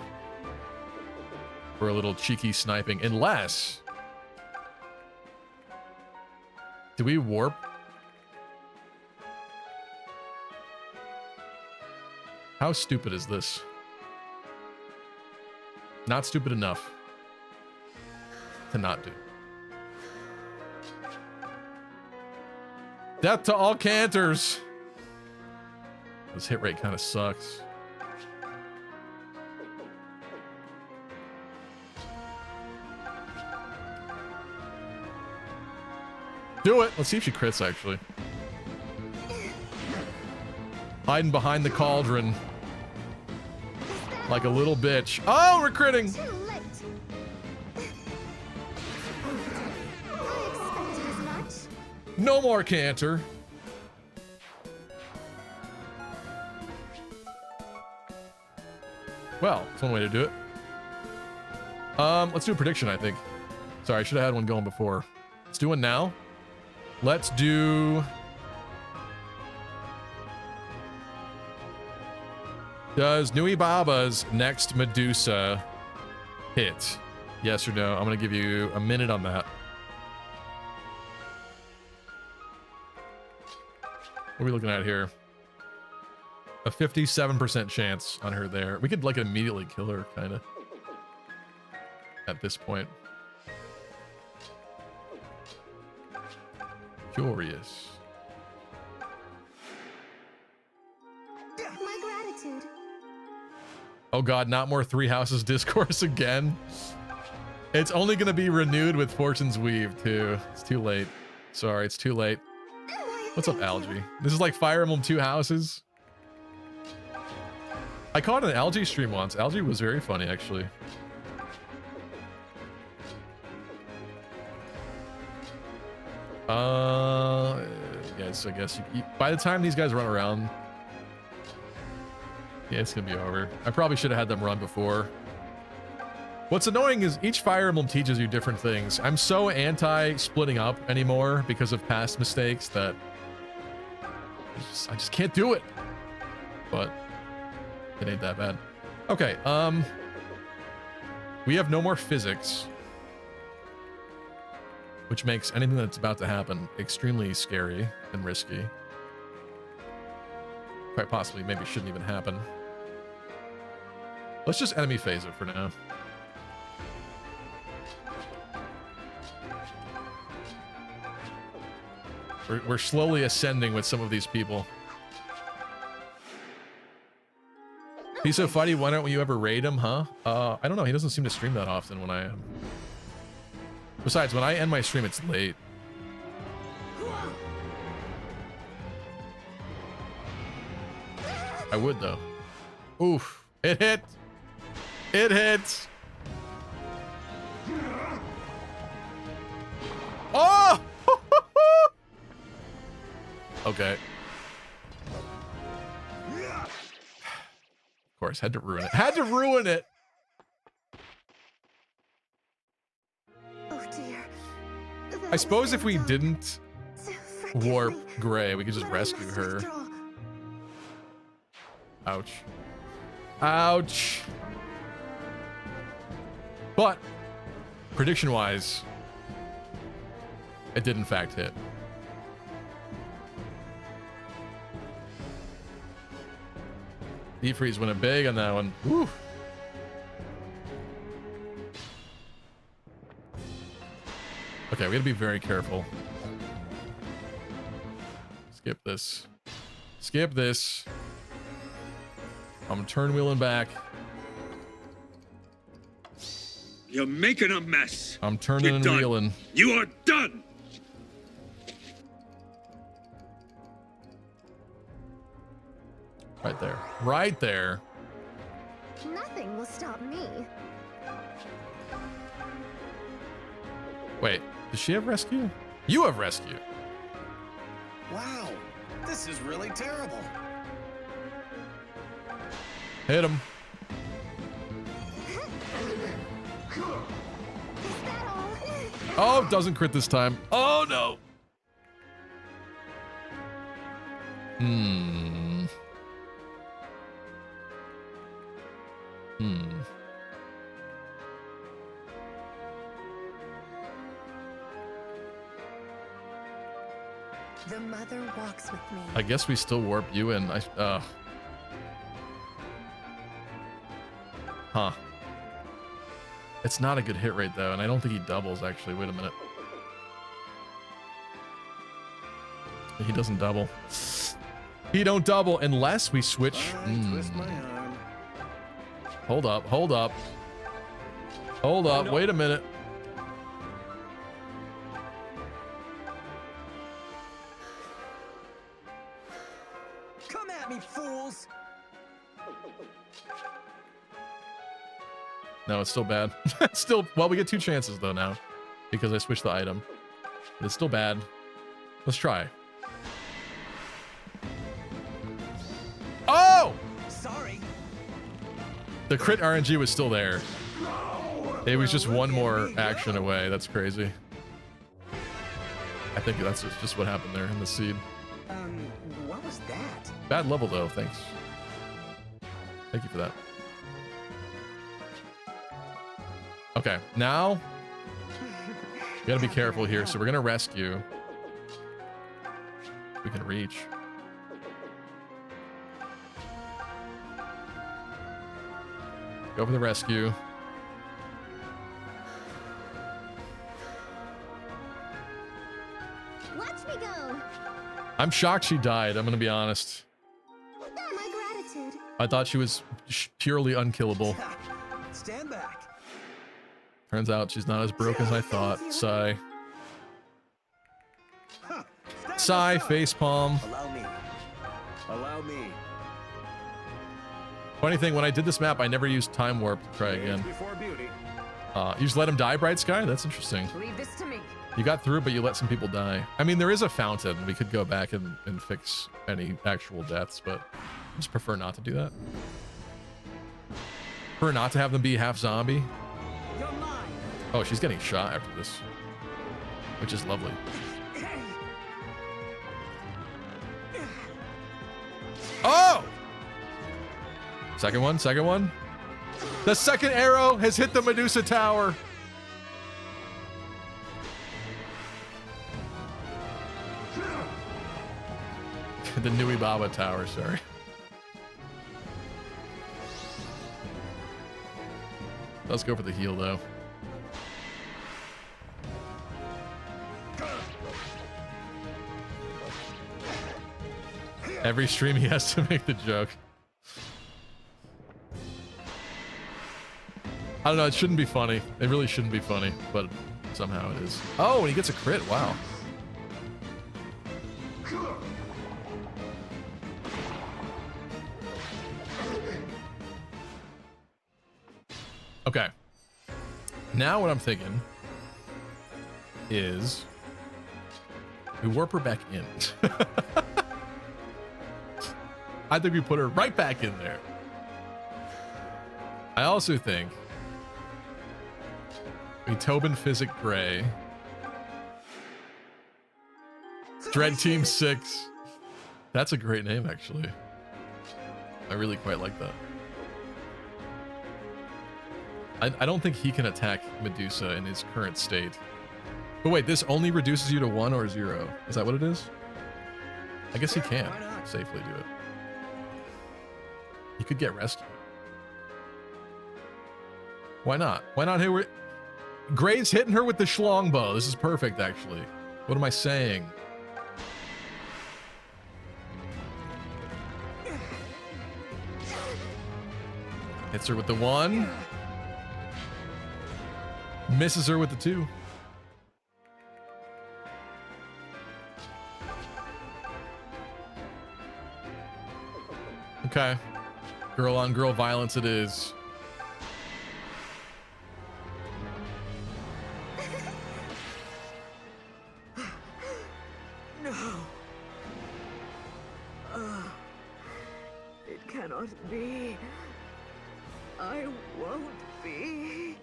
for a little cheeky sniping, unless... Do we warp? How stupid is this? Not stupid enough to not do. Death to all cantors. This hit rate kind of sucks. Do it. Let's see if she crits, actually. Hiding behind the cauldron. Like a little bitch. Oh, we're critting. No more canter. Well, that's one way to do it. Let's do a prediction, I think. Sorry, I should have had one going before. Let's do one now. Let's do... Does Nui Baba's next Medusa hit? Yes or no? I'm going to give you a minute on that. What are we looking at here? A 57% chance on her there. We could like immediately kill her, kind of. At this point. Curious. My gratitude. Oh god, not more Three Houses discourse again. It's only going to be renewed with Fortune's Weave, too. It's too late. Sorry, it's too late. What's up, Algae? This is like Fire Emblem 2 Houses. I caught an Algae stream once. Algae was very funny, actually. Yes, I guess by the time these guys run around, yeah, it's gonna be over. I probably should have had them run before. What's annoying is each Fire Emblem teaches you different things. I'm so anti splitting up anymore because of past mistakes that I just can't do it. But it ain't that bad. Okay, we have no more physics, which makes anything that's about to happen extremely scary and risky. Quite possibly, maybe shouldn't even happen. Let's just enemy phase it for now. We're slowly ascending with some of these people. Piso Fighty, why don't you ever raid him, huh? I don't know. He doesn't seem to stream that often when I am. Besides, when I end my stream, it's late. I would, though. Oof. It hit. It hit. Oh! Okay. Of course, had to ruin it. Had to ruin it. Oh dear. I suppose if we didn't warp Gray, we could just rescue her. Ouch. Ouch. But, prediction-wise, it did in fact hit. Deep Freeze went it big on that one. Woo. Okay, we gotta be very careful. Skip this. Skip this. I'm turn wheeling back. You're making a mess. I'm turning You're and done. wheeling. You are done. Right there. Right there. Nothing will stop me. Wait, does she have rescue? You have rescue. Wow, this is really terrible. Hit him. Oh, doesn't crit this time. Oh no. Hmm. The mother walks with me. I guess we still warp you in. Huh. It's not a good hit rate though, and I don't think he doubles actually. Wait a minute. He doesn't double. He don't double unless we switch. Twist my arm. Hold up, hold up. Hold up, no. wait a minute. Come at me, fools! No, it's still bad. Still, well, we get 2 chances though now because I switched the item. But it's still bad. Let's try. Oh! Sorry. The crit RNG was still there. It was just one more action away. That's crazy. I think that's just what happened there in the seed. What was that? Bad level though, thanks. Thank you for that. Okay, now we gotta be careful here. So we're gonna rescue. We can reach. Go for the rescue. Watch me go. I'm shocked she died. I'm gonna be honest. My gratitude. I thought she was purely unkillable. Stand back. Turns out she's not as broke as I thought. Sigh. Sigh, facepalm. Allow me. Allow me. Funny thing, when I did this map, I never used time warp to try again. Before beauty. You just let him die, Bright Sky? That's interesting. Leave this to me. You got through, but you let some people die. I mean, there is a fountain. We could go back and fix any actual deaths, but I just prefer not to do that. Prefer not to have them be half zombie. You're mine. Oh, she's getting shot after this, which is lovely. Oh! Second one, second one. The second arrow has hit the Medusa Tower. The Nui Baba Tower, sorry. Let's go for the heal, though. Every stream he has to make the joke. I don't know, it shouldn't be funny. It really shouldn't be funny, but somehow it is. Oh, and he gets a crit, wow. Okay. Now what I'm thinking is we warp her back in. I think we put her right back in there. I also think we Tobin Physic Gray. Dread Team 6. That's a great name, actually. I really quite like that. I don't think he can attack Medusa in his current state. But wait, this only reduces you to 1 or 0. Is that what it is? I guess he can safely do it. He could get rescued. Why not? Why not? Gray's hitting her with the schlong bow. This is perfect, actually. What am I saying? Hits her with the 1. Misses her with the 2. Okay. Girl on girl violence it is. No. It cannot be. I won't be.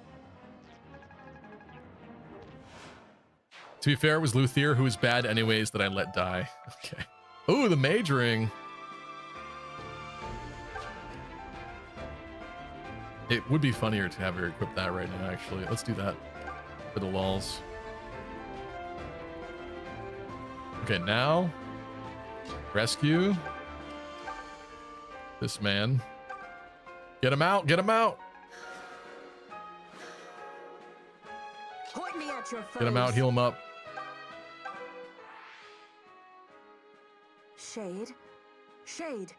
To be fair, it was Luthier, who was bad anyways, that I let die. Okay. Ooh, the mage ring. It would be funnier to have her equip that right now, actually. Let's do that for the lulz. Okay, now rescue this man. Get him out, get him out. Point me at your Get him out, heal him up. Shade? Shade!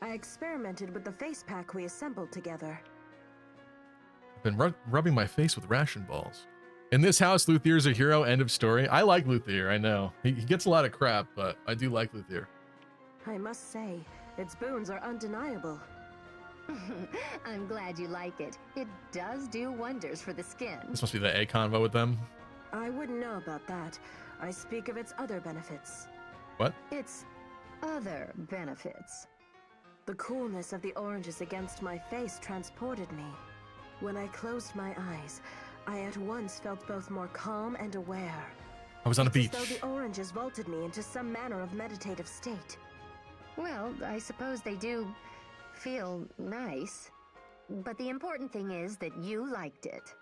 I experimented with the face pack we assembled together. I've been rubbing my face with ration balls. In this house, Luthier's a hero, end of story. I like Luthier, I know. He gets a lot of crap, but I do like Luthier. I must say, its boons are undeniable. I'm glad you like it. It does do wonders for the skin. This must be the A convo with them. I wouldn't know about that. I speak of its other benefits. What? Its other benefits. The coolness of the oranges against my face transported me. When I closed my eyes, I at once felt both more calm and aware. I was on a beach. As though the oranges vaulted me into some manner of meditative state. Well, I suppose they do feel nice. But the important thing is that you liked it.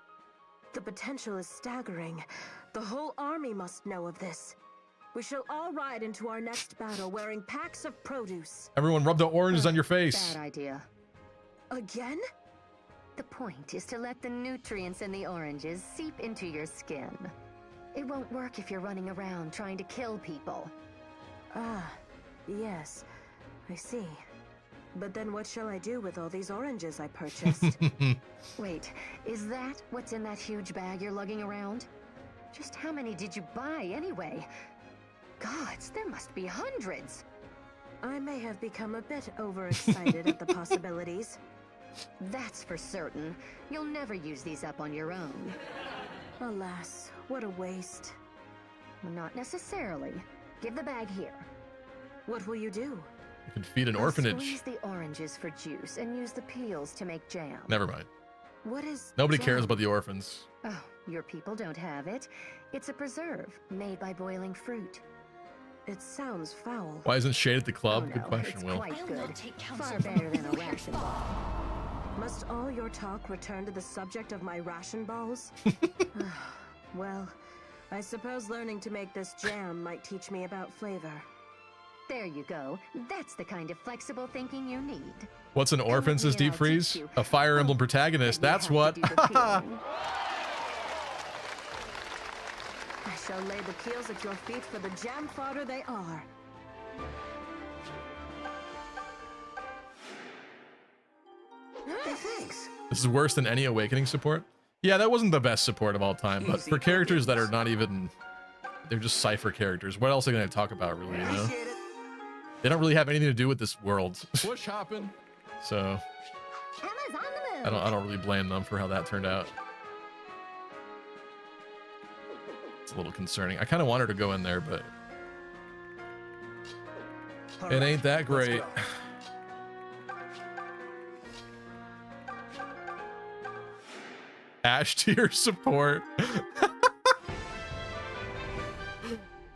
The potential is staggering. The whole army must know of this. We shall all ride into our next battle wearing packs of produce. Everyone rub the oranges on your face. Bad idea. Again? The point is to let the nutrients in the oranges seep into your skin. It won't work if you're running around trying to kill people. Ah, yes, I see. But then what shall I do with all these oranges I purchased? Wait, is that what's in that huge bag you're lugging around? Just how many did you buy anyway? Gods, there must be hundreds. I may have become a bit overexcited at the possibilities. That's for certain. You'll never use these up on your own. Alas, what a waste. Not necessarily. Give the bag here. What will you do? You can feed an I'll orphanage. Squeeze the oranges for juice and use the peels to make jam. Never mind. What is Nobody jam? cares about the orphans. Oh, your people don't have it. It's a preserve made by boiling fruit. It sounds foul. Why isn't Shade at the club? Oh, no, Good question, it's Will. quite good. Far better than a ration ball. Must all your talk return to the subject of my ration balls? Well, I suppose learning to make this jam might teach me about flavor. There you go. That's the kind of flexible thinking you need. What's an orphan, says Deep Freeze? A Fire Emblem protagonist. That's what. I shall lay the peels at your feet for the jam fodder they are. Hey, thanks. This is worse than any Awakening support. Yeah, that wasn't the best support of all time, but for characters that are not even... They're just Cypher characters. What else are they going to talk about, really, you know? They don't really have anything to do with this world. What's happening? So... Emma's on the move. I don't really blame them for how that turned out. It's a little concerning. I kind of want her to go in there, but... It ain't that great. Ash tier support. Hey,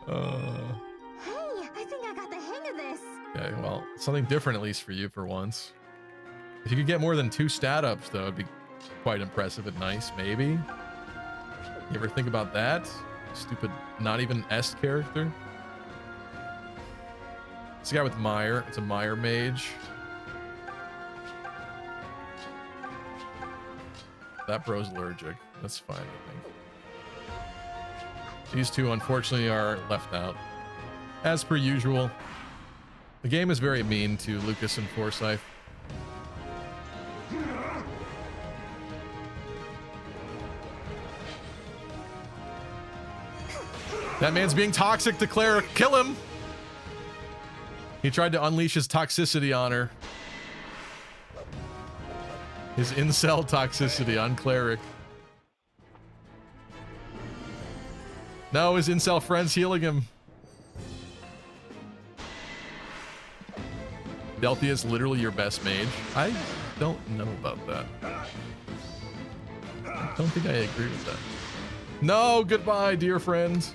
I think I got the hang of this. Okay, well, something different at least for you for once. If you could get more than 2 stat ups, though, it'd be quite impressive and nice, maybe. You ever think about that? Stupid, not even S character. It's a guy with Mire. It's a Mire mage. That bro's allergic. That's fine, I think. These two, unfortunately, are left out. As per usual, the game is very mean to Lucas and Forsyth. That man's being toxic to Cleric. Kill him! He tried to unleash his toxicity on her. His incel toxicity on Cleric. No, his incel friend's healing him. Delphia is literally your best mage. I don't know about that. I don't think I agree with that. No, goodbye, dear friend.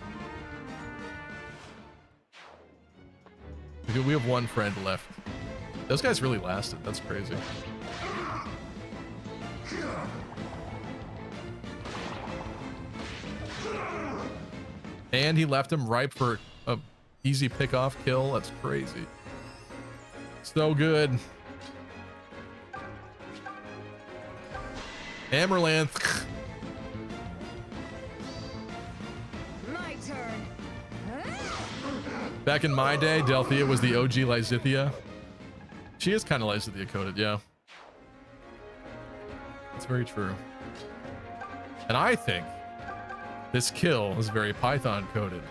We have one friend left. Those guys really lasted. That's crazy. And he left him ripe for a easy pick-off kill. That's crazy. So good. Amarlanth. My turn. Back in my day, Delphia was the OG Lysithia. She is kind of Lysithia coded, yeah. That's very true. And I think this kill is very Python coded.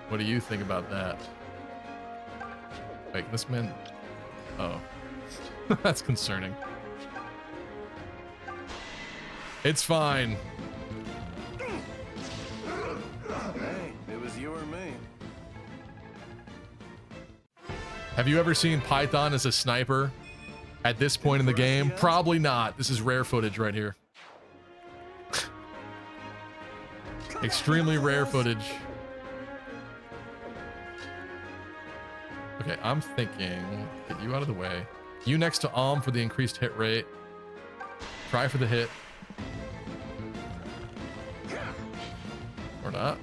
What do you think about that? Wait, this man... Oh. That's concerning. It's fine. Hey, it was you or me. Have you ever seen Python as a sniper at this point in the game? Probably not. This is rare footage right here. Extremely rare footage. Okay, I'm thinking, get you out of the way. You next to Alm for the increased hit rate. Try for the hit. Or not.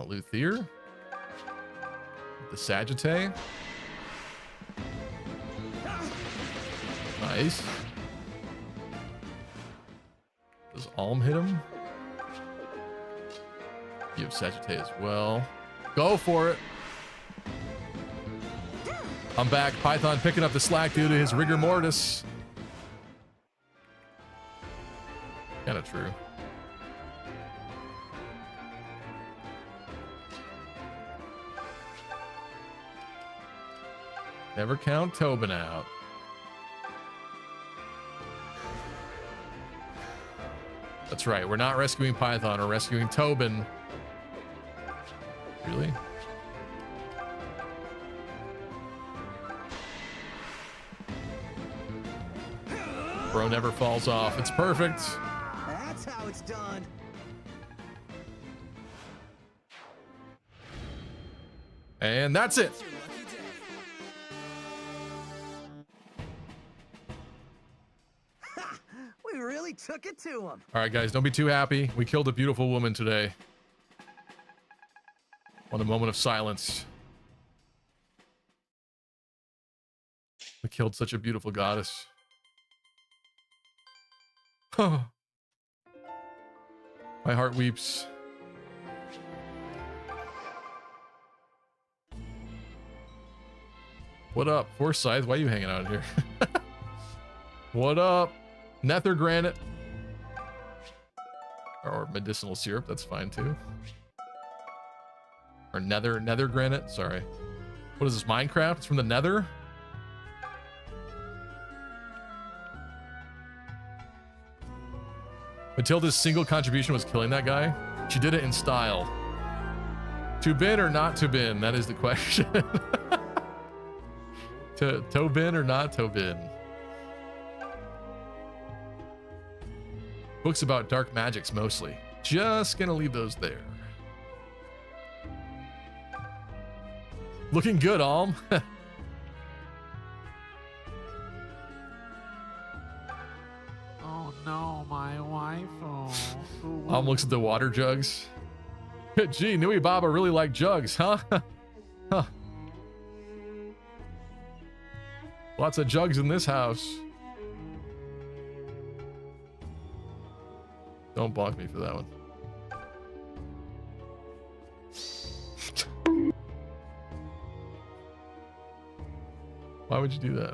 Luthier. The Sagittae. Nice. Does Alm hit him? You have Sagittae as well. Go for it. I'm back. Python picking up the slack due to his rigor mortis. Kind of true. Never count Tobin out. That's right. We're not rescuing Python. We're rescuing Tobin. Really? Bro never falls off. It's perfect. That's how it's done. And that's it. We really took it to him. All right, guys, don't be too happy. We killed a beautiful woman today. Want a moment of silence. We killed such a beautiful goddess. My heart weeps. What up, Forsyth? Why are you hanging out here? What up? Nether granite. Or medicinal syrup, that's fine too. Or nether granite, sorry. What is this, Minecraft? It's from the nether? Matilda's single contribution was killing that guy. She did it in style. To bin or not to bin? That is the question. To bin or not to bin? Books about dark magics mostly. Just gonna leave those there. Looking good, Alm. Oh no, my wife. Oh. Alm looks at the water jugs. Gee, Nui Baba really liked jugs, huh? Huh. Lots of jugs in this house. Don't bonk me for that one. Why would you do that?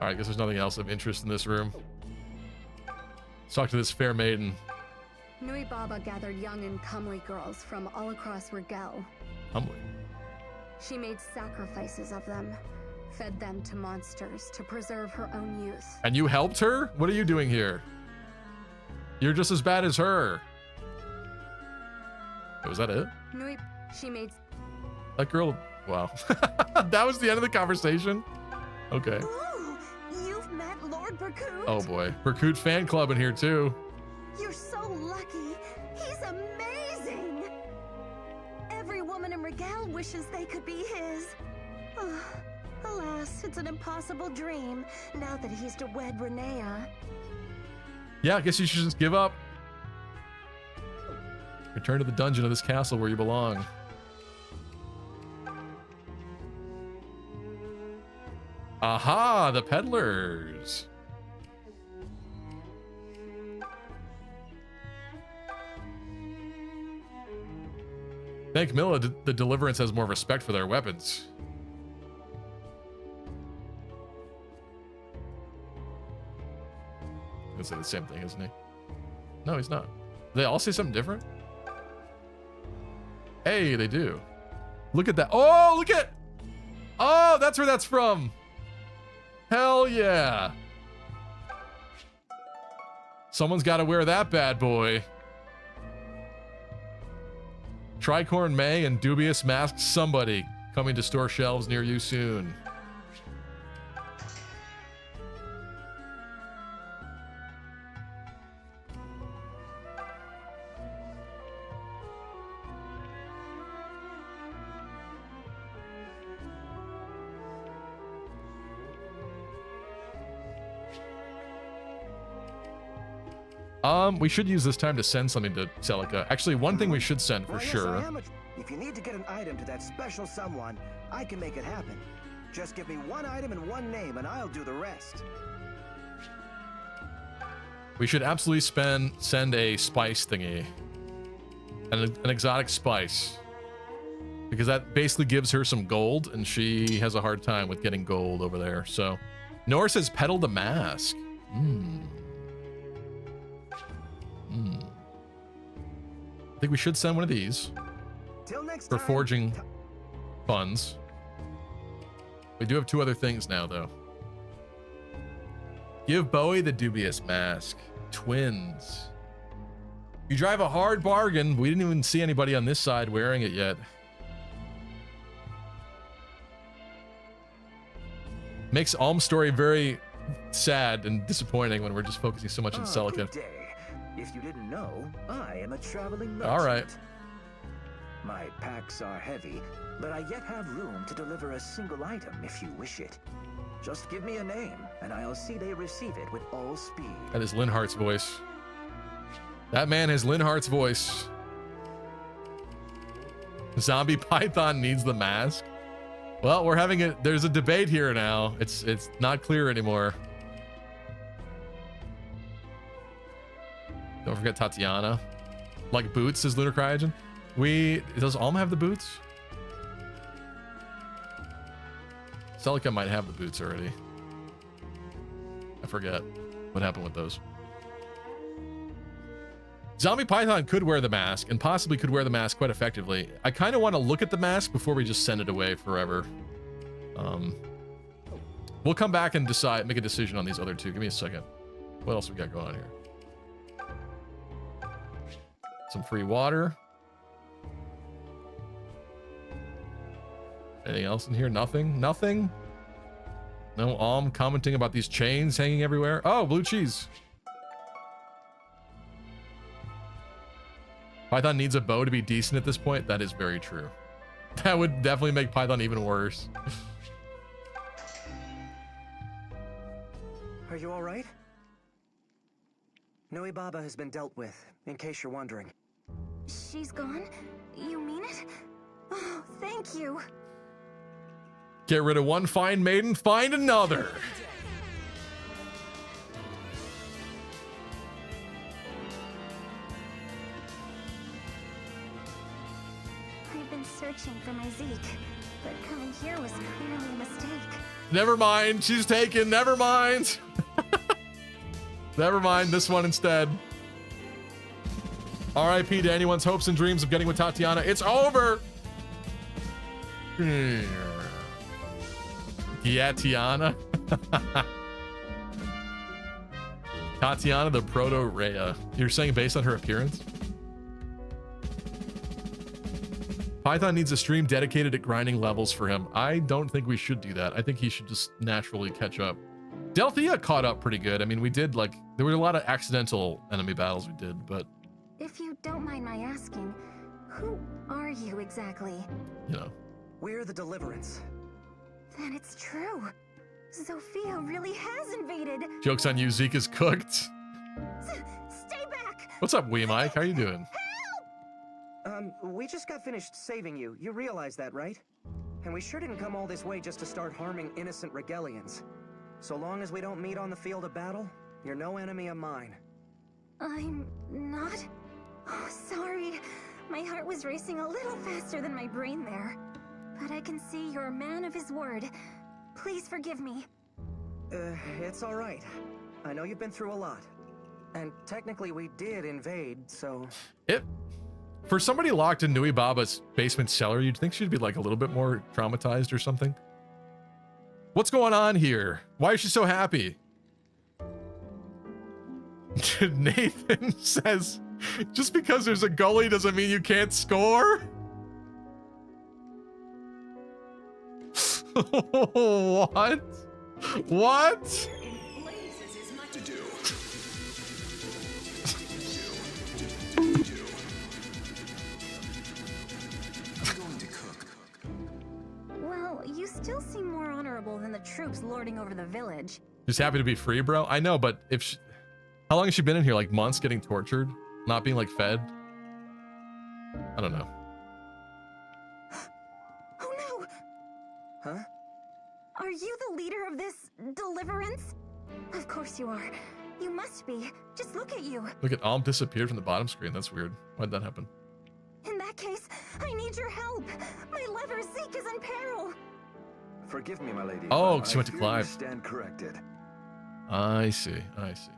All right, I guess there's nothing else of interest in this room. Let's talk to this fair maiden. Nui Baba gathered young and comely girls from all across Rigel. Comely. She made sacrifices of them, fed them to monsters to preserve her own youth. And you helped her? What are you doing here? You're just as bad as her. Was that it? Nui, she made... That girl, wow. That was the end of the conversation? Okay. Ooh, you've met Lord Berkut? Oh boy. Berkut fan club in here too. You're so lucky. He's amazing. Every woman in Rigel wishes they could be his. Alas, it's an impossible dream now that he's to wed Renea. Yeah, I guess you should just give up. Return to the dungeon of this castle where you belong. Aha, the peddlers. Thank Milla, the Deliverance has more respect for their weapons. He'll say the same thing, isn't he? No, he's not. They all say something different? Hey, they do. Look at that. Oh, look at... Oh, that's where that's from. Hell yeah. Someone's got to wear that bad boy. Tricorn May and Dubious Masked Somebody coming to store shelves near you soon. We should use this time to send something to Celica. Actually, one thing we should send for sure. If you need to get an item to that special someone, I can make it happen. Just give me one item and one name, and I'll do the rest. We should absolutely send a spice thingy. An exotic spice. Because that basically gives her some gold, and she has a hard time with getting gold over there. So, Nora says peddle the mask. I think we should send one of these for forging funds. We do have two other things now, though. Give Bowie the Dubious Mask. Twins. You drive a hard bargain. We didn't even see anybody on this side wearing it yet. Makes Alm's story very sad and disappointing when we're just focusing so much on Celica. Good day. If you didn't know, I am a traveling merchant. All right. My packs are heavy, but I yet have room to deliver a single item if you wish it. Just give me a name, and I'll see they receive it with all speed. That is Linhart's voice. That man has Linhart's voice. Zombie Python needs the mask. Well, we're having there's a debate here now. It's not clear anymore. Don't forget Tatiana. Like boots, says Lunar Cryogen. Does Alma have the boots? Celica might have the boots already. I forget what happened with those. Zombie Python could wear the mask and possibly could wear the mask quite effectively. I kind of want to look at the mask before we just send it away forever. We'll come back and make a decision on these other two. Give me a second. What else we got going on here? Some free water. Anything else in here? Nothing? Nothing? No Alm commenting about these chains hanging everywhere? Oh, blue cheese. Python needs a bow to be decent at this point. That is very true. That would definitely make Python even worse. Are you all right? Nui Baba has been dealt with, in case you're wondering. She's gone? You mean it? Oh, thank you. Get rid of one fine maiden, find another. I've been searching searching for my Zeke, but coming here was clearly a mistake. Never mind. She's taken. Never mind. Never mind. This one instead. R.I.P. to anyone's hopes and dreams of getting with Tatiana. It's over. Yeah, Tiana. Tatiana the Proto-Rhea. You're saying based on her appearance? Python needs a stream dedicated to grinding levels for him. I don't think we should do that. I think he should just naturally catch up. Delthea caught up pretty good. I mean, we did like, there were a lot of accidental enemy battles we did, but... If you don't mind my asking, who are you exactly? You know. We're the Deliverance. Then it's true. Sophia really has invaded. Joke's on you, Zeke is cooked. Stay back! What's up, Wee Mike? How you doing? We just got finished saving you. You realize that, right? And we sure didn't come all this way just to start harming innocent Regalians. So long as we don't meet on the field of battle, you're no enemy of mine. I'm not? Oh, sorry. My heart was racing a little faster than my brain there. But I can see you're a man of his word. Please forgive me. It's all right. I know you've been through a lot. And technically we did invade, so... For somebody locked in Nui Baba's basement cellar, you'd think she'd be like a little bit more traumatized or something. What's going on here? Why is she so happy? Nathan says, just because there's a goalie doesn't mean you can't score? What? What? Well, you still seem more honorable than the troops lording over the village. Just happy to be free, bro. I know, but if she, how long has she been in here? Like months, getting tortured, not being like fed. I don't know. Oh no! Huh? Are you the leader of this Deliverance? Of course you are. You must be. Just look at you. Look at Alm disappeared from the bottom screen. That's weird. Why'd that happen? In that case, I need your help. My lover Zeke is in peril. Forgive me, my lady. Oh, she went to I Clive. stand corrected. I see. I see.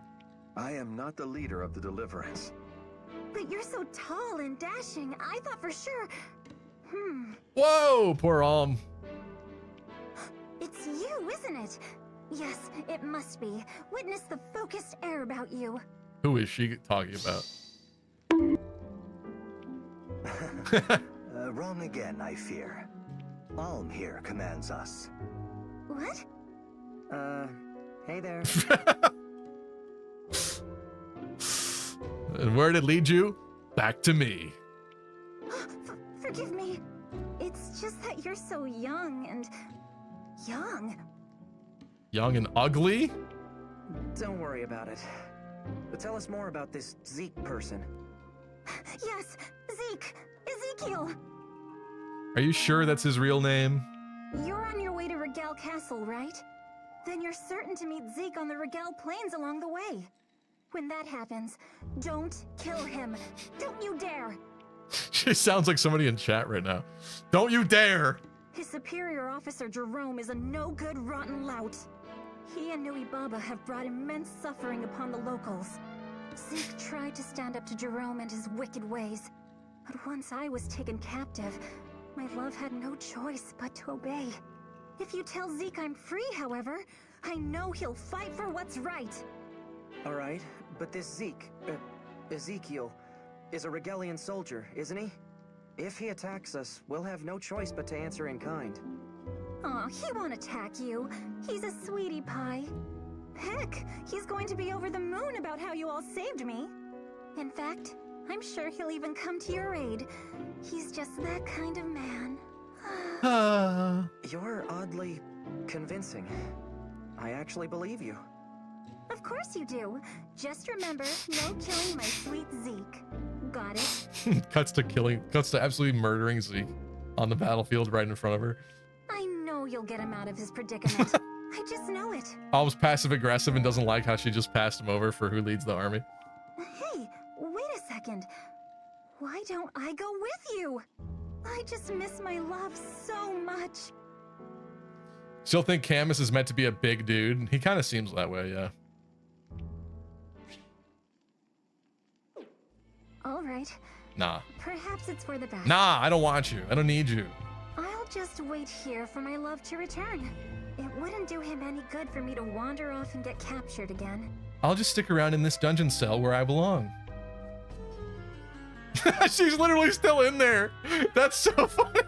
I am not the leader of the Deliverance. But you're so tall and dashing. I thought for sure. Whoa, poor Alm. It's you, isn't it? Yes, it must be. Witness the focused air about you. Who is she talking about? Wrong again, I fear. Alm here commands us. What? Hey there. And where did it lead you? Back to me. Forgive me. It's just that you're so young and... young. Young and ugly? Don't worry about it. But tell us more about this Zeke person. Yes, Zeke. Ezekiel. Are you sure that's his real name? You're on your way to Regal Castle, right? Then you're certain to meet Zeke on the Regal Plains along the way. When that happens, don't kill him. Don't you dare. She sounds like somebody in chat right now. Don't you dare. His superior officer Jerome is a no-good rotten lout. He and Nui Baba have brought immense suffering upon the locals. Zeke tried to stand up to Jerome and his wicked ways. But once I was taken captive, my love had no choice but to obey. If you tell Zeke I'm free, however, I know he'll fight for what's right. All right, but this Zeke, Ezekiel, is a Regalian soldier, isn't he? If he attacks us, we'll have no choice but to answer in kind. Aw, he won't attack you. He's a sweetie pie. Heck, he's going to be over the moon about how you all saved me. In fact, I'm sure he'll even come to your aid. He's just that kind of man. You're oddly convincing. I actually believe you. Of course you do. Just remember, no killing my sweet Zeke. Got it? cuts to absolutely murdering Zeke on the battlefield right in front of her. I know you'll get him out of his predicament. I just know it. Almost passive aggressive and doesn't like how she just passed him over for who leads the army. Hey, wait a second. Why don't I go with you? I just miss my love so much. Still think Camus is meant to be a big dude. He kind of seems that way, yeah. All right. Nah. Perhaps it's for the best. Nah, I don't want you. I don't need you. I'll just wait here for my love to return. It wouldn't do him any good for me to wander off and get captured again. I'll just stick around in this dungeon cell where I belong. She's literally still in there. That's so funny.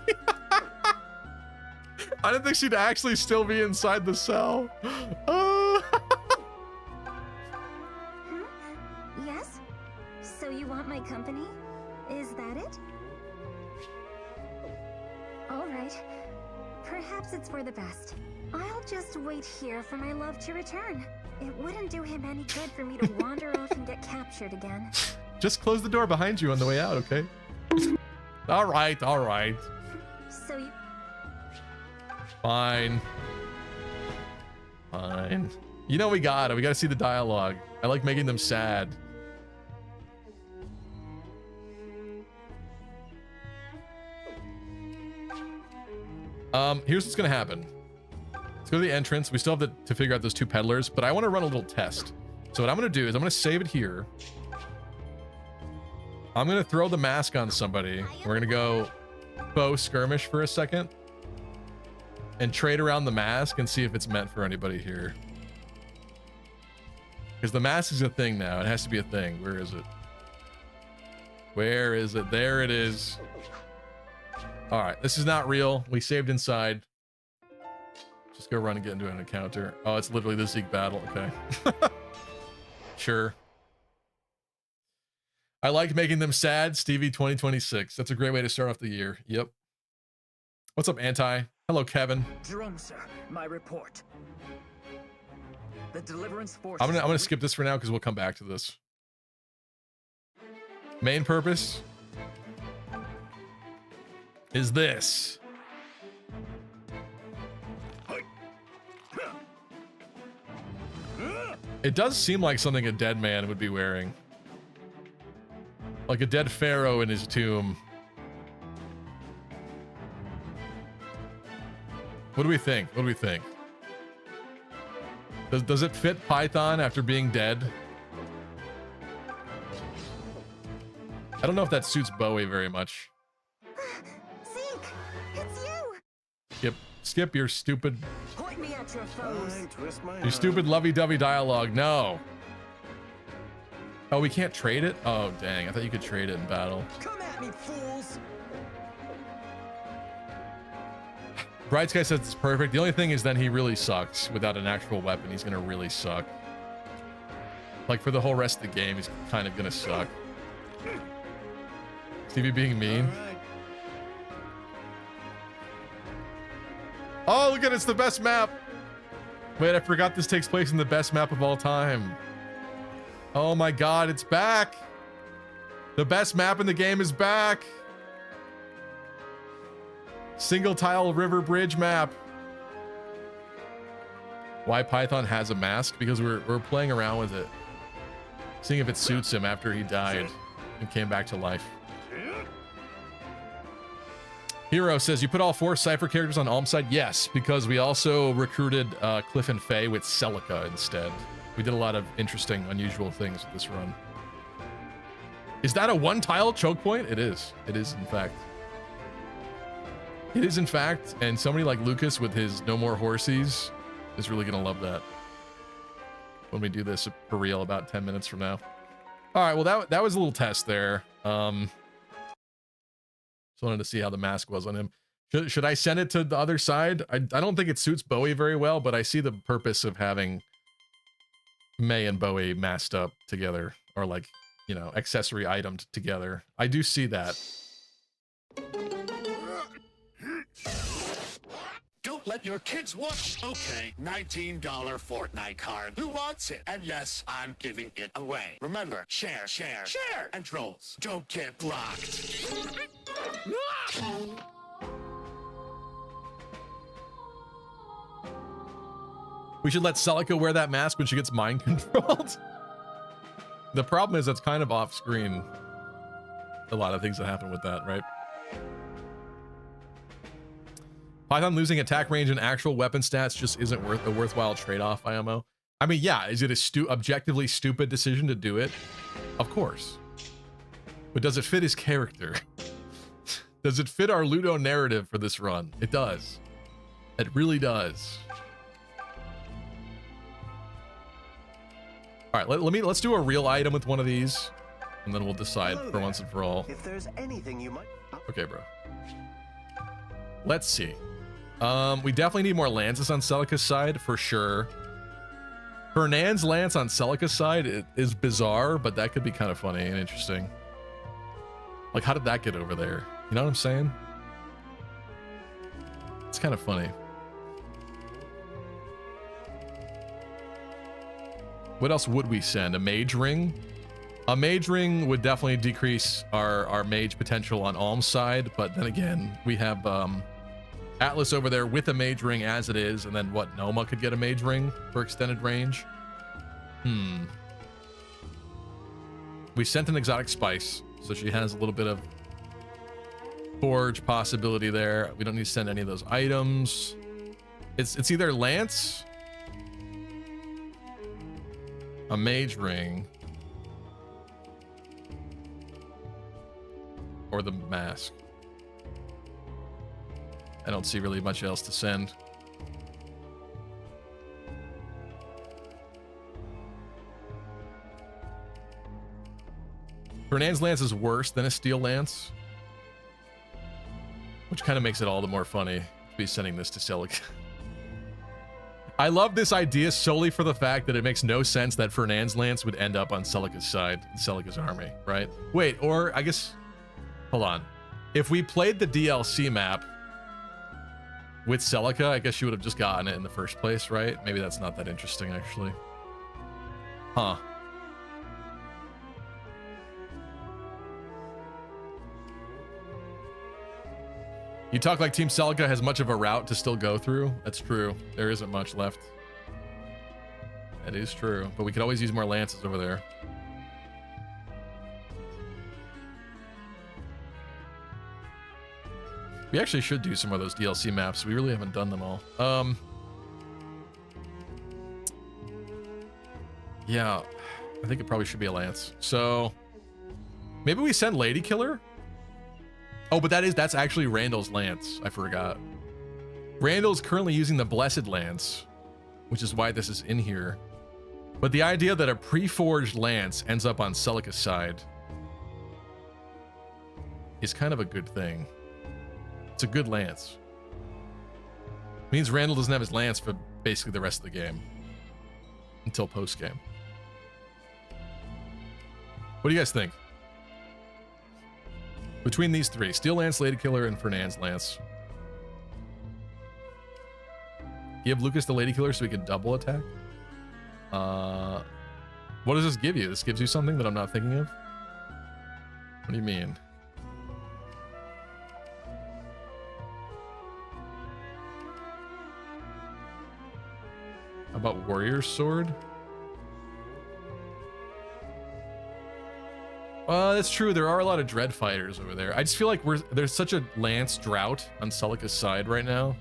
I didn't think she'd actually still be inside the cell. Yes? So you want my company? Is that it? All right. Perhaps it's for the best. I'll just wait here for my love to return. It wouldn't do him any good for me to wander off and get captured again. Just close the door behind you on the way out, okay? All right, all right. So you... Fine. Fine. You know we gotta see the dialogue. I like making them sad. Here's what's gonna happen. Let's go to the entrance. We still have to figure out those two peddlers, but I want to run a little test. So what I'm gonna do is I'm gonna save it here. I'm gonna throw the mask on somebody. We're gonna go bow skirmish for a second and trade around the mask and see if it's meant for anybody here. Because the mask is a thing now. It has to be a thing. Where is it? Where is it? There it is. All right, this is not real. We saved inside. Just go run and get into an encounter. Oh, it's literally the Zeke battle. Okay. Sure. I like making them sad. Stevie 2026. That's a great way to start off the year. Yep. What's up, Anti? Hello, Kevin. Jerome, sir, my report. The Deliverance Force. I'm gonna skip this for now because we'll come back to this. Main purpose is this. It does seem like something a dead man would be wearing. Like a dead pharaoh in his tomb. What do we think? What do we think? Does it fit Python after being dead? I don't know if that suits Bowie very much. Zeke, it's you. Skip your stupid... Point me at your foes. Your stupid lovey-dovey dialogue. No. Oh, we can't trade it? Oh, dang. I thought you could trade it in battle. Come at me, fools. Bright Sky says it's perfect. The only thing is then he really sucks. Without an actual weapon, he's gonna really suck. Like for the whole rest of the game, he's kind of gonna suck. Stevie being mean. Oh, look at it, it's the best map. Wait, I forgot this takes place in the best map of all time. Oh my god, it's back. The best map in the game is back. Single tile river bridge map. Why Python has a mask? Because we're playing around with it. Seeing if it suits him after he died and came back to life. Hero says, you put all 4 Cypher characters on Almside? Yes, because we also recruited Cliff and Faye with Celica instead. We did a lot of interesting, unusual things with this run. Is that a 1-tile choke point? It is. It is, in fact. It is, in fact, and somebody like Lucas with his No More Horsies is really gonna love that when we do this for real about 10 minutes from now. All right, well, that was a little test there. Just wanted to see how the mask was on him. Should I send it to the other side? I don't think it suits Bowie very well, but I see the purpose of having May and Bowie masked up together, or like, you know, accessory itemed together. I do see that. Don't let your kids watch. Okay, $19 Fortnite card. Who wants it? And yes, I'm giving it away. Remember, share, share, share, and trolls don't get blocked. We should let Celica wear that mask when she gets mind controlled. The problem is that's kind of off screen. A lot of things that happen with that, right? Python losing attack range and actual weapon stats just isn't worth a worthwhile trade-off, IMO. I mean, yeah, is it a objectively stupid decision to do it? Of course. But does it fit his character? Does it fit our Ludo narrative for this run? It does. It really does. All right, let's do a real item with one of these, and then we'll decide for once and for all. If there's anything you might... Okay, bro. Let's see. We definitely need more lances on Celica's side, for sure. Fernand's lance on Celica's side is bizarre, but that could be kind of funny and interesting. Like, how did that get over there? You know what I'm saying? It's kind of funny. What else would we send? A mage ring? A mage ring would definitely decrease our mage potential on Alm's side, but then again, we have Atlas over there with a mage ring as it is, and then what, Noma could get a mage ring for extended range? We sent an exotic spice, so she has a little bit of forge possibility there. We don't need to send any of those items. It's either lance, a mage ring, or the mask. I don't see really much else to send. Fernand's lance is worse than a steel lance, which kind of makes it all the more funny to be sending this to Celica. I love this idea solely for the fact that it makes no sense that Fernand's lance would end up on Celica's side in Celica's army, right? Wait, or I guess, hold on. If we played the DLC map with Celica, I guess she would have just gotten it in the first place, right? Maybe that's not that interesting, actually. Huh. You talk like Team Celica has much of a route to still go through. That's true. There isn't much left. That is true. But we could always use more lances over there. We actually should do some of those DLC maps. We really haven't done them all. Yeah, I think it probably should be a lance. So maybe we send Lady Killer. Oh, but that's actually Randall's lance. I forgot. Randall's currently using the Blessed Lance, which is why this is in here. But the idea that a pre-forged lance ends up on Celica's side is kind of a good thing. It's a good lance. Means Randall doesn't have his lance for basically the rest of the game. Until post-game. What do you guys think? Between these three, Steel Lance, Lady Killer, and Fernand's Lance. Give Lucas the Lady Killer so he can double attack? What does this give you? This gives you something that I'm not thinking of? What do you mean? How about Warrior's Sword? That's true. There are a lot of Dread Fighters over there. I just feel like there's such a lance drought on Celica's side right now.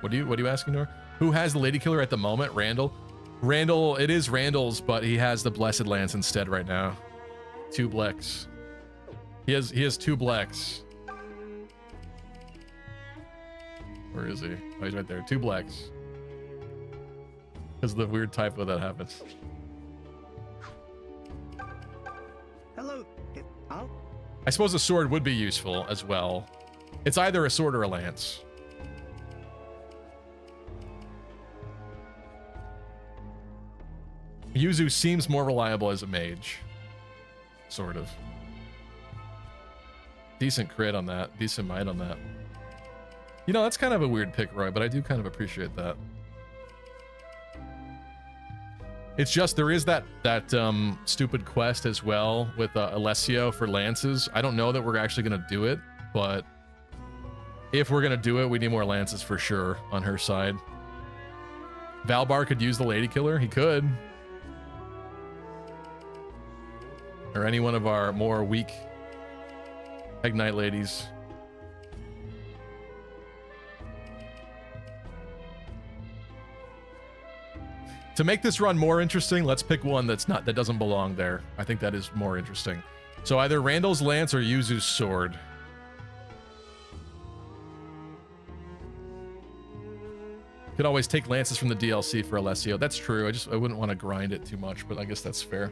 What are you asking, Nor? Who has the Lady Killer at the moment? Randall. Randall. It is Randall's, but he has the Blessed Lance instead right now. 2 Blex. He has 2 Blex. Where is he? Oh, he's right there. 2 Blex. Because of the weird typo that happens. Hello. I suppose a sword would be useful as well. It's either a sword or a lance. Yuzu seems more reliable as a mage. Sort of. Decent crit on that. Decent might on that. You know, that's kind of a weird pick, Roy, but I do kind of appreciate that. It's just there is that stupid quest as well with Alessio for lances. I don't know that we're actually going to do it, but if we're going to do it, we need more lances for sure on her side. Valbar could use the Lady Killer. He could. or any one of our more weak Ignite ladies. To make this run more interesting, let's pick one that doesn't belong there. I think that is more interesting. So either Randall's Lance or Yuzu's Sword. Could always take lances from the DLC for Alessio. That's true. I wouldn't want to grind it too much, but I guess that's fair.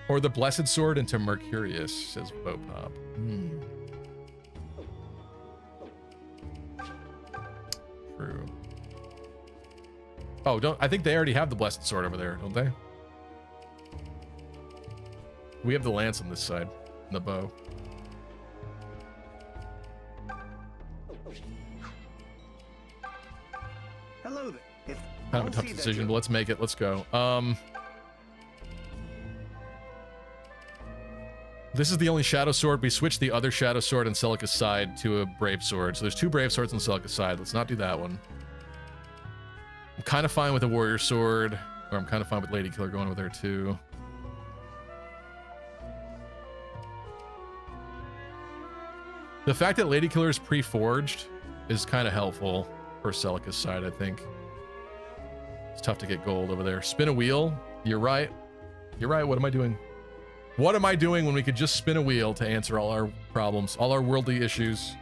Or the Blessed Sword into Mercurius, says Bopop. True. Oh, I think they already have the Blessed Sword over there, don't they? We have the lance on this side, and the bow. Hello there. Kind of a tough decision, but let's make it. Let's go. This is the only Shadow Sword. We switched the other Shadow Sword on Celica's side to a Brave Sword. So there's 2 Brave Swords on Celica's side. Let's not do that one. I'm kind of fine with the Warrior Sword, or I'm kind of fine with Lady Killer going with her too. The fact that Lady Killer is pre-forged is kind of helpful for Celica's side, I think. It's tough to get gold over there. Spin a wheel. You're right. You're right. What am I doing? What am I doing when we could just spin a wheel to answer all our problems, all our worldly issues?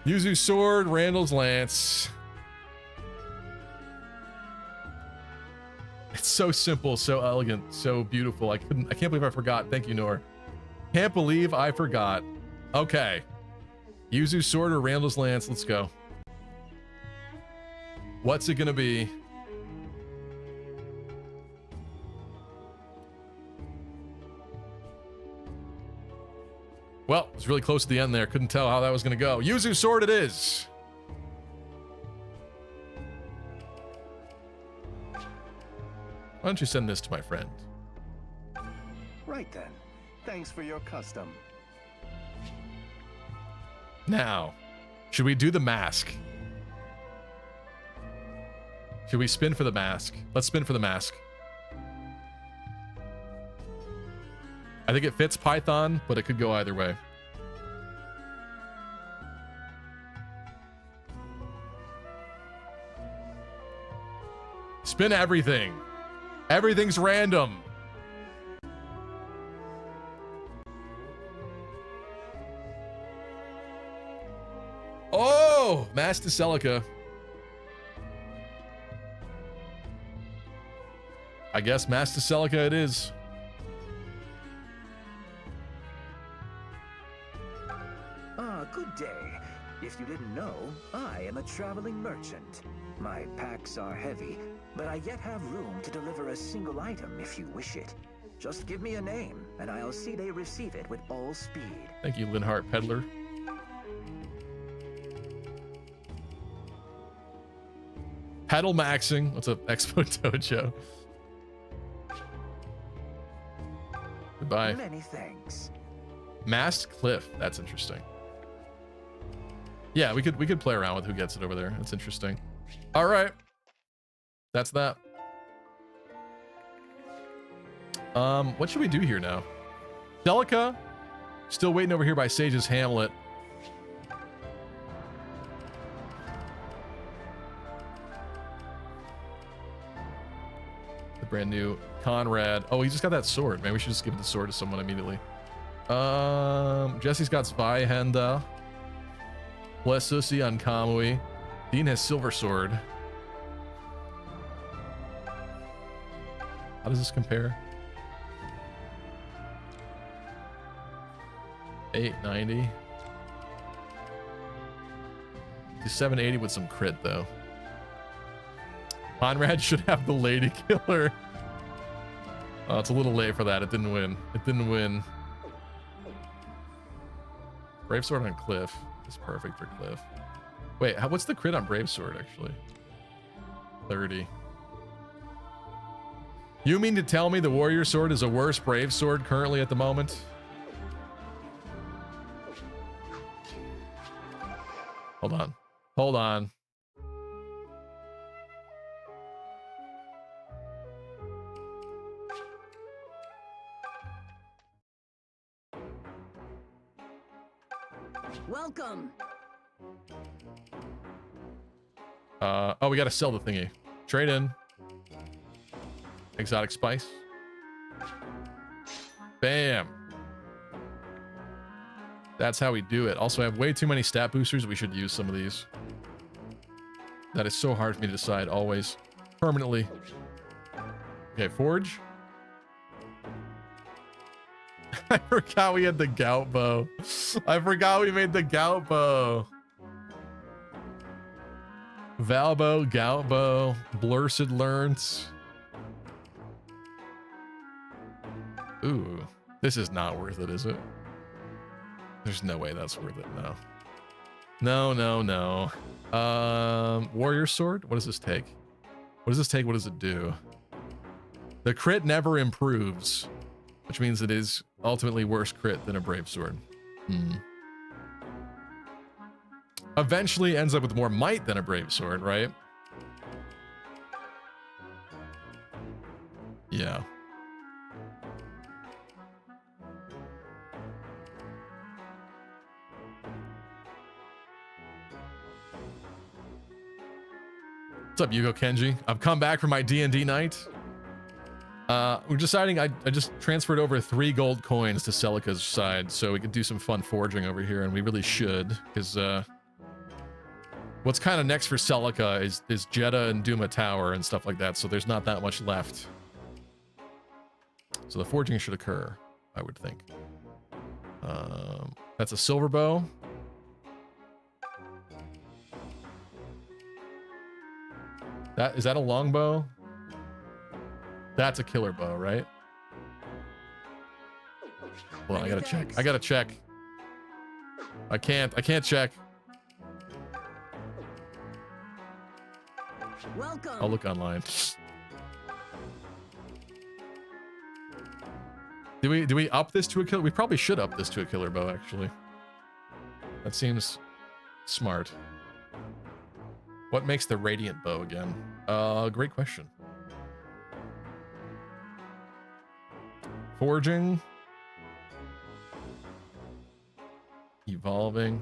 Yuzu's Sword, Randall's Lance. It's so simple, so elegant, so beautiful. I can't believe I forgot. Thank you, Nor. Can't believe I forgot. Okay. Yuzu's Sword or Randall's Lance. Let's go. What's it gonna be? Well, it was really close to the end there. Couldn't tell how that was gonna go. Yuzu's Sword it is. Why don't you send this to my friend? Right then. Thanks for your custom. Now, should we do the mask? Should we spin for the mask? Let's spin for the mask. I think it fits Python, but it could go either way. Spin everything. Everything's random. Oh, Master Celica. I guess Master Celica it is. Ah, good day. If you didn't know, I am a traveling merchant. My packs are heavy, but I yet have room to deliver a single item if you wish it. Just give me a name, and I'll see they receive it with all speed. Thank you, Linhart Peddler. Paddle maxing. What's up, Expo Dojo? Goodbye. Many thanks. Masked Cliff. That's interesting. Yeah, we could play around with who gets it over there. That's interesting. All right. That's that. What should we do here now? Celica. Still waiting over here by Sage's Hamlet. The brand new Conrad. Oh, he just got that sword. Man, we should just give the sword to someone immediately. Jesse's got Zweihänder. Lesusi on Kamui. Dean has Silver Sword. How does this compare? 890. To 780 with some crit though. Conrad should have the Lady Killer. Oh, it's a little late for that. It didn't win. It didn't win. Brave Sword on Cliff is perfect for Cliff. Wait, what's the crit on Brave Sword actually? 30. You mean to tell me the Warrior Sword is a worse Brave Sword currently at the moment? Hold on. Hold on. Welcome. Oh, we gotta sell the thingy. Trade in. Exotic spice. Bam. That's how we do it. Also, I have way too many stat boosters. We should use some of these. That is so hard for me to decide always. Permanently. Okay, forge. I forgot we had the gout bow. I forgot we made the gout bow. Valbo, gout bow, Blursid Learns. Ooh, this is not worth it, is it? There's no way that's worth it. No. No, no, no. Warrior sword. What does this take? What does this take? What does it do? The crit never improves, which means it is ultimately worse crit than a brave sword. Eventually ends up with more might than a brave sword, right? Yeah. What's up, Yugo Kenji? I've come back from my D&D night. We're deciding I just transferred over 3 gold coins to Celica's side so we could do some fun forging over here, and we really should, because what's kind of next for Celica is Jeddah and Duma Tower and stuff like that, so there's not that much left. So the forging should occur, I would think. That's a silver bow. Is that a longbow? That's a killer bow, right? Hold on, I gotta check. I gotta check. I can't check. Welcome. I'll look online. Do we up this to a killer? We probably should up this to a killer bow, actually. That seems smart. What makes the radiant bow again? Great question. Forging. Evolving.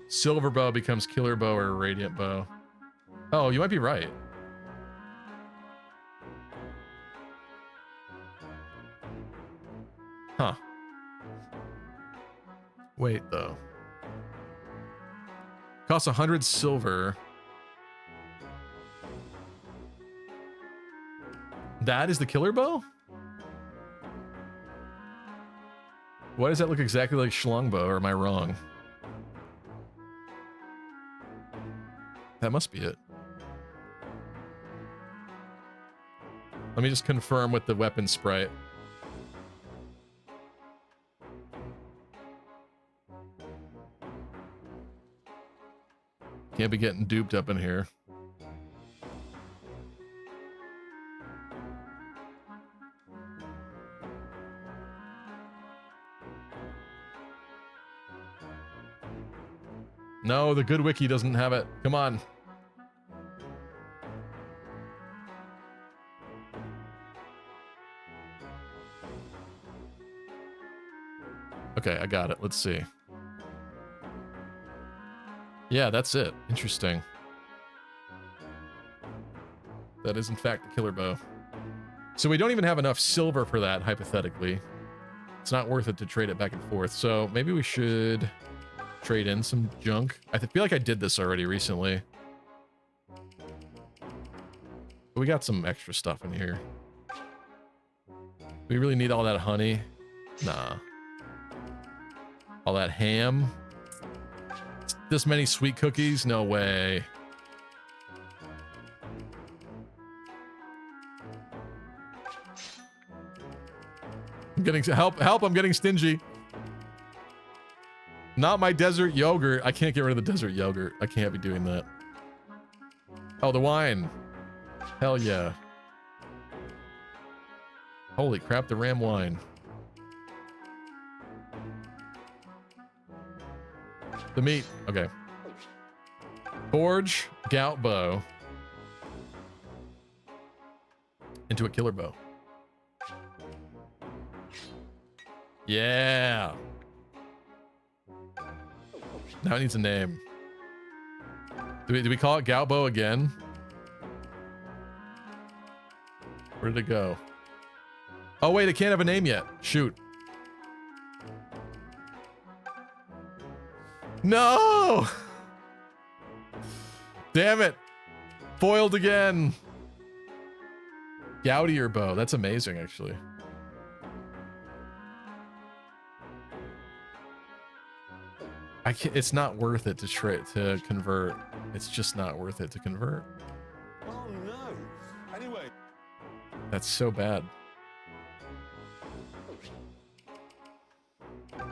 Silver bow becomes killer bow or radiant bow. Oh, you might be right. Huh. Wait, though. Costs 100 silver. That is the killer bow? Why does that look exactly like Schlongbow, or am I wrong? That must be it. Let me just confirm with the weapon sprite. Can't be getting duped up in here. No, the good wiki doesn't have it. Come on. Okay, I got it. Let's see. Yeah, that's it. Interesting. That is, in fact, the killer bow. So we don't even have enough silver for that, hypothetically. It's not worth it to trade it back and forth. So maybe we should trade in some junk. I feel like I did this already recently. But we got some extra stuff in here. We really need all that honey? Nah. All that ham? This many sweet cookies? No way. I'm getting help, I'm getting stingy. Not my desert yogurt. I can't get rid of the desert yogurt. I can't be doing that. Oh, the wine. Hell yeah. Holy crap, the ram wine. The meat. Okay. Forge, gout bow. into a killer bow. Yeah. Now it needs a name. Do we call it Gout Bow again? Where did it go? Oh wait, it can't have a name yet. Shoot. No! Damn it. Foiled again. Goutier bow. That's amazing, actually. I can't, it's not worth it to convert. It's just not worth it to convert. Oh no. Anyway. That's so bad.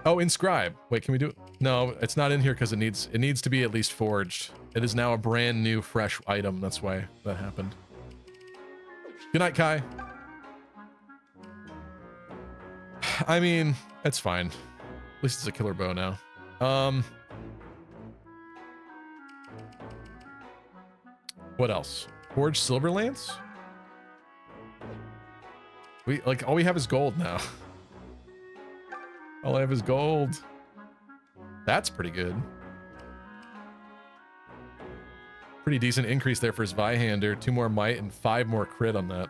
Oh, inscribe. Wait, can we do it? No, it's not in here because it needs to be at least forged. It is now a brand new, fresh item. That's why that happened. Good night, Kai. I mean, that's fine. At least it's a killer bow now. What else? Forged silver lance? All we have is gold now. All I have is gold. That's pretty good. Pretty decent increase there for his Vihander. 2 more might and 5 more crit on that.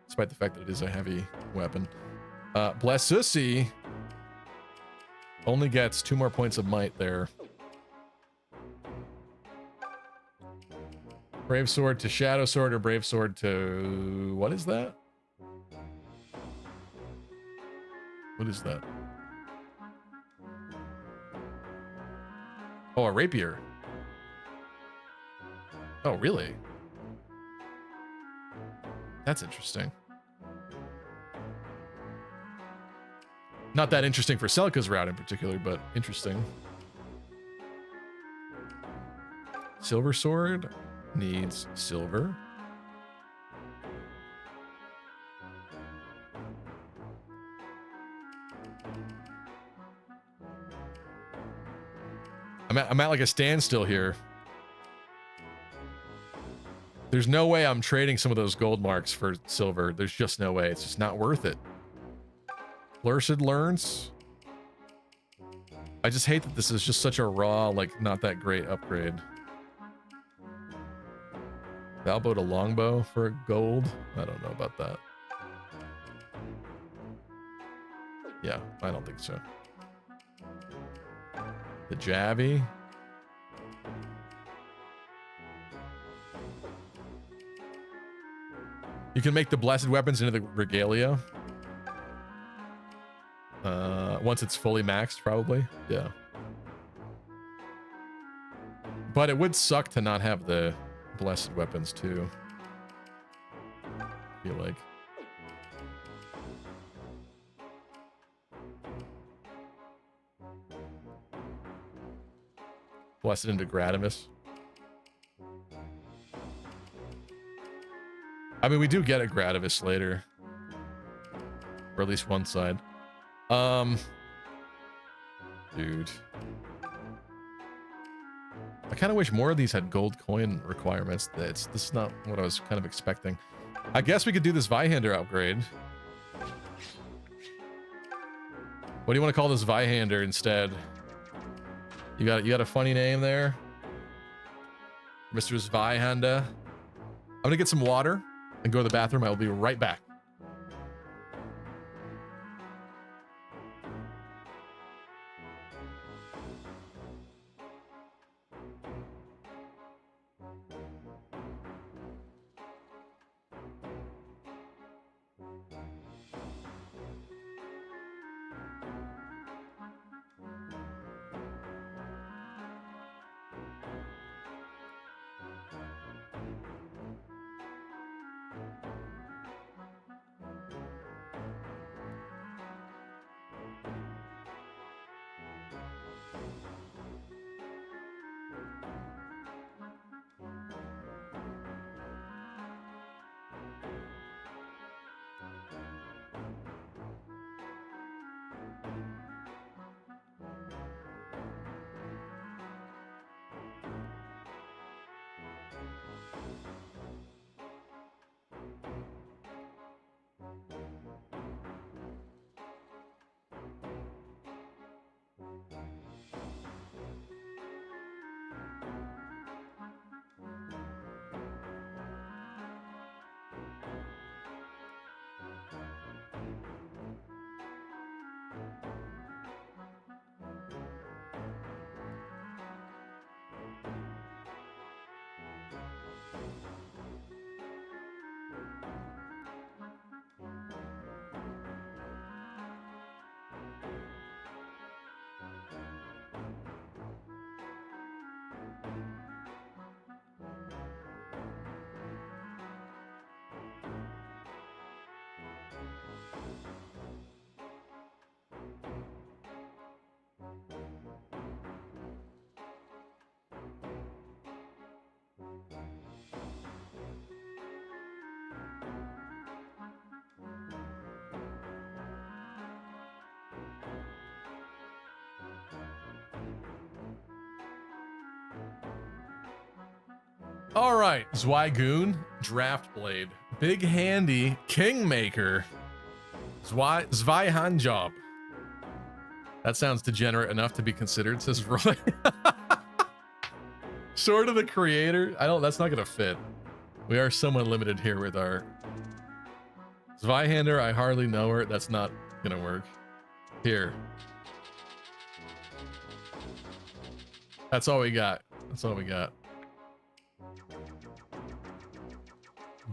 Despite the fact that it is a heavy weapon. Blessussy only gets 2 more points of might there. Brave Sword to Shadow Sword or Brave Sword to... What is that? What is that? Oh, a rapier. Oh, really? That's interesting. Not that interesting for Celica's route in particular, but interesting. Silver sword needs silver. I'm at like a standstill here. There's no way I'm trading some of those gold marks for silver. There's just no way. It's just not worth it. Flourished learns. I just hate that this is just such a raw, like, not that great upgrade. Valbow to longbow for gold? I don't know about that. Yeah, I don't think so. The Javi. You can make the blessed weapons into the regalia. Once it's fully maxed, probably. Yeah. But it would suck to not have the blessed weapons too. I feel like. Blessed into Gradimus. I mean, we do get a Gradimus later. Or at least one side. Dude. I kind of wish more of these had gold coin requirements. This is not what I was kind of expecting. I guess we could do this Vihander upgrade. What do you want to call this Vihander instead? You got a funny name there? Mr. Vihander. I'm gonna get some water and go to the bathroom. I will be right back. All right, Zweigoon, Draft Blade, Big Handy, Kingmaker, Zweihandjob. That sounds degenerate enough to be considered, says Roy. Sword of the Creator. That's not gonna fit. We are somewhat limited here with our Zweihander. I hardly know her. That's not gonna work. Here. That's all we got. That's all we got.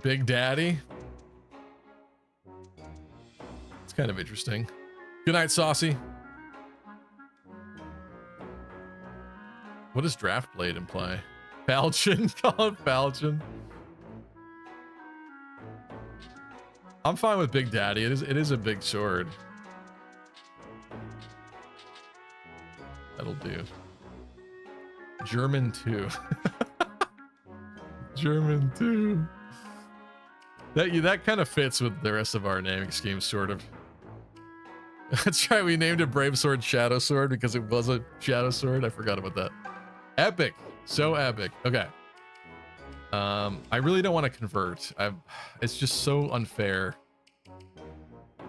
Big Daddy. It's kind of interesting. Good night, Saucy. What does Draft Blade imply? Falchion? Call it Falchion. I'm fine with Big Daddy. It is a big sword. That'll do. German 2. German 2. That kind of fits with the rest of our naming scheme, sort of. That's right, we named it Brave Sword Shadow Sword because it was a Shadow Sword. I forgot about that. Epic. So epic. Okay. I really don't want to convert. It's just so unfair,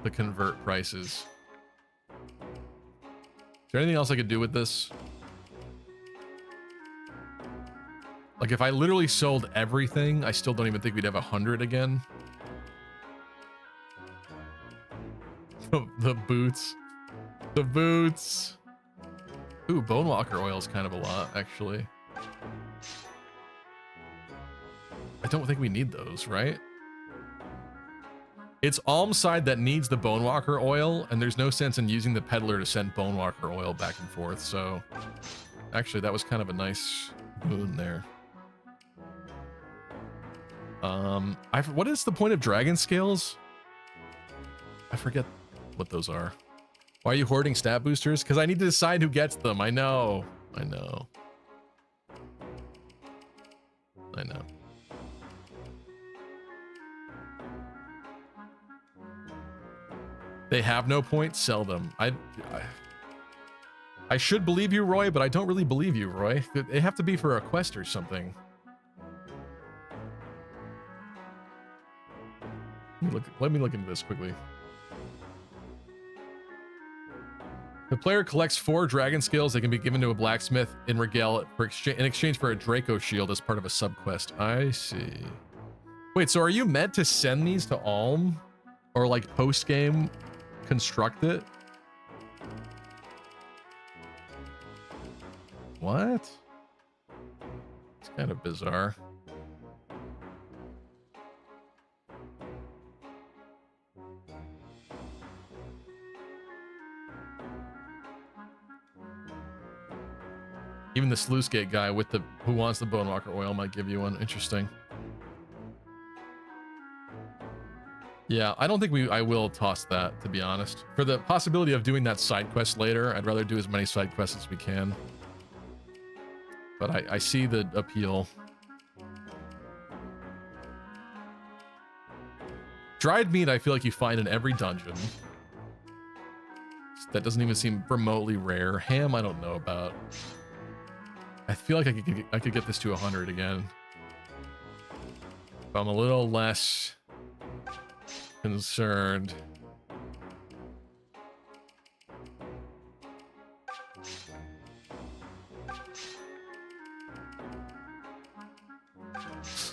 the convert prices. Is there anything else I could do with this? Like, if I literally sold everything, I still don't even think we'd have 100 again. The boots. The boots. Ooh, Bonewalker oil is kind of a lot, actually. I don't think we need those, right? It's Almside that needs the Bonewalker oil, and there's no sense in using the peddler to send Bonewalker oil back and forth, so... Actually, that was kind of a nice boon there. What is the point of dragon scales? I forget what those are. Why are you hoarding stat boosters? Because I need to decide who gets them. I know. I know. I know. They have no point. Sell them. I should believe you, Roy, but I don't really believe you, Roy. They have to be for a quest or something. Let me look into this quickly. The player collects 4 dragon scales that can be given to a blacksmith in Regale in exchange for a Draco shield as part of a subquest. I see. Wait, so are you meant to send these to Alm? Or like post-game construct it? What? It's kind of bizarre. Even the Sluicegate guy with the who wants the Bonewalker oil might give you one. Interesting. Yeah, I don't think I will toss that, to be honest. For the possibility of doing that side quest later, I'd rather do as many side quests as we can. But I see the appeal. Dried meat, I feel like you find in every dungeon. That doesn't even seem remotely rare. Ham, I don't know about. I feel like I could get this to 100 again. If I'm a little less concerned.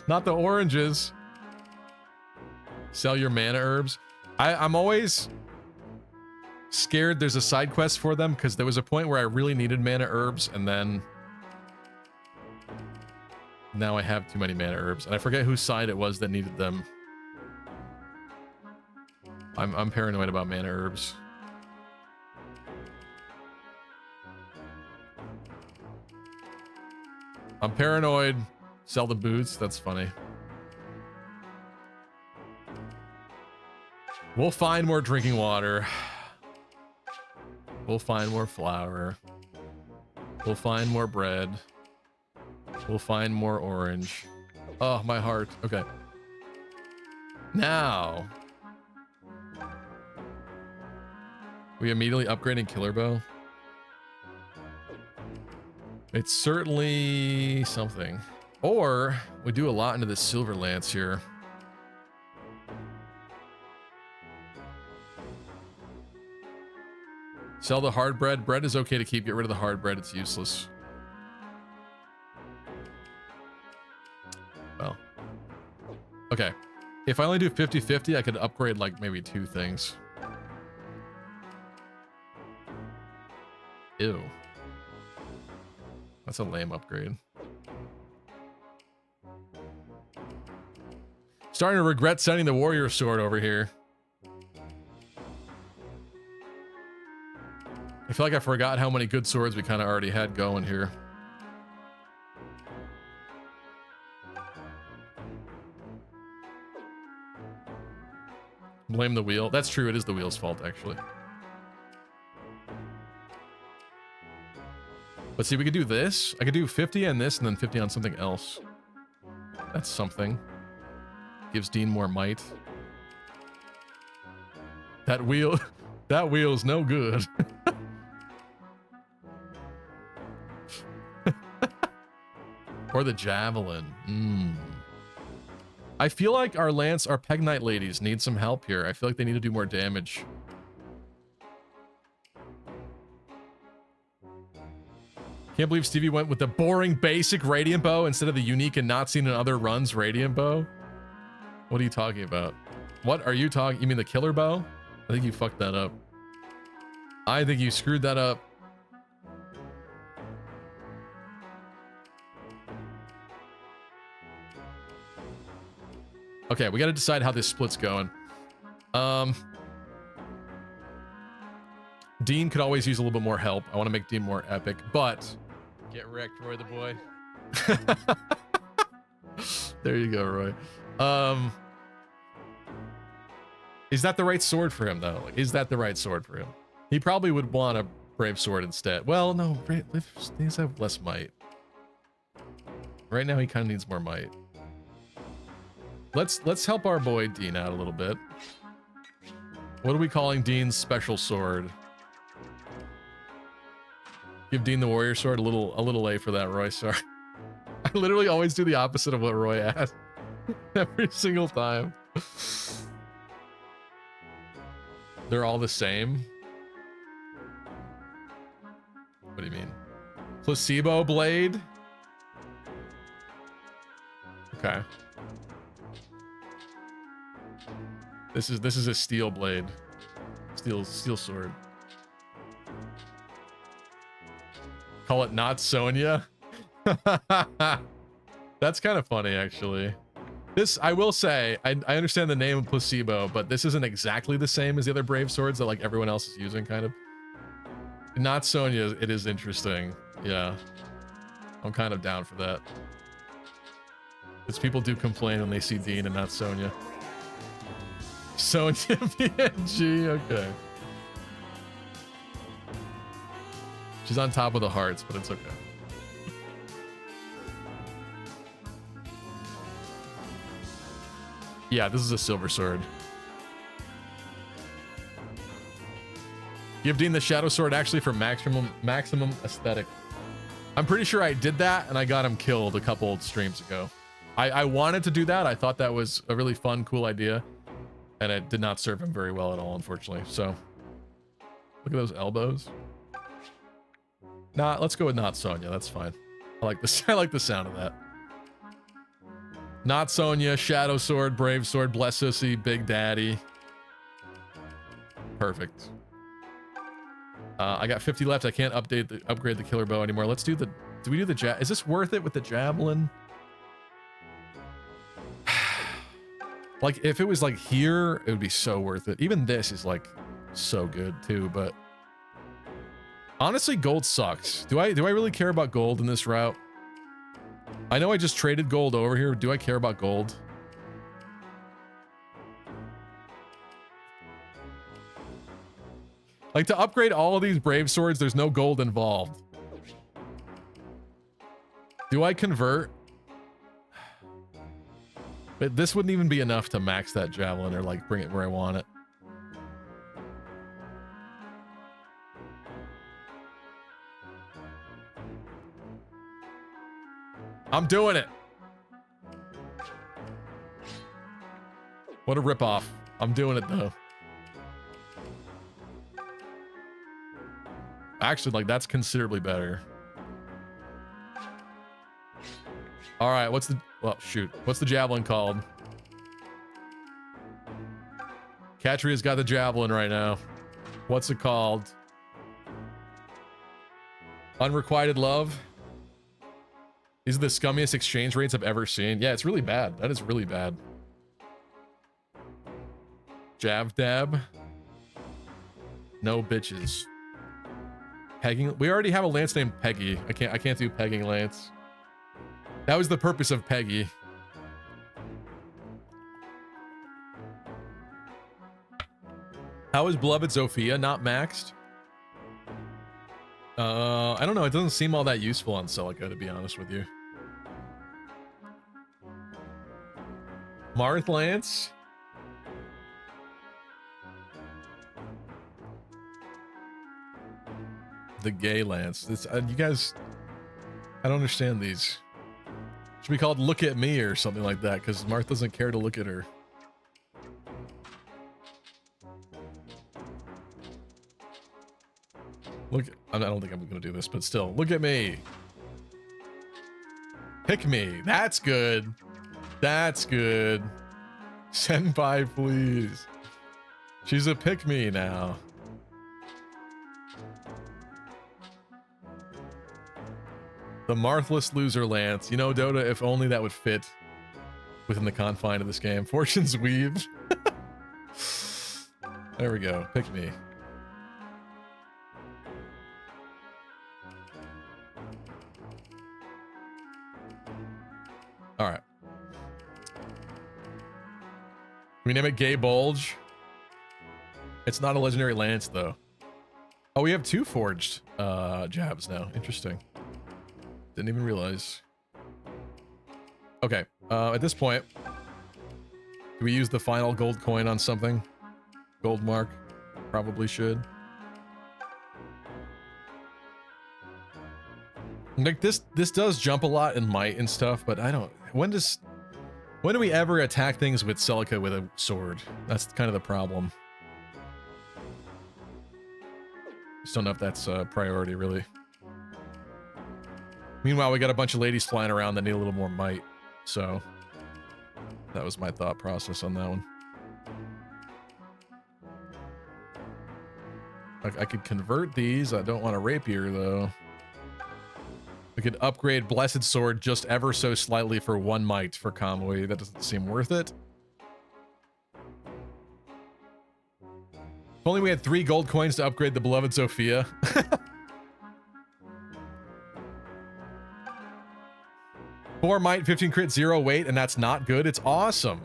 Not the oranges. Sell your mana herbs. I'm always scared there's a side quest for them because there was a point where I really needed mana herbs and then now I have too many mana herbs and I forget whose side it was that needed them. I'm paranoid about mana herbs. I'm paranoid. Sell the boots. That's funny. We'll find more drinking water. We'll find more flour. We'll find more bread. We'll find more orange. Oh, my heart. Okay. Now. We immediately upgrading Killer Bow. It's certainly something. Or we do a lot into this silver lance here. Sell the hard bread. Bread is okay to keep. Get rid of the hard bread. It's useless. Well. Okay. If I only do 50-50, I could upgrade like maybe 2 things. Ew. That's a lame upgrade. Starting to regret sending the warrior sword over here. I feel like I forgot how many good swords we kind of already had going here. Blame the wheel. That's true. It is the wheel's fault, actually. Let's see. We could do this. I could do 50 on this and then 50 on something else. That's something. Gives Dean more might. That wheel. That wheel's no good. Or the javelin. I feel like our lance, our Peg Knight ladies need some help here. I feel like they need to do more damage. Can't believe Stevie went with the boring basic radiant bow instead of the unique and not seen in other runs radiant bow. What are you talking about? What are you talking? You mean the killer bow? I think you fucked that up. I think you screwed that up. Okay, we got to decide how this split's going. Dean could always use a little bit more help. I want to make Dean more epic, but get wrecked, Roy the boy. There you go, Roy. Is that the right sword for him, though? Like, is that the right sword for him? He probably would want a brave sword instead. Well, no, these have less might. Right now, he kind of needs more might. Let's help our boy Dean out a little bit. What are we calling Dean's special sword? Give Dean the warrior sword. A little A for that, Roy. Sorry. I literally always do the opposite of what Roy asked. Every single time. They're all the same. What do you mean? Placebo blade? Okay. This is a steel blade. Steel sword. Call it not Sonya. That's kind of funny, actually. This, I will say, I understand the name of Placebo, but this isn't exactly the same as the other brave swords that like everyone else is using, kind of. Not Sonya, it is interesting. Yeah. I'm kind of down for that. Because people do complain when they see Dean and not Sonya. Sonya PNG, okay. She's on top of the hearts, but it's okay. Yeah, this is a silver sword. Give Dean the shadow sword actually for maximum aesthetic. I'm pretty sure I did that and I got him killed a couple streams ago. I wanted to do that. I thought that was a really fun, cool idea. And it did not serve him very well at all, unfortunately. So, look at those elbows. Nah, let's go with not Sonya. That's fine. I like this. I like the sound of that. Not Sonya, Shadow Sword, Brave Sword, Bless Sissy, Big Daddy. Perfect. I got 50 left. I can't upgrade the killer bow anymore. Let's do the. Do we do the Is this worth it with the javelin? Like, if it was like here, it would be so worth it. Even this is like so good too, but honestly, gold sucks. Do I really care about gold in this route? I know I just traded gold over here. Do I care about gold? Like, to upgrade all of these brave swords, there's no gold involved. Do I convert? But this wouldn't even be enough to max that javelin or like bring it where I want it. I'm doing it. What a ripoff. I'm doing it though. Actually, like, that's considerably better. All right, what's the... Well, shoot. What's the javelin called? Katria's got the javelin right now. What's it called? Unrequited love? These are the scummiest exchange rates I've ever seen. Yeah, it's really bad. That is really bad. Jav dab. No bitches. Pegging. We already have a Lance named Peggy. I can't do pegging Lance. That was the purpose of Peggy. How is Beloved Zofia not maxed? I don't know. It doesn't seem all that useful on Celica, to be honest with you. Marth Lance? The gay Lance. This, you guys, I don't understand these. Should be called Look at Me or something like that, because Marth doesn't care to look at her. Look, I don't think I'm gonna do this, but still, look at me. Pick me. That's good. That's good. Senpai, please. She's a pick me now. The Marthless loser Lance. You know, Dota, if only that would fit within the confine of this game. Fortune's Weave. There we go. Pick me. All right. We name it Gay Bulge. It's not a legendary Lance, though. Oh, we have 2 forged jabs now. Interesting. Didn't even realize. Okay. At this point, do we use the final gold coin on something? Gold mark? Probably should. Like this does jump a lot in might and stuff, but I don't. When do we ever attack things with Celica with a sword? That's kind of the problem. Just don't know if that's a priority, really. Meanwhile, we got a bunch of ladies flying around that need a little more might, so that was my thought process on that one. I could convert these. I don't want a rapier, though. We could upgrade Blessed Sword just ever so slightly for 1 might for Kamui. That doesn't seem worth it. If only we had 3 gold coins to upgrade the Beloved Zofia. 4 might, 15 crit, 0 weight, and that's not good. It's awesome.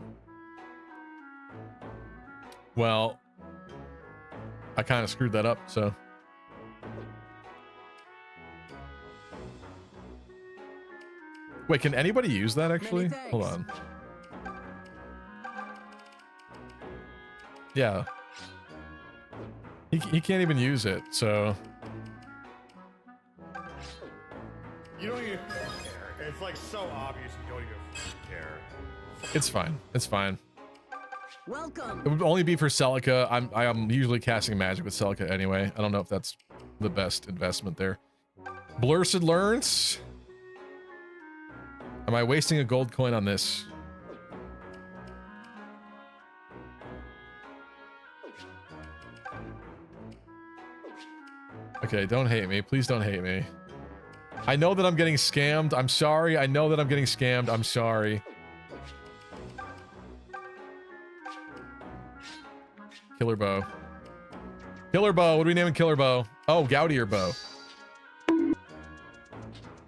Well, I kind of screwed that up, so. Wait, can anybody use that actually? Hold on. Yeah. He can't even use it, so. You don't even care. It's like so obvious you don't even care. It's fine. It's fine. Welcome. It would only be for Celica. I am usually casting magic with Celica anyway. I don't know if that's the best investment there. Blursid Learns. Am I wasting a gold coin on this? Okay, don't hate me. Please don't hate me. I know that I'm getting scammed. I'm sorry. I know that I'm getting scammed. I'm sorry. Killer Bow. Killer Bow. What are we naming Killer Bow? Oh, Gaudier Bow. You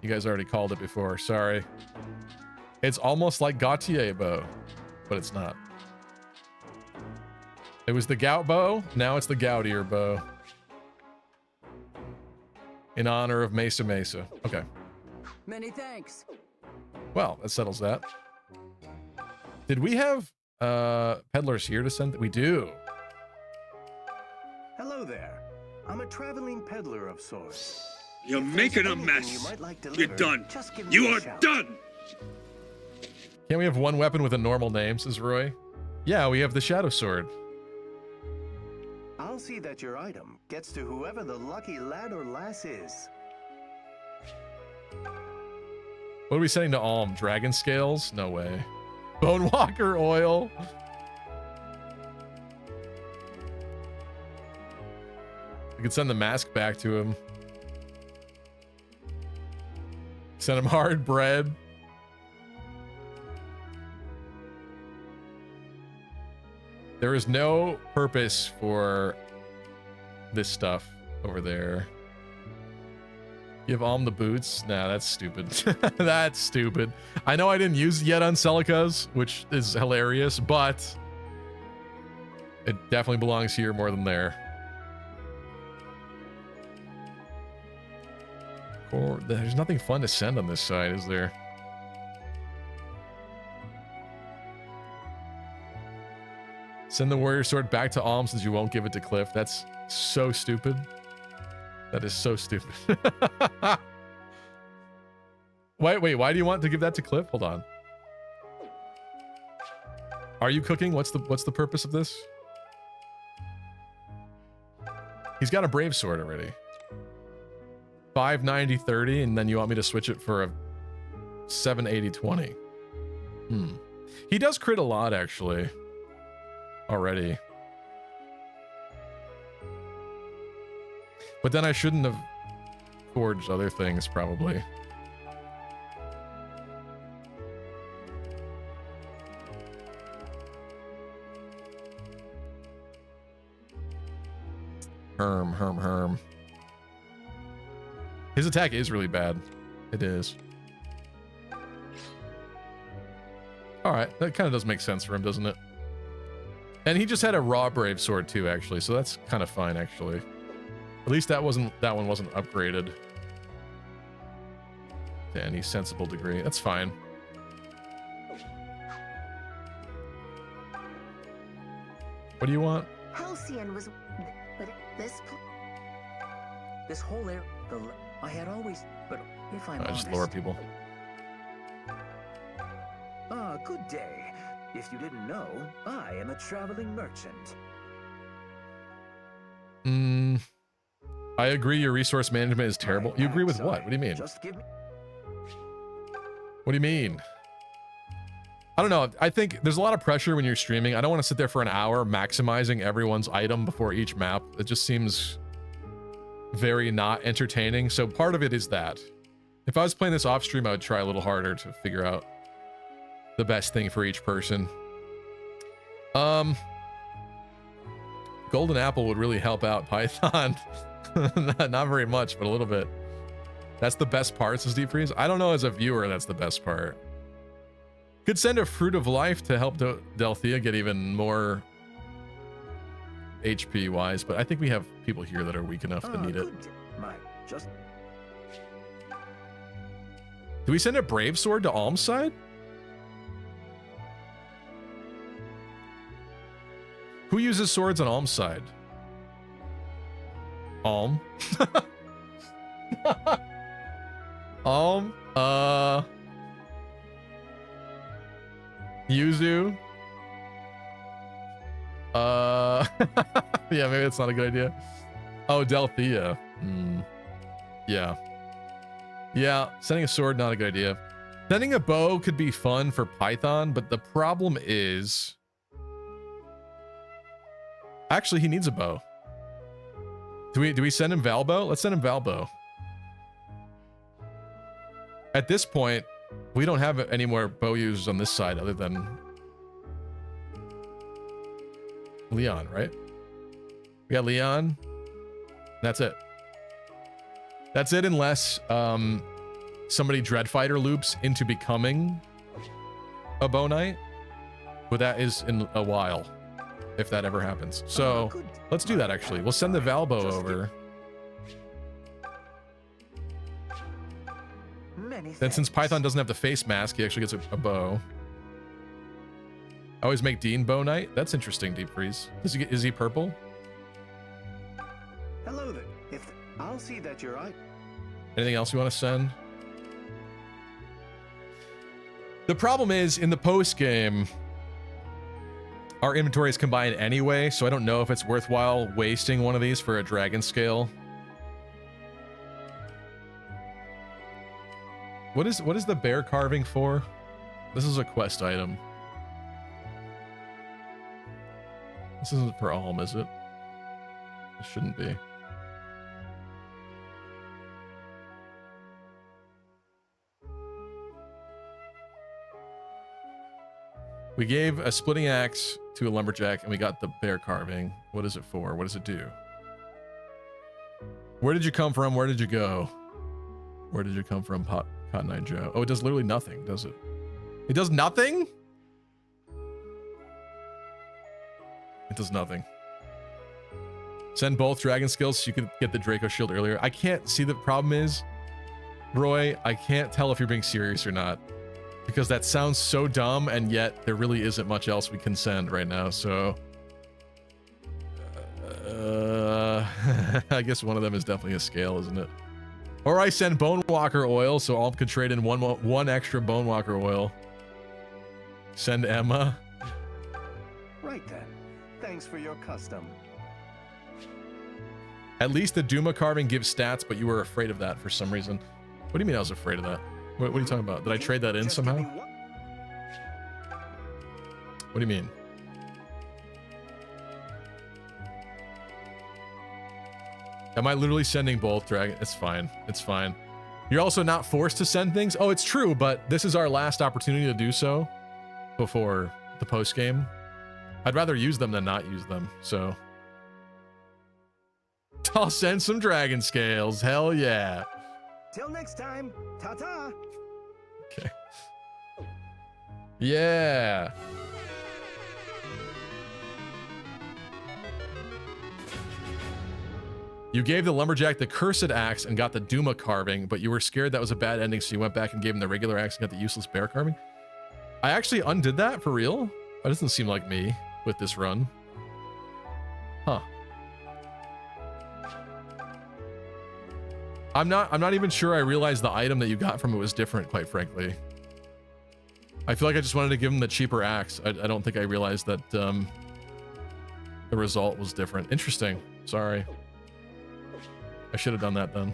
guys already called it before. Sorry. It's almost like Gautier Bow, but it's not. It was the Gout Bow. Now it's the Gaudier Bow. In honor of Mesa Mesa. Okay. Many thanks. Well, that settles that. Did we have peddlers here to send? We do. Hello there. I'm a traveling peddler of sorts. You're making a mess. You're done. You are done. Can't we have one weapon with a normal name, says Roy? Yeah, we have the Shadow Sword. I'll see that your item gets to whoever the lucky lad or lass is. What are we sending to Alm? Dragon Scales? No way. Bone Walker Oil. We could send the mask back to him. Send him hard bread. There is no purpose for this stuff over there. Give Alm the boots? Nah, that's stupid. That's stupid. I know I didn't use it yet on Celicas, which is hilarious, but it definitely belongs here more than there. Or there's nothing fun to send on this side, is there? Send the warrior sword back to Alm since you won't give it to Cliff. That's so stupid. That is so stupid. Wait, why do you want to give that to Cliff? Hold on. Are you cooking? What's the purpose of this? He's got a brave sword already. 590-30, and then you want me to switch it for a 780-20. He does crit a lot, actually. Already. But then I shouldn't have forged other things, probably. Herm. His attack is really bad. It is. Alright, that kind of does make sense for him, doesn't it? And he just had a raw brave sword too, actually, so that's kind of fine, actually. At least that one wasn't upgraded to any sensible degree. That's fine. What do you want? Halcyon was, but this whole area, I had always, but if I'm honest, just lower people. Ah, good day. If you didn't know, I am a traveling merchant. I agree your resource management is terrible. You agree with what? What do you mean? Just give me... What do you mean? I don't know. I think there's a lot of pressure when you're streaming. I don't want to sit there for an hour maximizing everyone's item before each map. It just seems very not entertaining. So part of it is that. If I was playing this off stream, I would try a little harder to figure out the best thing for each person. Golden Apple would really help out Python. Not very much, but a little bit. That's the best part, says Deep Freeze. I don't know as a viewer that's the best part. Could send a Fruit of Life to help Delthea get even more HP wise, but I think we have people here that are weak enough to need it. Do we send a Brave Sword to Alm's side? Who uses swords on Alm's side? Alm? Alm? Yuzu? Yeah, maybe that's not a good idea. Oh, Delthea. Yeah. Yeah, sending a sword, not a good idea. Sending a bow could be fun for Python, but the problem is... Actually, he needs a bow. Do we send him Valbo? Let's send him Valbo. At this point, we don't have any more bow users on this side other than Leon, right? We got Leon. That's it. That's it unless somebody Dreadfighter loops into becoming a Bow Knight. But that is in a while, if that ever happens. So let's do that, actually. We'll send the Valbo over. Then since Python doesn't have the face mask, he actually gets a bow. I always make Dean Bow Knight. That's interesting, Deep Freeze. Is he purple? Hello there. I'll see that you're right. Anything else you want to send? The problem is, in the post game, our inventory is combined anyway, so I don't know if it's worthwhile wasting one of these for a dragon scale. What is the bear carving for? This is a quest item. This isn't for Alm, is it? It shouldn't be. We gave a splitting axe to a lumberjack and we got the bear carving. What is it for? What does it do? Where did you come from? Where did you go? Where did you come from, Cotton Eye Joe? Oh, it does literally nothing, does it? It does nothing? It does nothing. Send both dragon skills so you could get the Draco shield earlier. I can't see the problem is, Roy, I can't tell if you're being serious or not. Because that sounds so dumb, and yet there really isn't much else we can send right now, so... I guess one of them is definitely a scale, isn't it? Or I send Bone Walker oil, so Alm could trade in one extra Bone Walker oil. Send Emma. Right then. Thanks for your custom. At least the Duma carving gives stats, but you were afraid of that for some reason. What do you mean I was afraid of that? What are you talking about? Did I trade that in somehow? What do you mean? Am I literally sending both dragon? It's fine. It's fine. You're also not forced to send things. Oh, it's true, but this is our last opportunity to do so before the post game. I'd rather use them than not use them, so. I'll send some dragon scales. Hell yeah. Till next time. Ta-ta. Okay. Yeah. You gave the lumberjack the cursed axe and got the Duma carving, but you were scared that was a bad ending, so you went back and gave him the regular axe and got the useless bear carving. I actually undid that for real. That doesn't seem like me with this run. Huh. I'm not even sure I realized the item that you got from it was different, quite frankly. I feel like I just wanted to give him the cheaper axe. I don't think I realized that the result was different. Interesting. Sorry. I should have done that then.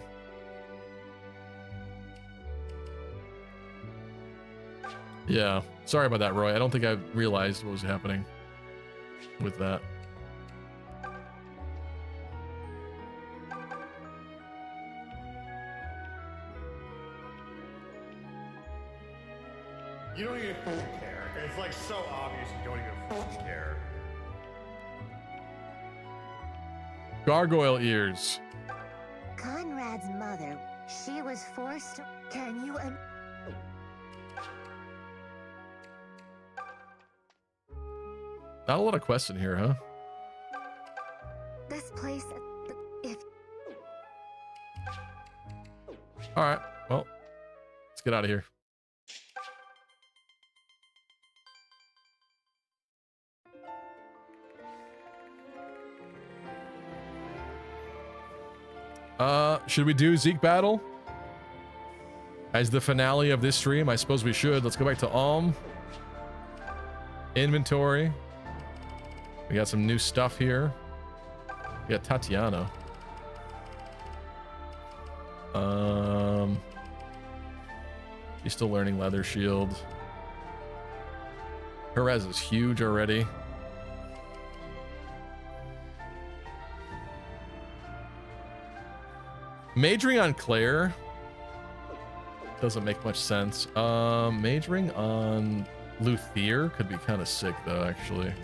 Yeah. Sorry about that, Roy. I don't think I realized what was happening with that. You don't even care. It's like so obvious you don't even care. Gargoyle ears. Conrad's mother, she was forced to... Can you... Not a lot of quests in here, huh? This place... If... Alright, well, let's get out of here. Should we do Zeke battle as the finale of this stream? I suppose we should. Let's go back to Alm. Inventory. We got some new stuff here. We got Tatiana. She's still learning leather shield. Perez is huge already. Majoring on Claire doesn't make much sense. Majoring on Luthier could be kind of sick though, actually.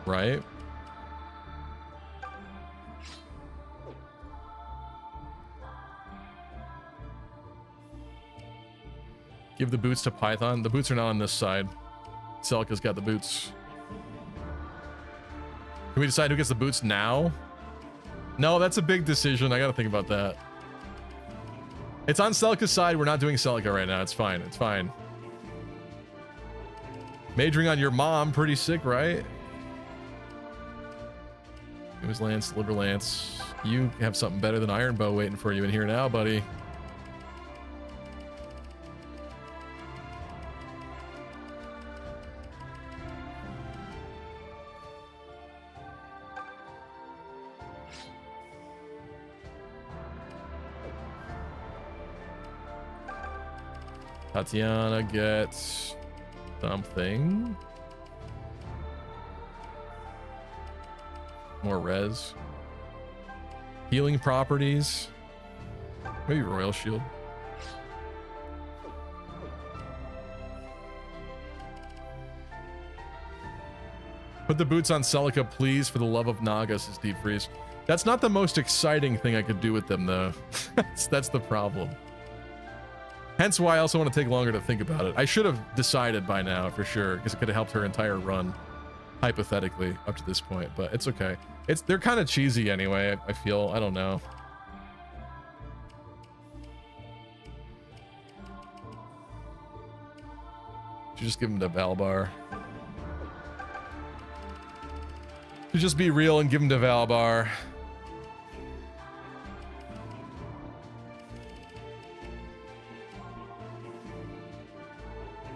Right? Give the boots to Python. The boots are not on this side. Celica's got the boots. Can we decide who gets the boots now? No, that's a big decision. I gotta think about that. It's on Celica's side. We're not doing Celica right now. It's fine. It's fine. Majoring on your mom. Pretty sick, right? It was Lance, Liver Lance. You have something better than Iron Bow waiting for you in here now, buddy. Tatiana gets something. More res. Healing properties. Maybe Royal Shield. Put the boots on Celica, please, for the love of Naga, says Deep Freeze. That's not the most exciting thing I could do with them, though. That's the problem. Hence why I also want to take longer to think about it. I should have decided by now, for sure, because it could have helped her entire run, hypothetically, up to this point. But it's okay. They're kind of cheesy anyway, I feel. I don't know. Should just give him to Valbar. Should just be real and give him to Valbar.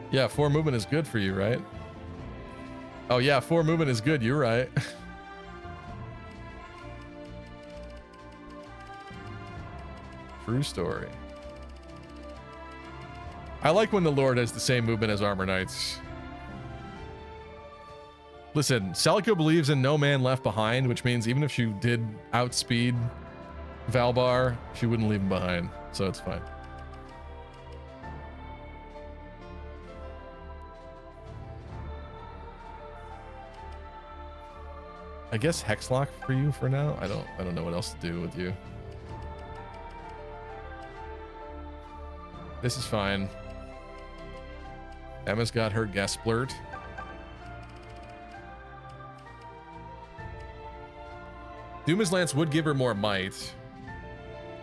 Yeah, 4 movement is good for you, right? Oh yeah, 4 movement is good, you're right. True story. I like when the Lord has the same movement as Armor Knights. Listen, Celica believes in no man left behind, which means even if she did outspeed Valbar, she wouldn't leave him behind, so it's fine. I guess Hexlock for you for now. I don't know what else to do with you. This is fine. Emma's got her guest splurt. Duma's Lance would give her more might,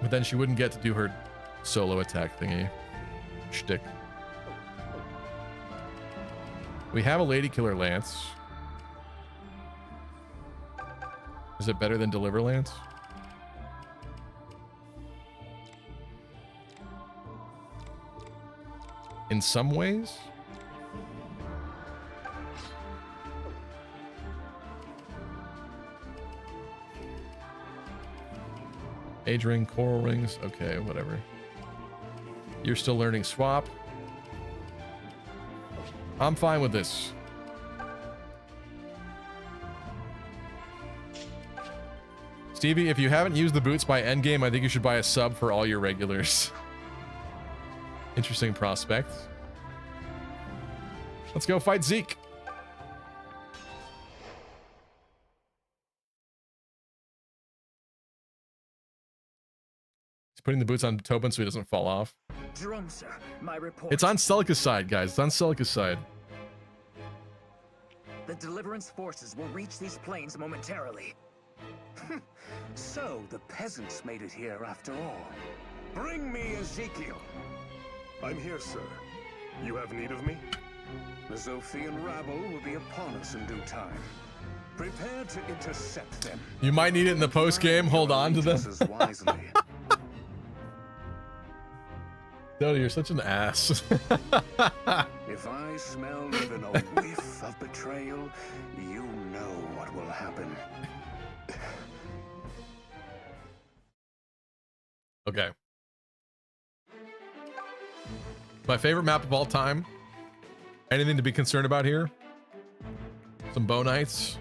but then she wouldn't get to do her solo attack thingy. Shtick. We have a Lady Killer Lance. Is it better than Deliver Lance? In some ways. Age ring, coral rings. Okay, whatever. You're still learning swap. I'm fine with this. Stevie, if you haven't used the boots by endgame, I think you should buy a sub for all your regulars. Interesting prospect. Let's go fight Zeke. He's putting the boots on Tobin so he doesn't fall off. Jerome, sir, my report. It's on Celica's side, guys. It's on Celica's side. The Deliverance forces will reach these plains momentarily. So the peasants made it here after all. Bring me Ezekiel. I'm here, sir. You have need of me? The Zophian rabble will be upon us in due time. Prepare to intercept them. You might need it in the post game. Hold on to them. Wisely. Dota, you're such an ass. If I smell even a whiff of betrayal, you know what will happen. Okay. My favorite map of all time. Anything to be concerned about here? Some Bow Knights.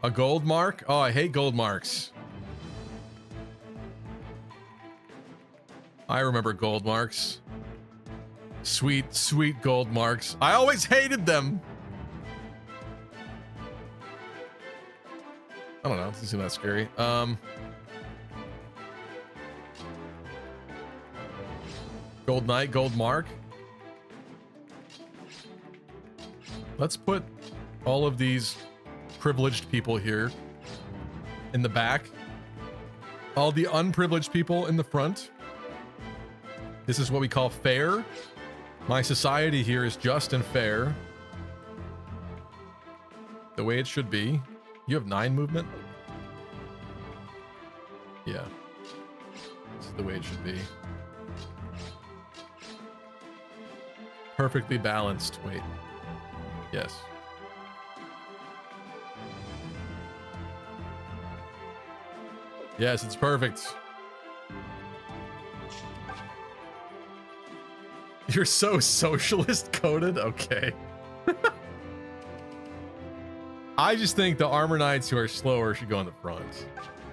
A gold mark? Oh, I hate gold marks. I remember gold marks. Sweet, sweet gold marks. I always hated them. I don't know. It doesn't seem that scary. Gold Knight, gold mark. Let's put all of these privileged people here in the back. All the unprivileged people in the front. This is what we call fair. My society here is just and fair. The way it should be. You have 9 movement? Yeah. This is the way it should be. Perfectly balanced. Wait. Yes. Yes, it's perfect. You're so socialist coded? Okay. I just think the armor knights who are slower should go in the front.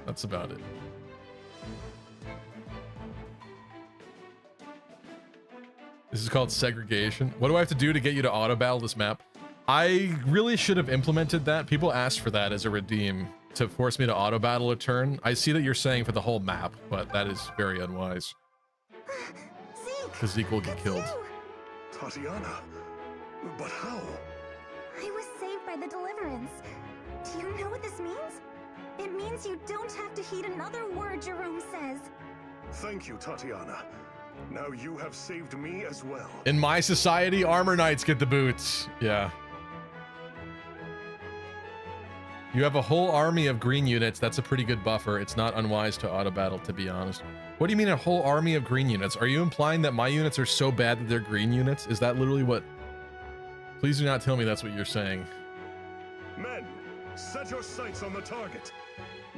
That's about it. This is called segregation. What do I have to do to get you to auto battle this map? I really should have implemented that. People asked for that as a redeem to force me to auto battle a turn. I see that you're saying for the whole map, but that is very unwise. Because Zeke will get killed. Tatiana, but how? I was saved by the deliverance. Do you know what this means? It means you don't have to heed another word Jerome says. Thank you, Tatiana. Now you have saved me as well. In my society, armor knights get the boots. Yeah. You have a whole army of green units. That's a pretty good buffer. It's not unwise to auto battle, to be honest. What do you mean a whole army of green units? Are you implying that my units are so bad that they're green units? Is that literally what... Please do not tell me that's what you're saying. Men, set your sights on the target.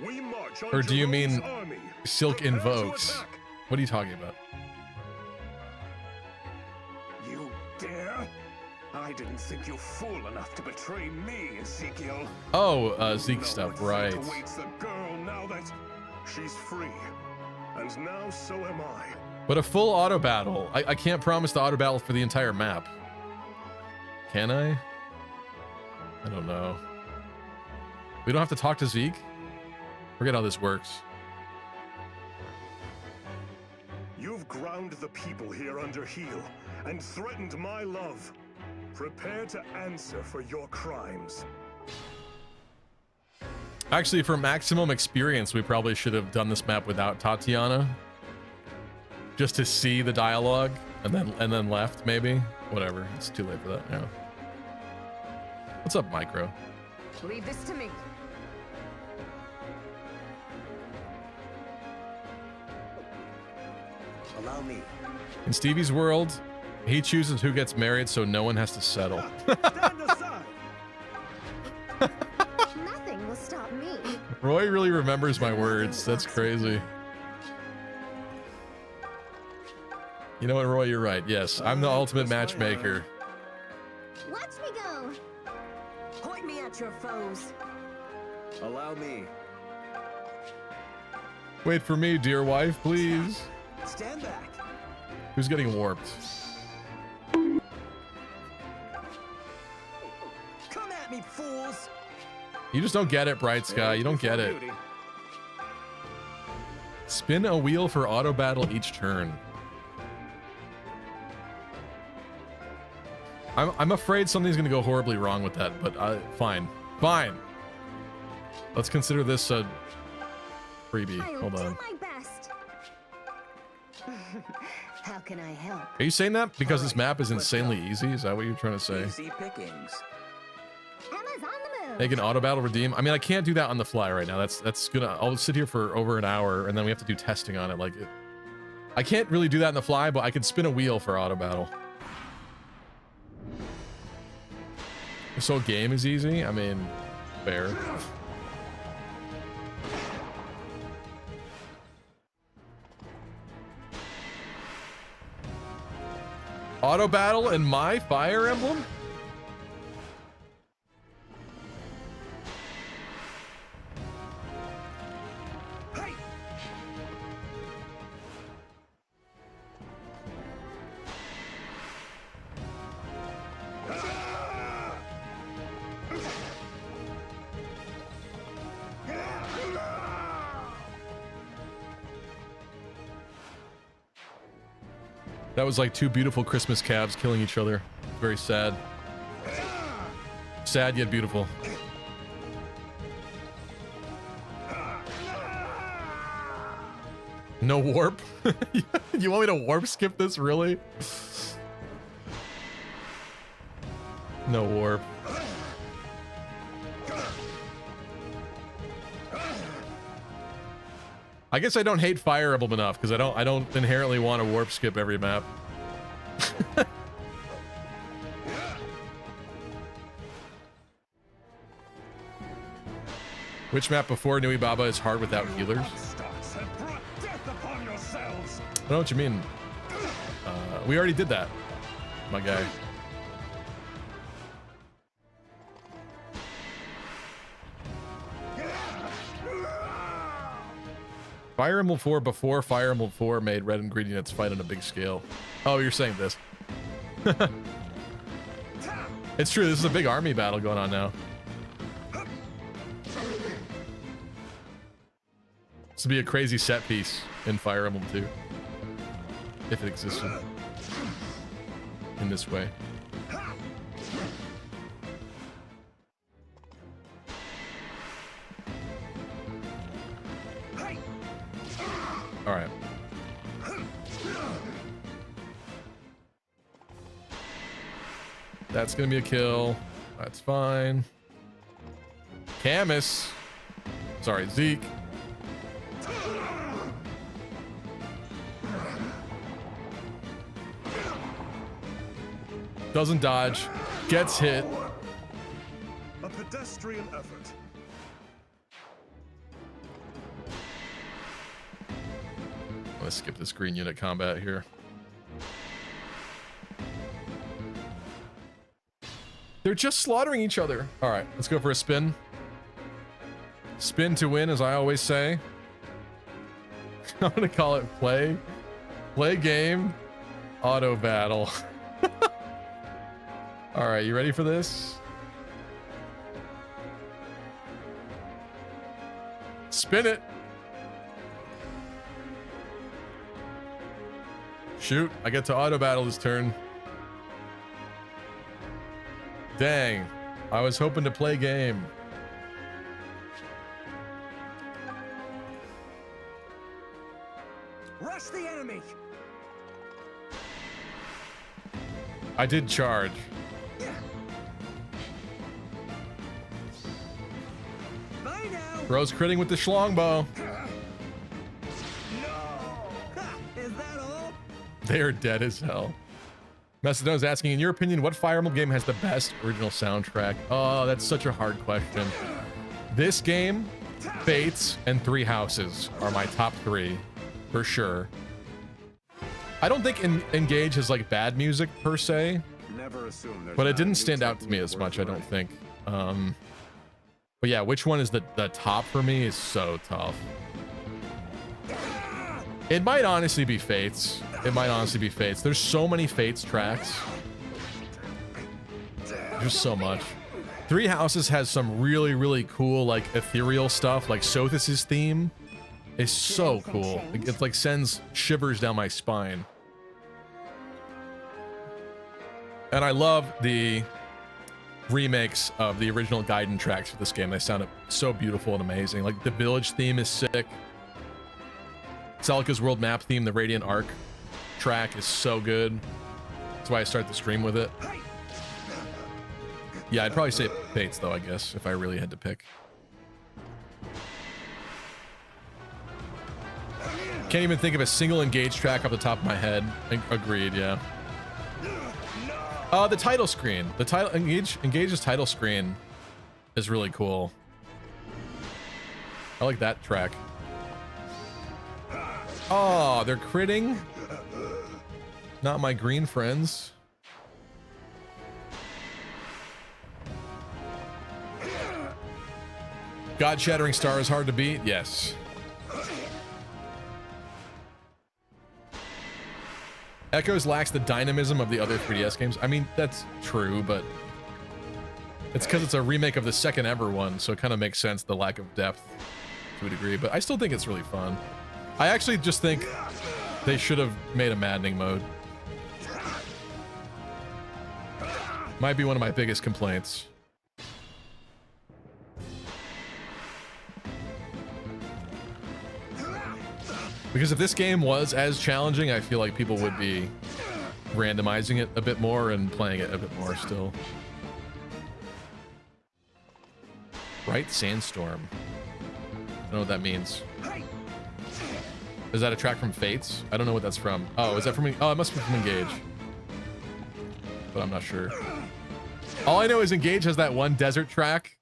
We march on Or do you mean army. Silk invokes? What are you talking about? You dare? I didn't think you fool enough to betray me, Ezekiel. Oh, Zeke stuff, right. Awaits the girl now that she's free. And now so am I. But a full auto battle. I can't promise the auto battle for the entire map. Can I? I don't know. We don't have to talk to Zeke? Forget how this works. You've ground the people here under heel and threatened my love. Prepare to answer for your crimes. Actually, for maximum experience, we probably should have done this map without Tatiana. Just to see the dialogue and then left, maybe. Whatever. It's too late for that now. What's up, Micro? Leave this to me. Allow me. In Stevie's world, he chooses who gets married, so no one has to settle. Nothing will stop me. Roy really remembers my words. That's crazy. You know what, Roy? You're right. Yes, I'm the ultimate matchmaker. Watch me go. Point me at your foes. Allow me. Wait for me, dear wife, please. Stand back. Who's getting warped? Come at me, fools. You just don't get it, Bright Sky. You don't get it. Spin a wheel for auto battle each turn. I'm afraid something's gonna go horribly wrong with that, but fine. Fine. Let's consider this a freebie. Hold on. My best. How can I help? Are you saying that because this map is insanely easy? Is that what you're trying to say? Easy pickings. Emma's on the move. Make an auto battle redeem. I mean, I can't do that on the fly right now. That's gonna. I'll sit here for over an hour, and then we have to do testing on it. Like, I can't really do that on the fly, but I can spin a wheel for auto battle. This whole game is easy. I mean, fair. Auto battle in my Fire Emblem? Hey! That was like two beautiful Christmas calves killing each other. Very sad. Sad yet beautiful. No warp? You want me to warp skip this, really? No warp. I guess I don't hate Fire Emblem enough because I don't inherently want to warp skip every map. Which map before Nui Baba is hard without healers? I don't know what you mean. We already did that. my guy. Fire Emblem 4 before Fire Emblem 4 made red ingredients fight on a big scale. Oh, you're saying this. It's true, this is a big army battle going on now. This would be a crazy set piece in Fire Emblem 2. If it existed. In this way. Alright. That's gonna be a kill. That's fine. Camus. Sorry, Zeke. Doesn't dodge. Gets hit. A pedestrian effort. Let's skip this green unit combat here. They're just slaughtering each other. All right, let's go for a spin. Spin to win, as I always say. I'm gonna call it play game, auto battle. All right, you ready for this? Spin it. Shoot, I get to auto battle this turn. Dang, I was hoping to play game. Rush the enemy. I did charge. Bro's critting with the schlongbow. Is that all? They're dead as hell. Macedone's asking, in your opinion, what Fire Emblem game has the best original soundtrack? Oh, that's such a hard question. This game, Fates, and Three Houses are my top three, for sure. I don't think Engage has like bad music per se, but it didn't stand out to me as much, I don't think. But yeah, which one is the top for me is so tough. It might honestly be Fates. It might honestly be Fates. There's so many Fates tracks. Just so much. Three Houses has some really, really cool, like, ethereal stuff. Like, Sothis' theme is so cool. It like sends shivers down my spine. And I love the remakes of the original Gaiden tracks for this game. They sounded so beautiful and amazing. Like, the village theme is sick. Celica's world map theme, the Radiant Arc track, is so good. That's why I start the stream with it. Yeah, I'd probably say Fates though, I guess, if I really had to pick. Can't even think of a single Engage track off the top of my head. Agreed, yeah. The title screen. The title Engage's title screen is really cool. I like that track. Oh, they're critting. Not my green friends. God Shattering Star is hard to beat. Yes. Echoes lacks the dynamism of the other 3DS games. I mean, that's true, but it's because it's a remake of the second ever one, so it kind of makes sense, the lack of depth to a degree, but I still think it's really fun. I actually just think they should have made a maddening mode. Might be one of my biggest complaints. Because if this game was as challenging, I feel like people would be randomizing it a bit more and playing it a bit more still. Bright Sandstorm. I don't know what that means. Is that a track from Fates? I don't know what that's from. Oh, is that from... Oh, it must be from Engage. But I'm not sure. All I know is Engage has that one desert track,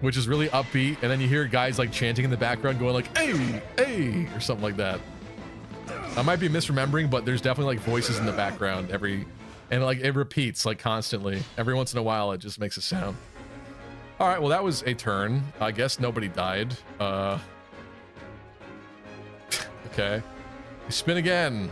which is really upbeat, and then you hear guys like chanting in the background going like, hey, hey, or something like that. I might be misremembering, but there's definitely like voices in the background every And like it repeats like constantly. Every once in a while, it just makes a sound. All right, well, that was a turn. I guess nobody died. Okay. Spin again.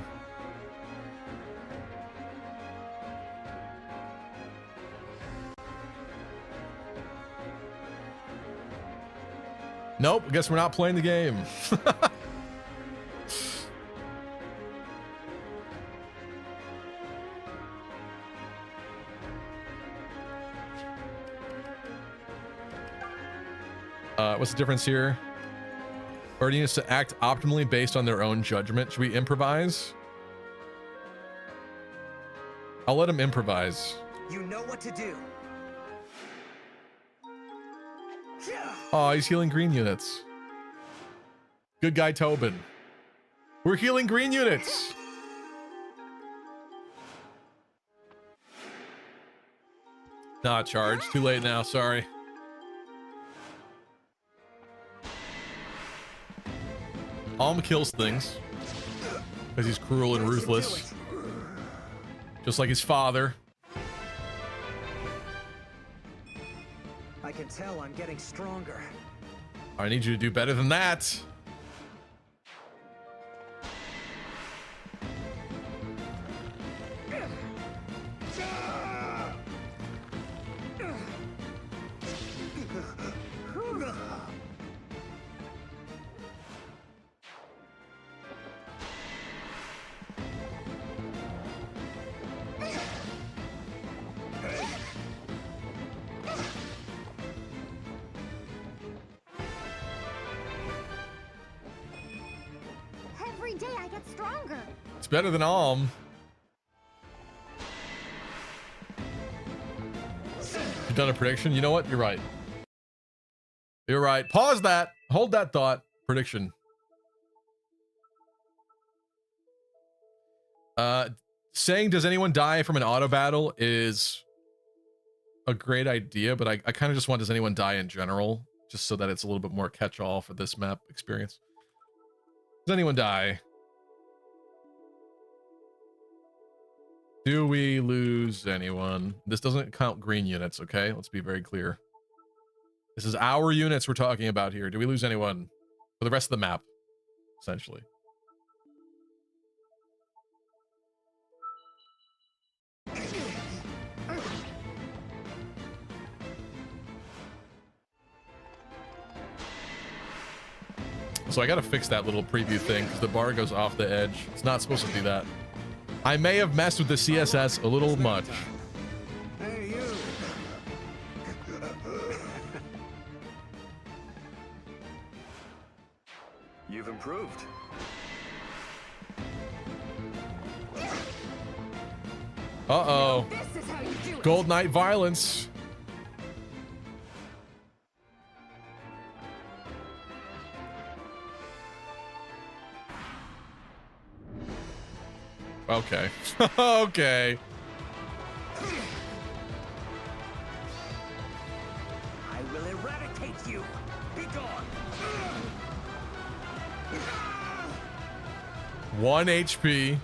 Nope, I guess we're not playing the game. What's the difference here? Birdie needs to act optimally based on their own judgment. Should we improvise? I'll let him improvise. You know what to do. Oh, he's healing green units. Good guy, Tobin. We're healing green units. Not charged. Too late now. Sorry. Alm kills things because he's cruel and ruthless, just like his father. I can tell I'm getting stronger. I need you to do better than that. Every day I get stronger. It's better than Alm. You've done a prediction? You know what? You're right. You're right. Pause that. Hold that thought. Prediction. Saying does anyone die from an auto battle is a great idea, but I kind of just want does anyone die in general, just so that it's a little bit more catch-all for this map experience. Does anyone die? Do we lose anyone? This doesn't count green units, okay? Let's be very clear. This is our units we're talking about here. Do we lose anyone for the rest of the map, essentially? So I gotta fix that little preview thing because the bar goes off the edge. It's not supposed to do that. I may have messed with the CSS a little much. Hey, you. You've improved. Uh-oh. Gold Knight violence. Okay. Okay. I will eradicate you. Be gone. 1 HP.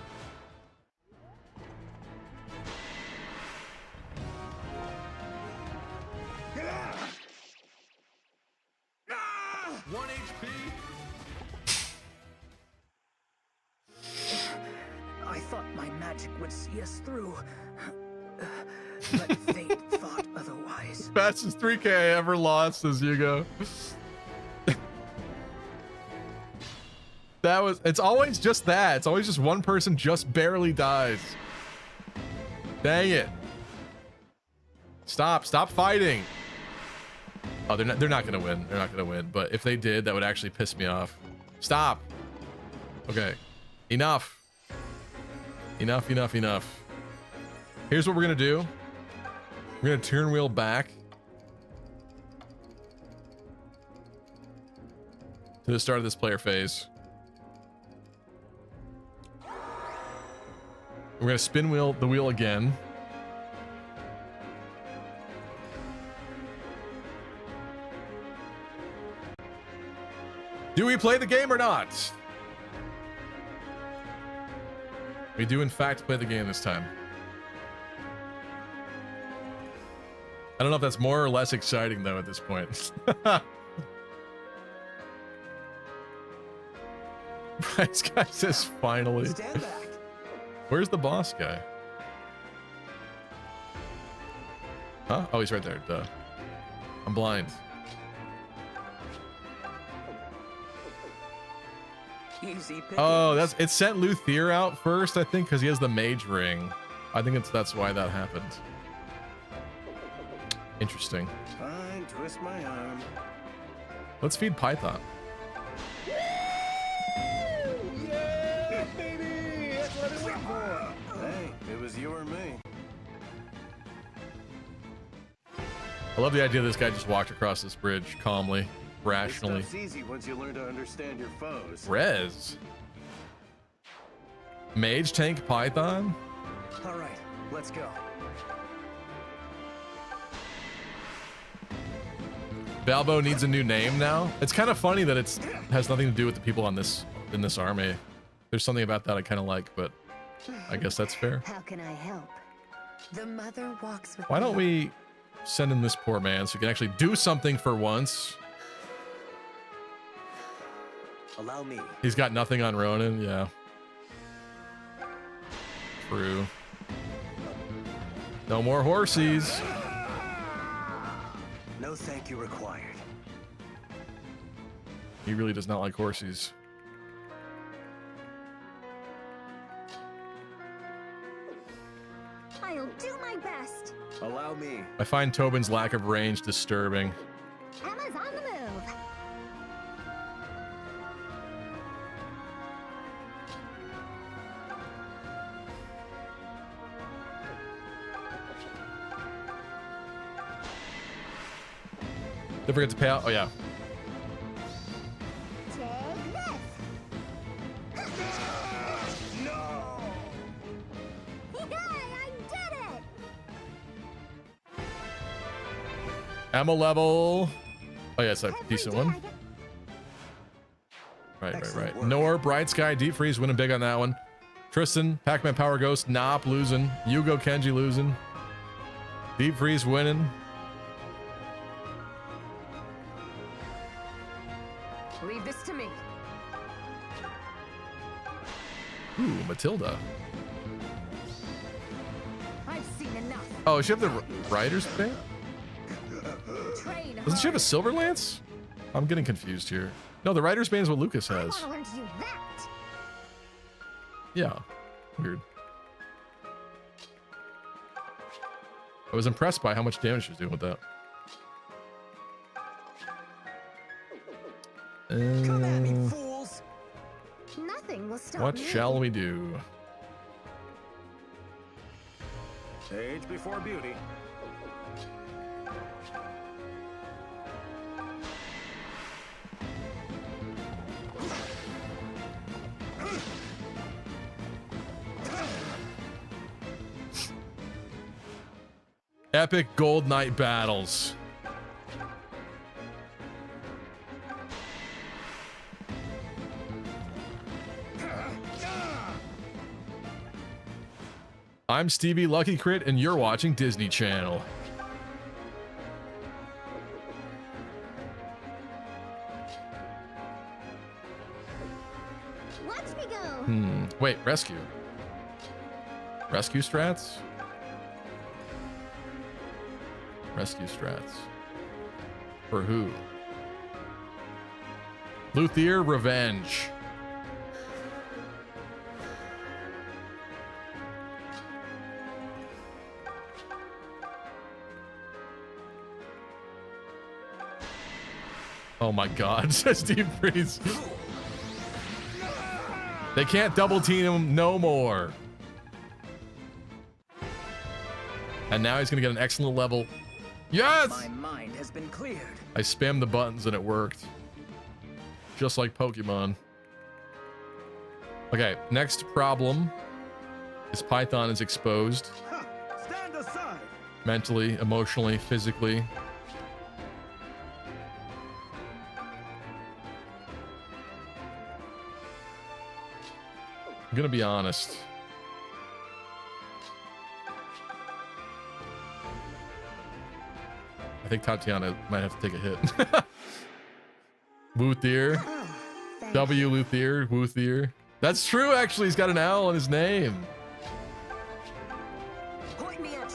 I thought my magic would see us through. But fate thought otherwise. Fastest 3K I ever lost, says Hugo. That was, it's always just that. It's always just one person just barely dies. Dang it. Stop fighting. Oh, they're not gonna win. They're not gonna win. But if they did, that would actually piss me off. Stop. Okay. Enough. Enough. Here's what we're gonna do. We're gonna turn wheel back to the start of this player phase. We're gonna spin the wheel again. Do we play the game or not? We do in fact play the game this time. I don't know if that's more or less exciting though at this point. This guy says finally. Stand back. Where's the boss guy? Huh? Oh, he's right there. Duh. I'm blind. Easy pickings. Oh, it sent Luthier out first, I think, because he has the mage ring. I think that's why that happened. Interesting. Fine, twist my arm. Let's feed Python. Yeah, baby! That's what I went for. Hey, it was you or me. I love the idea this guy just walked across this bridge calmly, rationally. It's easy once you learn to understand your foes. Rez. Mage tank Python? All right, let's go. Balbo needs a new name now. It's kind of funny that it has nothing to do with the people in this army. There's something about that I kind of like, but I guess that's fair. How can I help? The mother walks with Why don't we send in this poor man so he can actually do something for once? Allow me. He's got nothing on Ronin, yeah. True. No more horsies. No thank you required. He really does not like horsies. I'll do my best. Allow me. I find Tobin's lack of range disturbing. Emma's on the move. Don't forget to pay out. Oh, yeah. Take this. No! Yay, I did it! Ammo level. Oh, yeah, it's a decent one. Right. Nor, Bright Sky, Deep Freeze winning big on that one. Tristan, Pac-Man Power Ghost, Nop losing. Yugo Kenji losing. Deep Freeze winning. Leave this to me. Ooh, Matilda. I've seen enough. Oh, does she have the Rider's Band? Train Doesn't she have a Silver Lance? I'm getting confused here. No, the Rider's Band is what Lucas I has. want to learn to do that. Yeah. Weird. I was impressed by how much damage she was doing with that. Come at me, fools! Nothing will stop What me. shall we do? Age before beauty. Epic Gold Knight battles. I'm Stevie Lucky Crit, and you're watching Disney Channel. Watch me go. Wait, rescue. Rescue strats? Rescue strats. For who? Luthier Revenge. Oh my god, says Deep Freeze. They can't double team him no more. And now he's gonna get an excellent level. Yes! My mind has been cleared. I spammed the buttons and it worked. Just like Pokemon. Okay, next problem is Python is exposed. Stand aside. Mentally, emotionally, physically. I'm gonna be honest. I think Tatiana might have to take a hit. Luthier. W. Luthier. Luthier. That's true, actually. He's got an L in his name.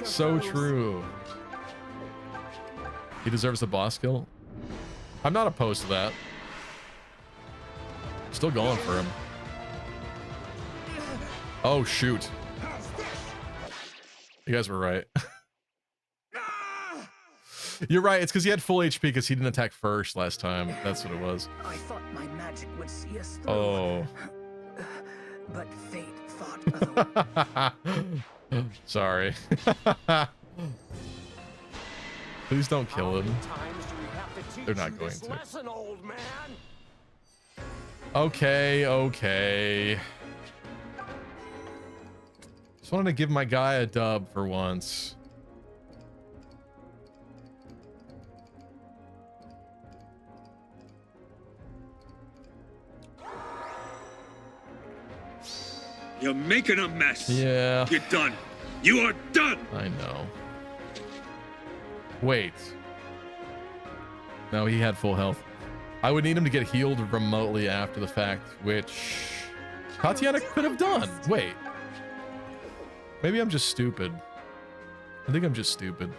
So true. He deserves the boss kill. I'm not opposed to that. Still going for him. Oh, shoot. You guys were right. You're right. It's because he had full HP because he didn't attack first last time. That's what it was. I thought my magic would see us through. Oh. But fate thought otherwise. Sorry. Please don't kill him. They're not going to. Okay, okay. Just wanted to give my guy a dub for once. You're making a mess. Yeah. You're done. You are done. I know. Wait. No, he had full health. I would need him to get healed remotely after the fact, which Tatiana could have done. Wait. Maybe I'm just stupid. I think I'm just stupid.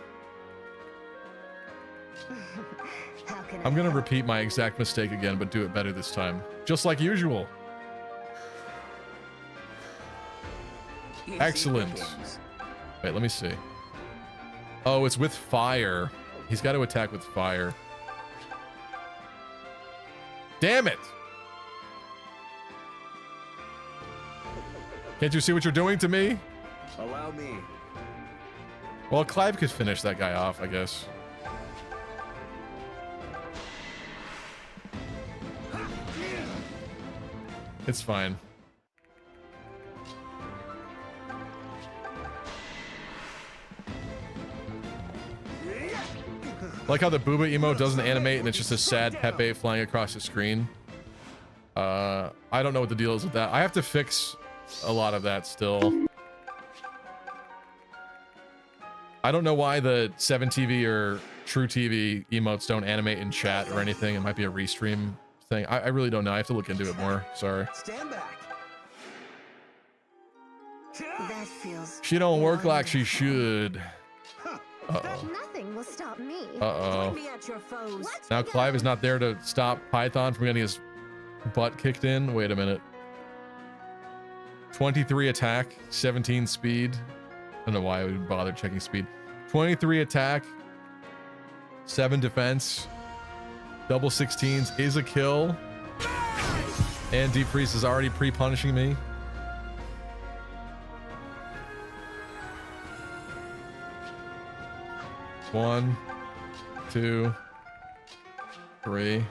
I'm gonna repeat my exact mistake again, but do it better this time. Just like usual. Excellent. Wait, let me see. Oh, it's with fire. He's got to attack with fire. Damn it! Can't you see what you're doing to me? Allow me. Well, Clive could finish that guy off, I guess. It's fine. Like how the Booba emote doesn't animate and it's just a sad Pepe flying across the screen. I don't know what the deal is with that. I have to fix a lot of that still. I don't know why the 7TV or True TV emotes don't animate in chat or anything. It might be a restream thing. I really don't know. I have to look into it more. Sorry. Stand back. That feels. She don't work like she should. Uh-oh. Nothing will stop me. Uh-oh. Me at your foes. Now Clive is not there to stop Python from getting his butt kicked in. Wait a minute. 23 attack, 17 speed. I don't know why I would bother checking speed. 23 attack, 7 defense, double 16s is a kill. And Deep Freeze is already pre-punishing me. One, 2, 3.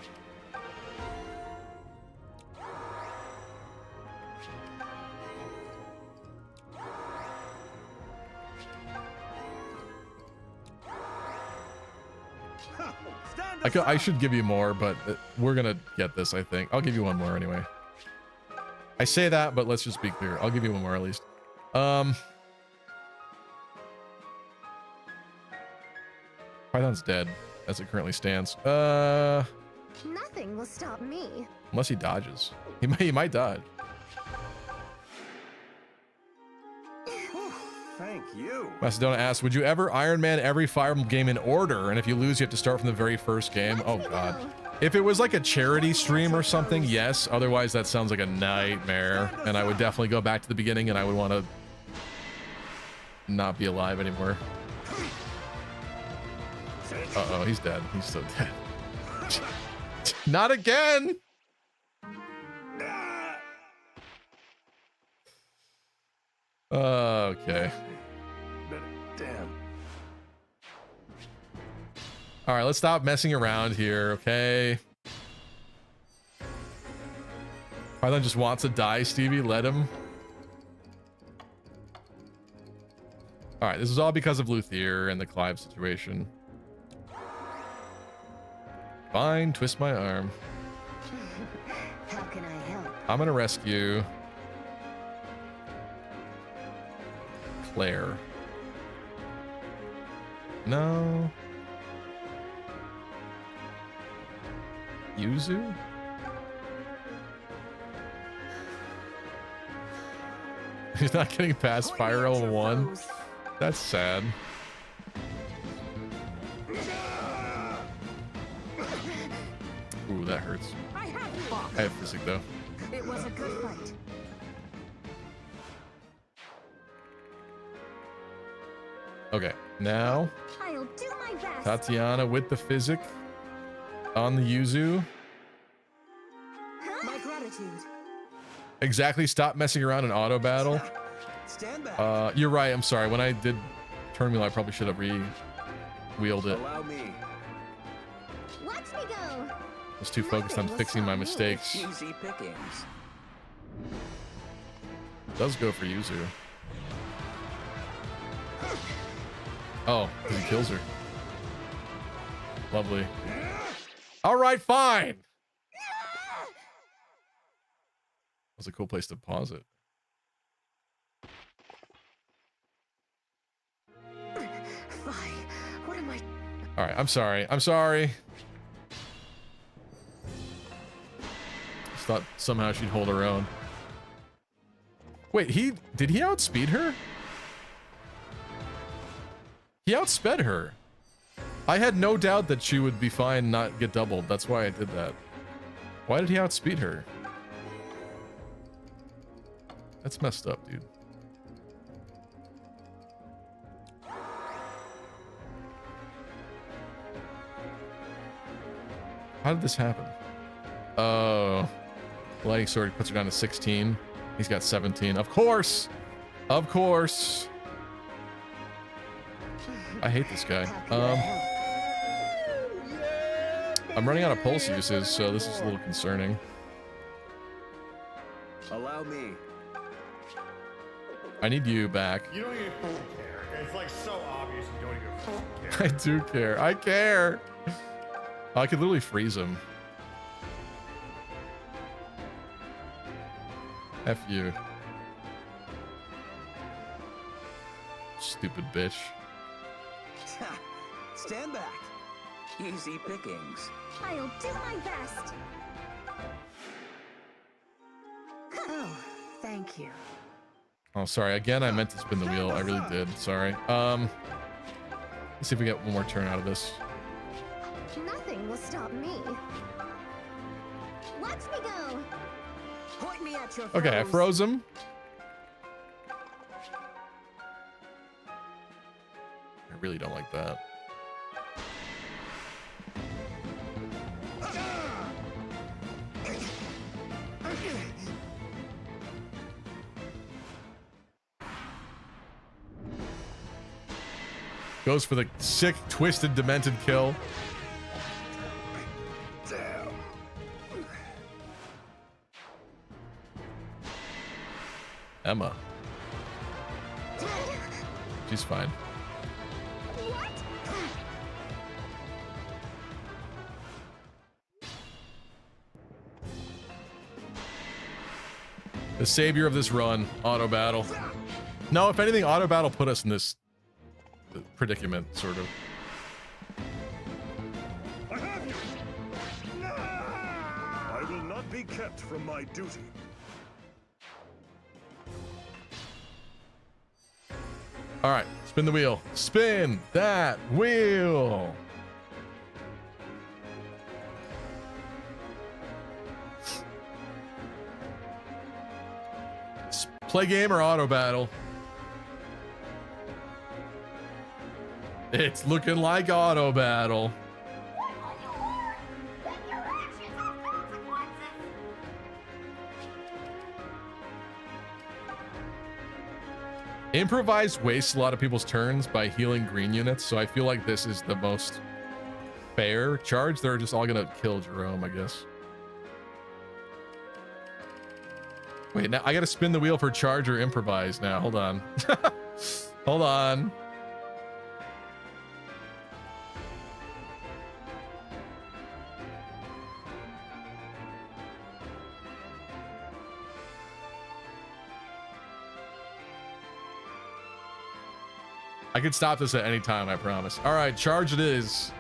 I should give you more, but we're gonna get this, I think. I'll give you one more anyway. I say that, but let's just be clear. I'll give you one more at least. Python's dead as it currently stands. Nothing will stop me. Unless he dodges. He might dodge. Thank you. Macedona asks, would you ever Iron Man every Fire Emblem game in order? And if you lose, you have to start from the very first game? Oh, God. If it was like a charity stream or something, yes. Otherwise, that sounds like a nightmare. And I would definitely go back to the beginning and I would want to not be alive anymore. Uh-oh, he's dead. He's so dead. Not again! Okay. Damn. All right, let's stop messing around here, okay? Python just wants to die, Stevie. Let him. All right, this is all because of Luthier and the Clive situation. Fine, twist my arm. How can I help? I'm gonna rescue Claire. No. Yuzu? He's not getting past Fire L1. That's sad. Ooh, that hurts. I have physic though. It was a good fight. Okay, now I'll do my best. Tatiana with the physic on the Yuzu. My gratitude. Exactly. Stop messing around in auto battle. Stand back. You're right. I'm sorry. When I did turn wheel, I probably should have re-wheeled it. Allow me. Watch me go. I was too focused on fixing my mistakes. Easy pickings. Does go for Yuzu. Oh, he kills her. Lovely. All right, fine. That's a cool place to pause it. What am I? All right, I'm sorry. I'm sorry. Just thought somehow she'd hold her own. Wait, did he outspeed her? He outsped her. I had no doubt that she would be fine, not get doubled. That's why I did that. Why did he outspeed her? That's messed up, dude. How did this happen? Oh, Lighting Sword puts her down to 16. He's got 17. Of course. Of course. I hate this guy. I'm running out of pulse uses, so this is a little concerning. Allow me. I need you back. You don't even care. It's like so obvious you don't even care. I do care. I care. I could literally freeze him. F you. Stupid bitch. Stand back. Easy pickings. I'll do my best. Oh, thank you. Oh, sorry. Again, I meant to spin the wheel. I really did. Sorry. Let's see if we get one more turn out of this. Nothing will stop me. Watch me go. Point me at your Okay, I froze him. I really don't like that. Goes for the sick, twisted, demented kill. Emma. She's fine. The savior of this run, auto battle. No, if anything, auto battle put us in this predicament, sort of. I have you! I will not be kept from my duty. All right, spin the wheel. Spin that wheel. Play game or auto battle? It's looking like auto battle. Improvise wastes a lot of people's turns by healing green units, so I feel like this is the most fair charge. They're just all gonna kill Jerome, I guess. Wait, now I gotta spin the wheel for charge or improvise now. Hold on. Hold on. I could stop this at any time, I promise. All right, charge it is.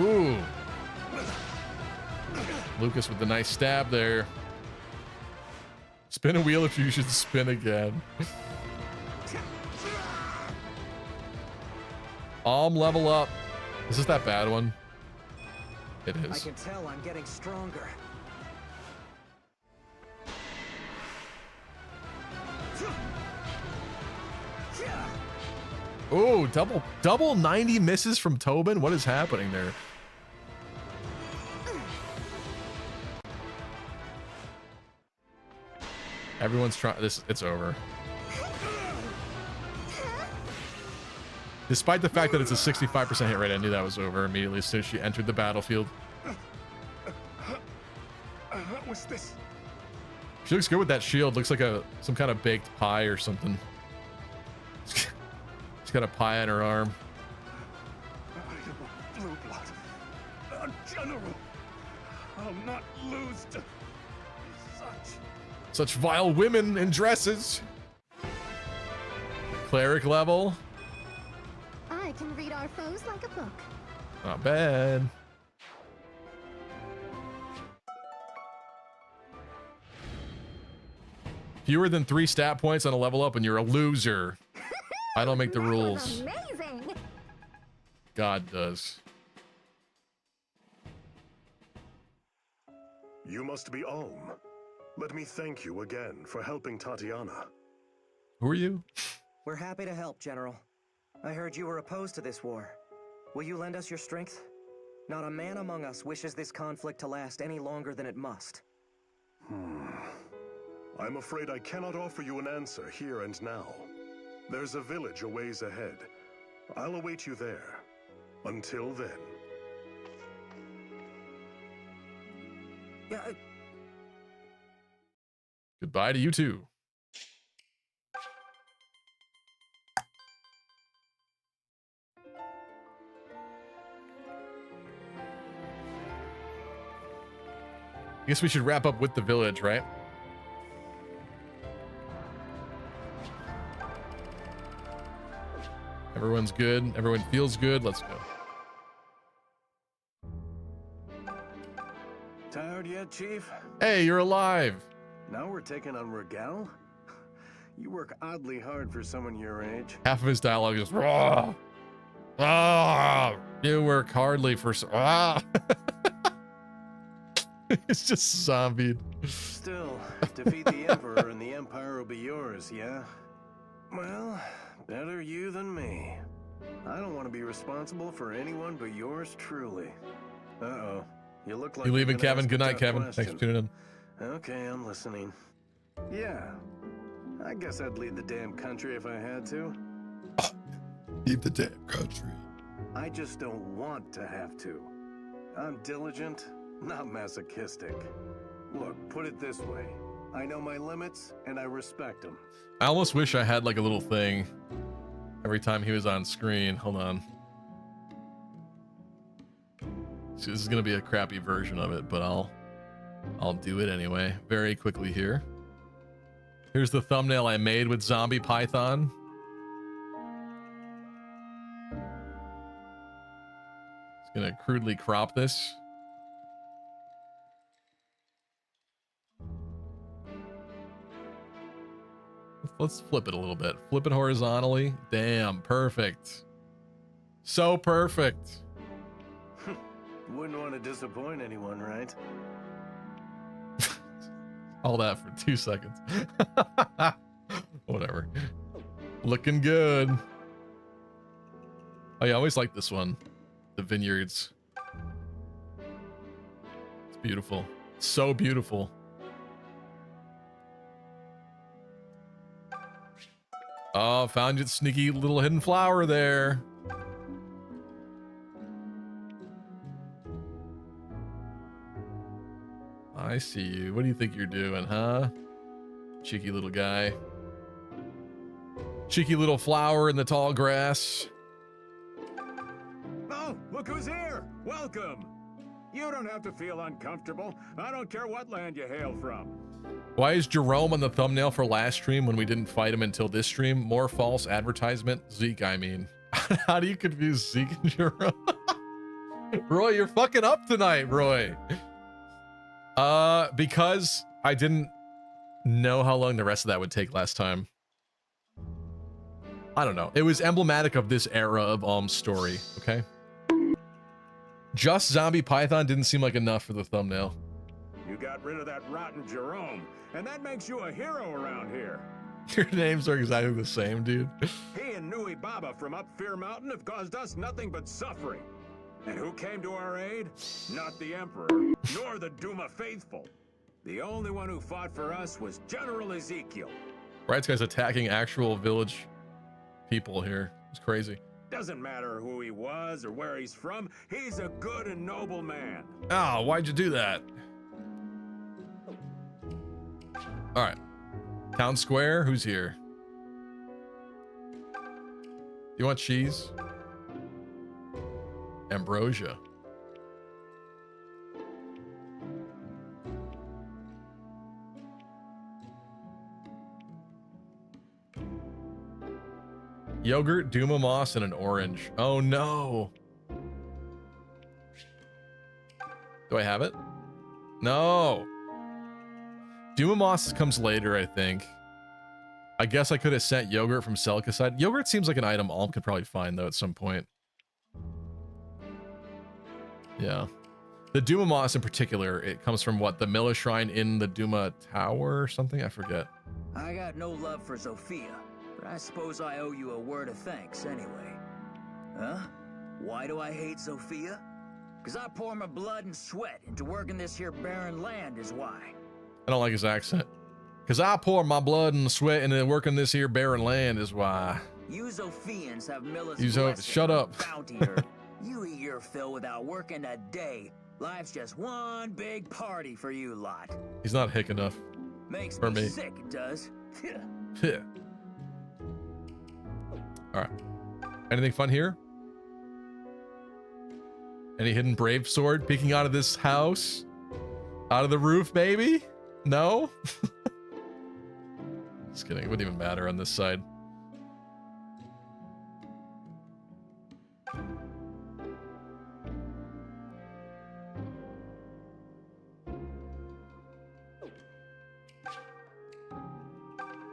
Ooh. Lucas with the nice stab there. Spin a wheel if you should spin again. Level up. Is this that bad one? It is. I can tell I'm getting stronger. Oh, double 90 misses from Tobin. What is happening there? Everyone's trying this. It's over. Despite the fact that it's a 65% hit rate, I knew that was over immediately as soon as she entered the battlefield. What's this? She looks good with that shield. Looks like some kind of baked pie or something. She's got a pie on her arm. I am a blue blood. A general. I'll not lose to Such vile women in dresses. Cleric level. I can read our foes like a book. Not bad. Fewer than 3 stat points on a level up and you're a loser. I don't make the rules. Amazing. God does. You must be Ulm. Let me thank you again for helping Tatiana. Who are you? We're happy to help, General. I heard you were opposed to this war. Will you lend us your strength? Not a man among us wishes this conflict to last any longer than it must. I'm afraid I cannot offer you an answer here and now. There's a village a ways ahead. I'll await you there. Until then. Yeah. Goodbye to you too. I guess we should wrap up with the village, right? Everyone's good. Everyone feels good. Let's go. Tired yet, Chief? Hey, you're alive. Now we're taking on Regal? You work oddly hard for someone your age. Half of his dialogue is raw. Ah, you work hardly for ah. It's just zombied. Still, defeat the Emperor and the Empire will be yours, yeah? Well, better you than me. I don't want to be responsible for anyone but yours truly. Uh-oh. You look like You leaving, you're gonna Kevin? ask a Good night, tough Kevin. question. Thanks for tuning in. Okay, I'm listening. Yeah. I guess I'd lead the damn country if I had to. Leave the damn country. I just don't want to have to. I'm diligent, not masochistic. Look, put it this way. I know my limits, and I respect them. I almost wish I had like a little thing every time he was on screen. Hold on. So this is gonna be a crappy version of it, but I'll do it anyway. Very quickly here. Here's the thumbnail I made with Zombie Python. Just gonna crudely crop this. Let's flip it a little bit. Flip it horizontally. Damn, perfect. So perfect. Wouldn't want to disappoint anyone, right? All that for 2 seconds. Whatever. Looking good. Oh yeah, I always like this one. The vineyards. It's beautiful. So beautiful. Oh, found your sneaky little hidden flower there. I see you. What do you think you're doing, huh? Cheeky little guy. Cheeky little flower in the tall grass. Oh, look who's here! Welcome! You don't have to feel uncomfortable. I don't care what land you hail from. Why is Jerome on the thumbnail for last stream when we didn't fight him until this stream? More false advertisement? Zeke, I mean. How do you confuse Zeke and Jerome? Roy, you're fucking up tonight, Roy. Because I didn't know how long the rest of that would take last time. I don't know. It was emblematic of this era of Alm's story, okay? Just Zombie Python didn't seem like enough for the thumbnail. You got rid of that rotten Jerome, and that makes you a hero around here. Your names are exactly the same, dude. He and Nui Baba from up Fear Mountain have caused us nothing but suffering. And who came to our aid? Not the Emperor, nor the Duma faithful. The only one who fought for us was General Ezekiel. Right, this guy's attacking actual village people here. It's crazy. Doesn't matter who he was or where he's from, he's a good and noble man. Oh, why'd you do that? All right. Town Square, who's here? You want cheese? Ambrosia. Yogurt, Duma Moss, and an orange. Oh no. Do I have it? No. Duma Moss comes later, I think. I guess I could have sent yogurt from Selkaside. Yogurt seems like an item Alm could probably find though at some point. Yeah. The Duma Moss in particular, it comes from what? The Mila Shrine in the Duma Tower or something? I forget. I got no love for Zofia, but I suppose I owe you a word of thanks anyway. Huh? Why do I hate Zofia? Because I pour my blood and sweat into working this here barren land is why. I don't like his accent. Because I pour my blood and sweat into working this here barren land is why. You Zofians have Milla's Shut up. bounty her. You eat your fill without working a day. Life's just one big party for you lot. He's not hick enough. Makes for me me. sick, it does. Yeah. All right. Anything fun here? Any hidden brave sword peeking out of this house? Out of the roof, maybe? No? Just kidding. It wouldn't even matter on this side.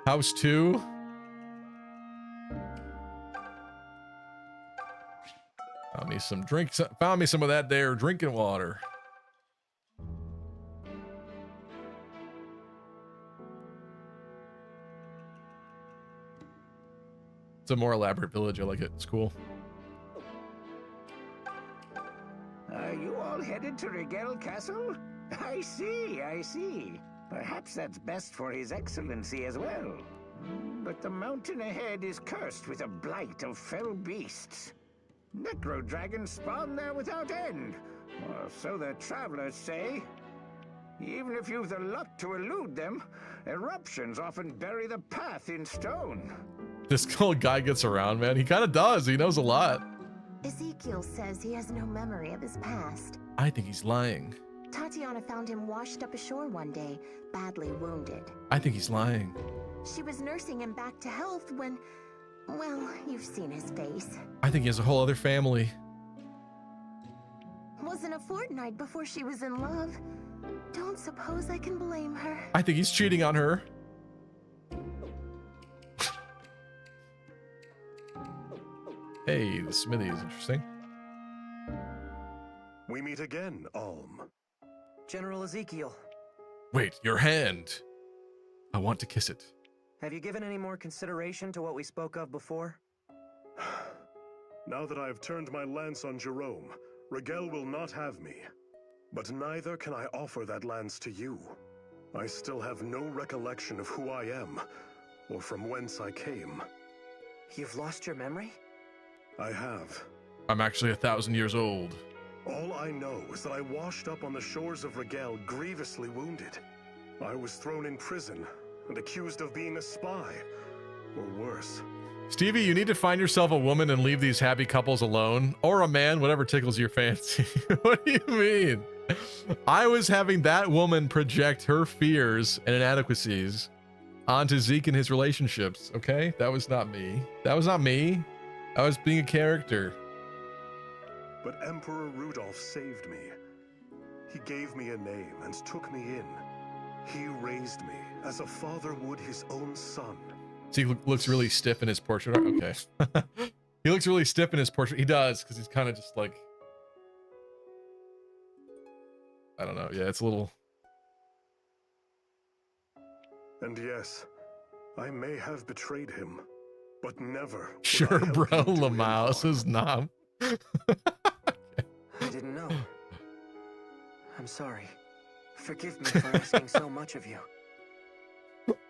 House 2. Found me some drinks. Found me some of that there drinking water. It's a more elaborate village. I like it. It's cool. Are you all headed to Rigel Castle? I see, I see. Perhaps that's best for His Excellency as well. But the mountain ahead is cursed with a blight of fell beasts. Necro dragons spawn there without end, or so the travelers say. Even if you've the luck to elude them, eruptions often bury the path in stone. This old guy gets around, man. He kind of does. He knows a lot. Ezekiel says he has no memory of his past. I think he's lying. Tatiana found him washed up ashore one day, badly wounded. I think he's lying. She was nursing him back to health when... well, you've seen his face. I think he has a whole other family. Wasn't a fortnight before she was in love. Don't suppose I can blame her. I think he's cheating on her. Hey, the smithy is interesting. We meet again, Alm. General Ezekiel, Wait, your hand. I want to kiss it. have you given any more consideration to what we spoke of before? Now that I have turned my lance on Jerome, Rigel will not have me. But neither can I offer that lance to you. I still have no recollection of who I am, or from whence I came. You've lost your memory? I have. I'm actually 1,000 years old. All I know is that I washed up on the shores of Rigel grievously wounded. I was thrown in prison and accused of being a spy, or worse. Stevie, you need to find yourself a woman and leave these happy couples alone. Or a man, whatever tickles your fancy. What do you mean? I was having that woman project her fears and inadequacies onto Zeke and his relationships, okay? That was not me. That was not me. I was being a character. But Emperor Rudolph saved me. He gave me a name and took me in. He raised me as a father would his own son. So he looks really stiff in his portrait. Okay. He looks really stiff in his portrait. He does, because he's kind of just like, I don't know. Yeah, it's a little. And yes, I may have betrayed him, but never. would I Sure, help bro. him to win Lamau harm. says nom. I didn't know. I'm sorry. Forgive me for asking so much of you.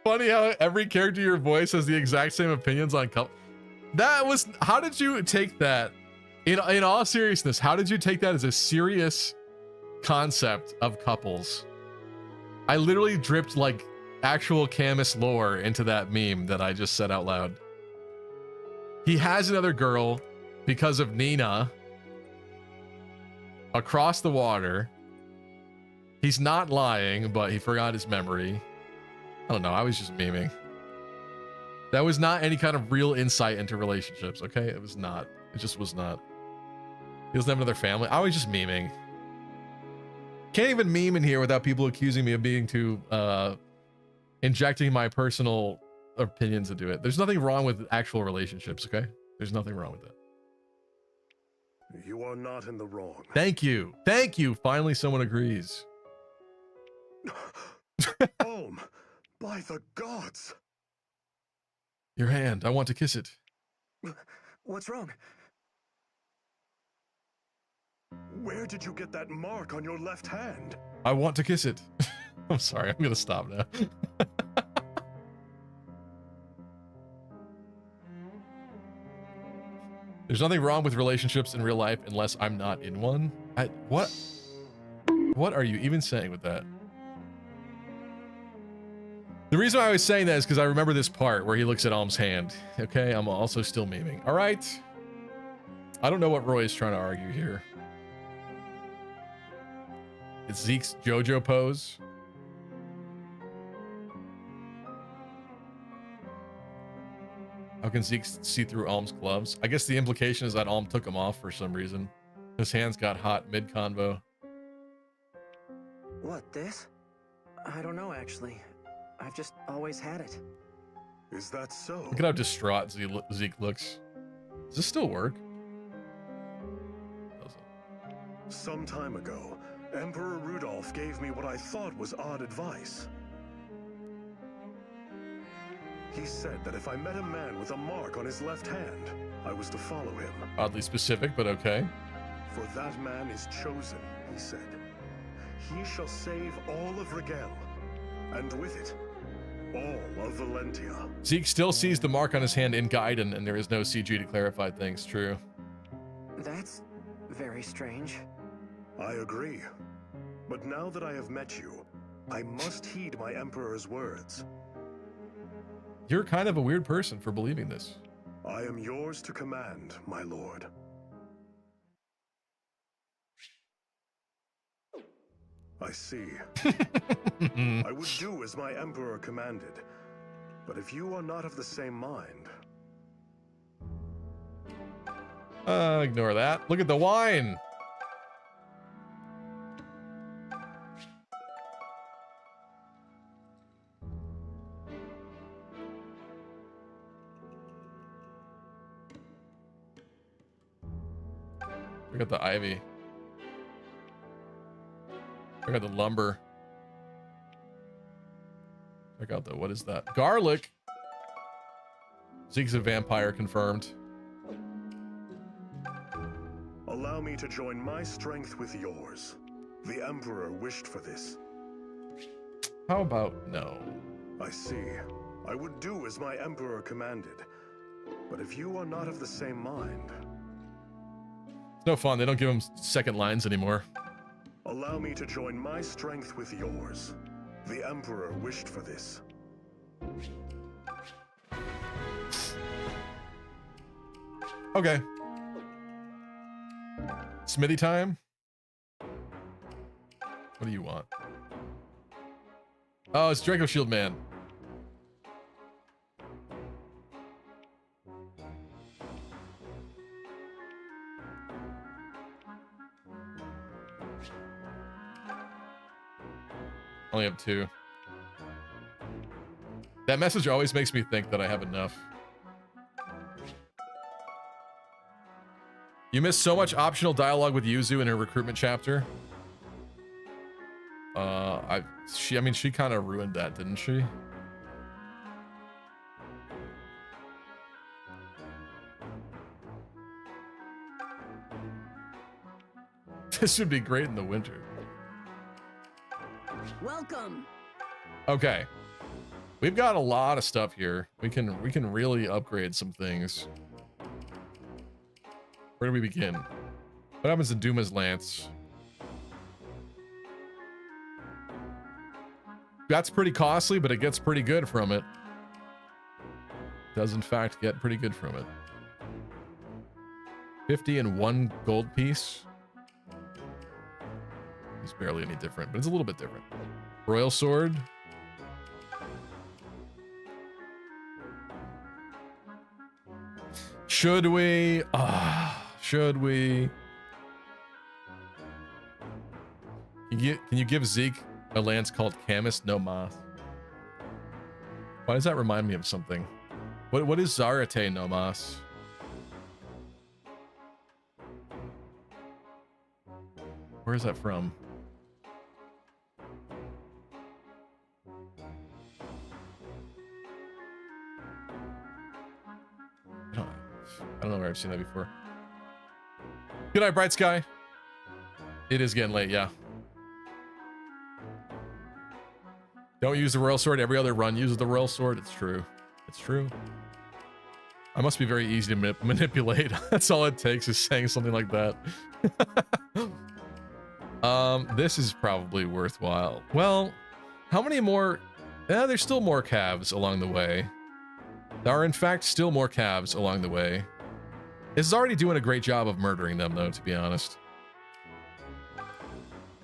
Funny how every character your voice has the exact same opinions on couple. That was. How did you take that? In all seriousness, how did you take that as a serious concept of couples? I literally dripped like actual Camus lore into that meme that I just said out loud. He has another girl because of Nina across the water. He's not lying, but he forgot his memory. I don't know. I was just memeing. That was not any kind of real insight into relationships, okay? It was not. It just was not. He doesn't have another family. I was just memeing. Can't even meme in here without people accusing me of being too injecting my personal opinions into it. There's nothing wrong with actual relationships, okay? There's nothing wrong with that. You are not in the wrong. Thank you. Thank you. Finally, someone agrees. Olm, by the gods! Your hand. I want to kiss it. What's wrong? Where did you get that mark on your left hand? I want to kiss it. I'm sorry. I'm going to stop now. There's nothing wrong with relationships in real life unless I'm not in one. What? What are you even saying with that? The reason why I was saying that is because I remember this part where he looks at Alm's hand. Okay, I'm also still memeing. All right. I don't know what Roy is trying to argue here. It's Zeke's JoJo pose. How can Zeke see through Alm's gloves? I guess the implication is that Alm took them off for some reason. His hands got hot mid-convo. What, this? I don't know, actually. I've just always had it. Is that so? Look at how distraught Zeke looks. Does this still work? Some time ago, Emperor Rudolph gave me what I thought was odd advice. He said that if I met a man with a mark on his left hand, I was to follow him. Oddly specific, but okay. For that man is chosen, he said. He shall save all of Rigel, and with it, all of Valentia. Zeke still sees the mark on his hand in Gaiden, and there is no CG to clarify things. True. That's very strange. I agree. But now that I have met you, I must heed my Emperor's words. You're kind of a weird person for believing this. I am yours to command, my lord. I see. I would do as my Emperor commanded, but if you are not of the same mind... Ignore that. Look at the wine! Look at the ivy. Check out the lumber. Check out the, what is that? Garlic! Zeke's a vampire, confirmed. Allow me to join my strength with yours. The Emperor wished for this. How about no? I see. I would do as my Emperor commanded. But if you are not of the same mind... It's no fun. They don't give him second lines anymore. Allow me to join my strength with yours. The Emperor wished for this. Okay. Smithy time? What do you want? Oh, it's Draco Shield Man. Only have 2. That message always makes me think that I have enough. You missed so much optional dialogue with Yuzu in her recruitment chapter. I mean, she kind of ruined that, didn't she? This would be great in the winter. Welcome. Okay. We've got a lot of stuff here. We can really upgrade some things. Where do we begin? What happens to Duma's Lance? That's pretty costly, but it gets pretty good from it. Does in fact get pretty good from it. 50 and 1 gold piece. It's barely any different, but it's a little bit different. Royal Sword. Should we? Should we? Can you give Zeke a lance called Camus No Mas? Why does that remind me of something? What is Zarate No Mas? Where is that from? I don't know where I've seen that before. Good night, Bright Sky. It is getting late, yeah. Don't use the Royal Sword every other run. Use the Royal Sword. It's true. It's true. I must be very easy to manipulate. That's all it takes is saying something like that. This is probably worthwhile. Well, how many more? There's still more calves along the way. There are, in fact, still more calves along the way. This is already doing a great job of murdering them, though, to be honest.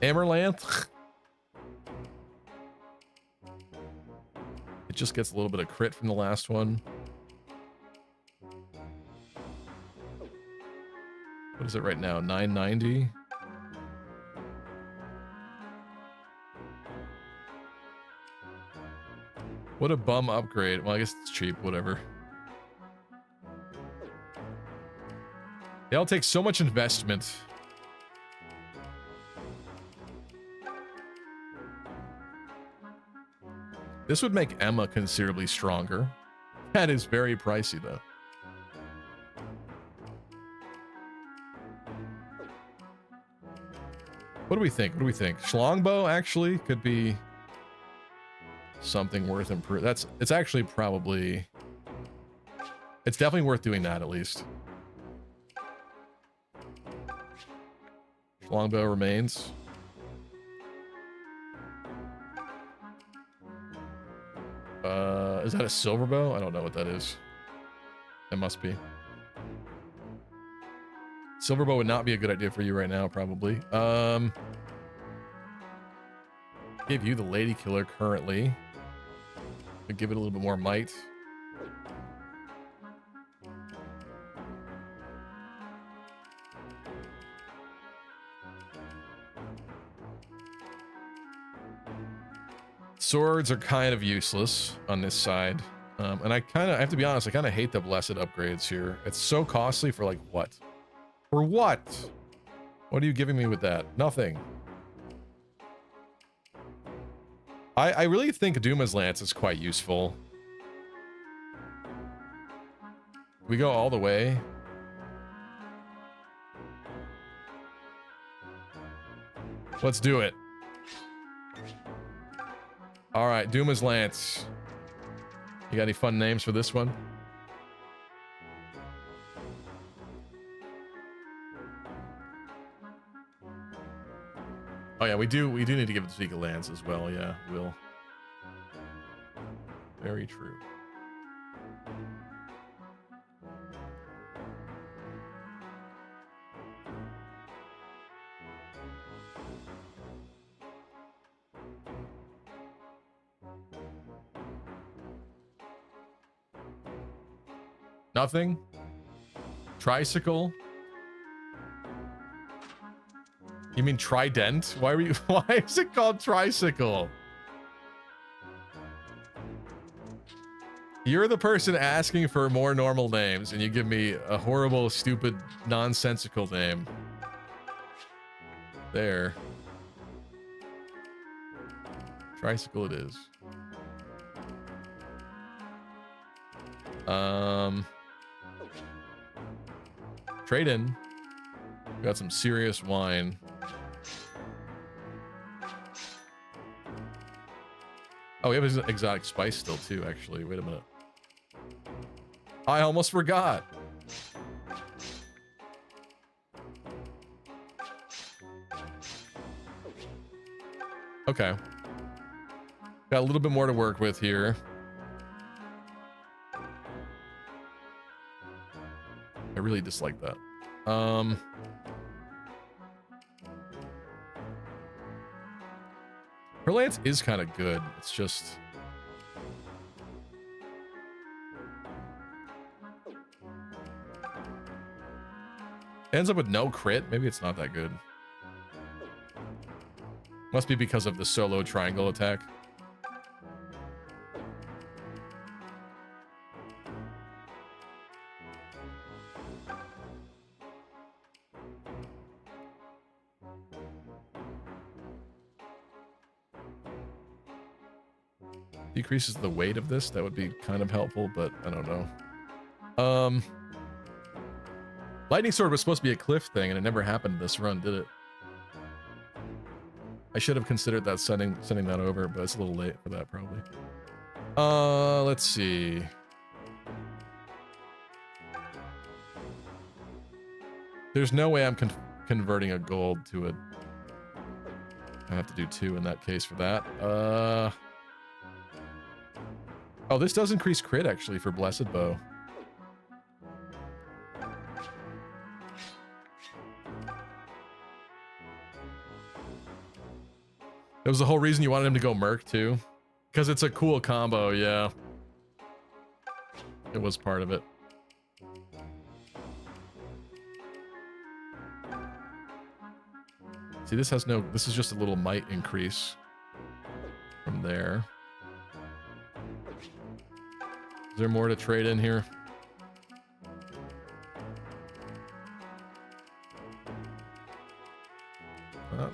Amerlanth. It just gets a little bit of crit from the last one. What is it right now? 990? What a bum upgrade. Well, I guess it's cheap, whatever. They all take so much investment. This would make Emma considerably stronger. That is very pricey, though. What do we think? What do we think? Schlongbow actually could be something worth improving. It's actually probably, it's definitely worth doing that at least. Longbow remains. Is that a silver bow? I don't know what that is. It must be. Silver bow would not be a good idea for you right now, probably. Give you the Lady Killer currently. Could give it a little bit more might. Swords are kind of useless on this side. And I have to be honest, I kind of hate the blessed upgrades here. It's so costly for like what? For what? What are you giving me with that? Nothing. I really think Duma's Lance is quite useful. We go all the way. Let's do it. All right, Duma's Lance. You got any fun names for this one? Oh yeah, we do need to give it to Zeke a Lance as well. Yeah, we'll. Very true. Nothing? Tricycle? You mean trident? Why is it called tricycle? You're the person asking for more normal names, and you give me a horrible, stupid, nonsensical name. There. Tricycle it is. Trade in. Got some serious wine. Oh, we have exotic spice still too, actually. Wait a minute. I almost forgot. Okay. Got a little bit more to work with here. I really dislike that. Her lance is kind of good. It's just... ends up with no crit. Maybe it's not that good. Must be because of the solo triangle attack. Decreases the weight of this. That would be kind of helpful, but I don't know. Lightning Sword was supposed to be a cliff thing, and it never happened this run, did it? I should have considered that sending that over, but it's a little late for that probably. Let's see. There's no way I'm converting a gold to a... I have to do 2 in that case for that. Oh, this does increase crit actually for Blessed Bow. That was the whole reason you wanted him to go Merc too? Because it's a cool combo, yeah. It was part of it. See, this has no... this is just a little might increase from there. Is there more to trade in here?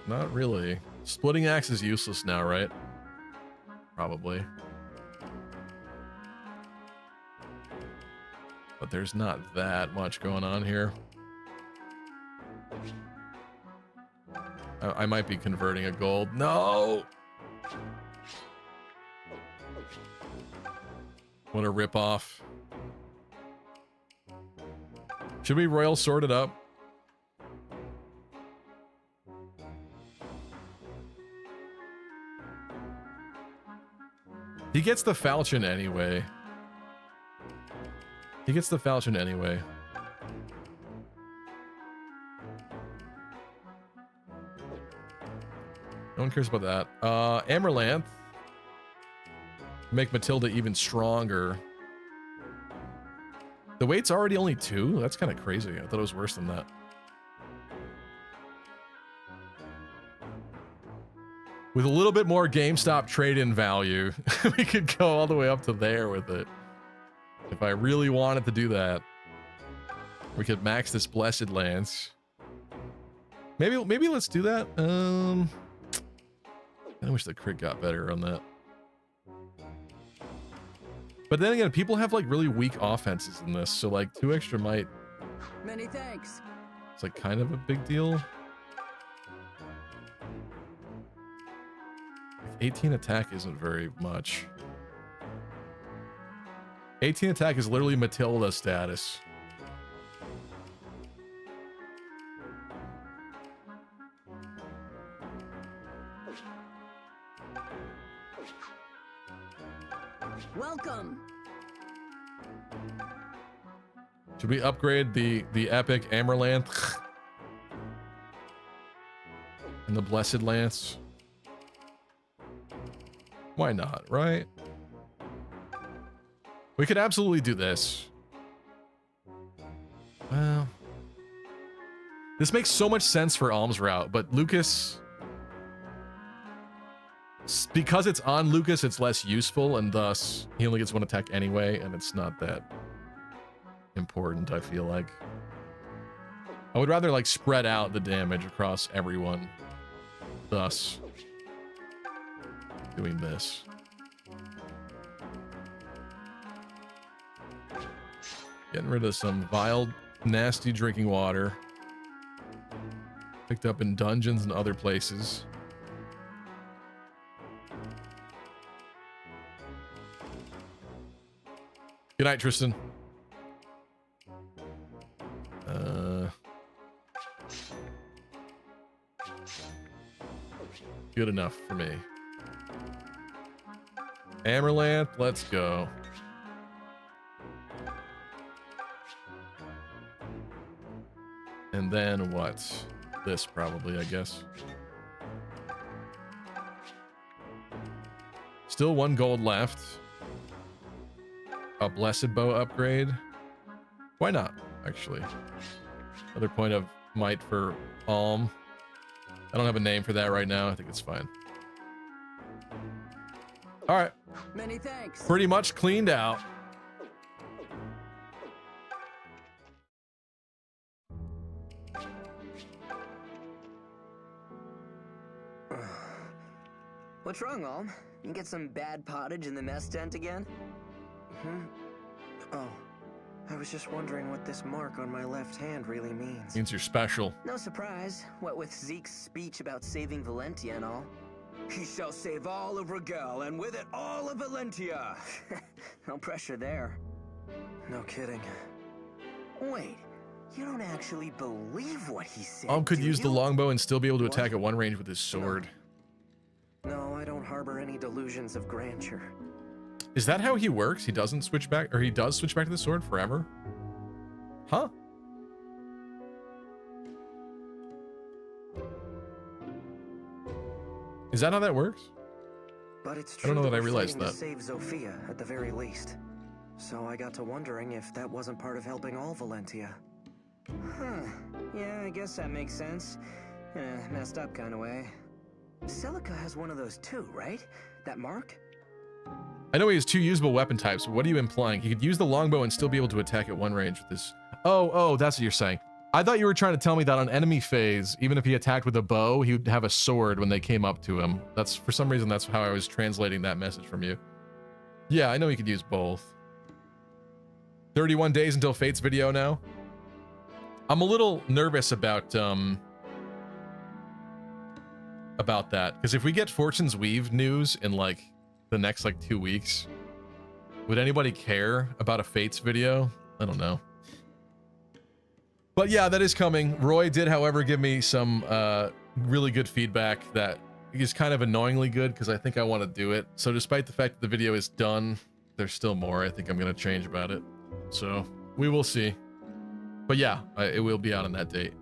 Not really. Splitting axe is useless now, right? Probably. But there's not that much going on here. I might be converting a gold. No! What a ripoff. Should we Royal Sword it up? He gets the falchion anyway. He gets the falchion anyway. No one cares about that. Amaranth. Make Matilda even stronger. The weight's already only 2? That's kind of crazy. I thought it was worse than that. With a little bit more GameStop trade-in value, we could go all the way up to there with it. If I really wanted to do that, we could max this Blessed Lance. Maybe let's do that. I wish the crit got better on that. But then again, people have like really weak offenses in this, so like 2 extra might. Many thanks. It's like kind of a big deal. 18 attack isn't very much. 18 attack is literally Matilda status. Welcome. Should we upgrade the epic Amaranth and the Blessed Lance? Why not, right? We could absolutely do this. Well, this makes so much sense for Alm's route, but Lucas because it's on Lucas, it's less useful, and thus he only gets one attack anyway, and it's not that important, I feel like. I would rather like spread out the damage across everyone, thus doing this. Getting rid of some vile, nasty drinking water. Picked up in dungeons and other places. Good night, Tristan. Good enough for me. Amaranth, let's go. And then what? This probably, I guess. Still 1 gold left. A blessed bow upgrade. Why not, actually? Another point of might for Alm. I don't have a name for that right now. I think it's fine. All right. Many thanks. Pretty much cleaned out. What's wrong, Alm? You get some bad pottage in the mess tent again? Oh, I was just wondering what this mark on my left hand really means. Means you're special. No surprise, what with Zeke's speech about saving Valentia and all. He shall save all of Rigel, and with it all of Valentia. No pressure there. No kidding. Wait, you don't actually believe what he said, Alm could do use you? the longbow and still be able to attack at 1 range with his sword. No, I don't harbor any delusions of grandeur. Is that how he works? He doesn't switch back, or he does switch back to the sword forever? Huh? Is that how that works? But it's I true don't know that I we're realized fighting that. to save Zofia, at the very least. So I got to wondering if that wasn't part of helping all Valentia. Huh. Yeah, I guess that makes sense. In a messed up kind of way. Celica has one of those too, right? That mark? I know he has 2 usable weapon types, but what are you implying? He could use the longbow and still be able to attack at 1 range with this. Oh, that's what you're saying. I thought you were trying to tell me that on enemy phase, even if he attacked with a bow, he would have a sword when they came up to him. That's, for some reason, that's how I was translating that message from you. Yeah, I know he could use both. 31 days until Fate's video now. I'm a little nervous about that, because if we get Fortune's Weave news in like the next like 2 weeks, would anybody care about a Fates video? I don't know. But yeah, that is coming. Roy did, however, give me some really good feedback that is kind of annoyingly good, because I think I want to do it. So despite the fact that the video is done, there's still more I think I'm going to change about it. So we will see. But yeah, it will be out on that date,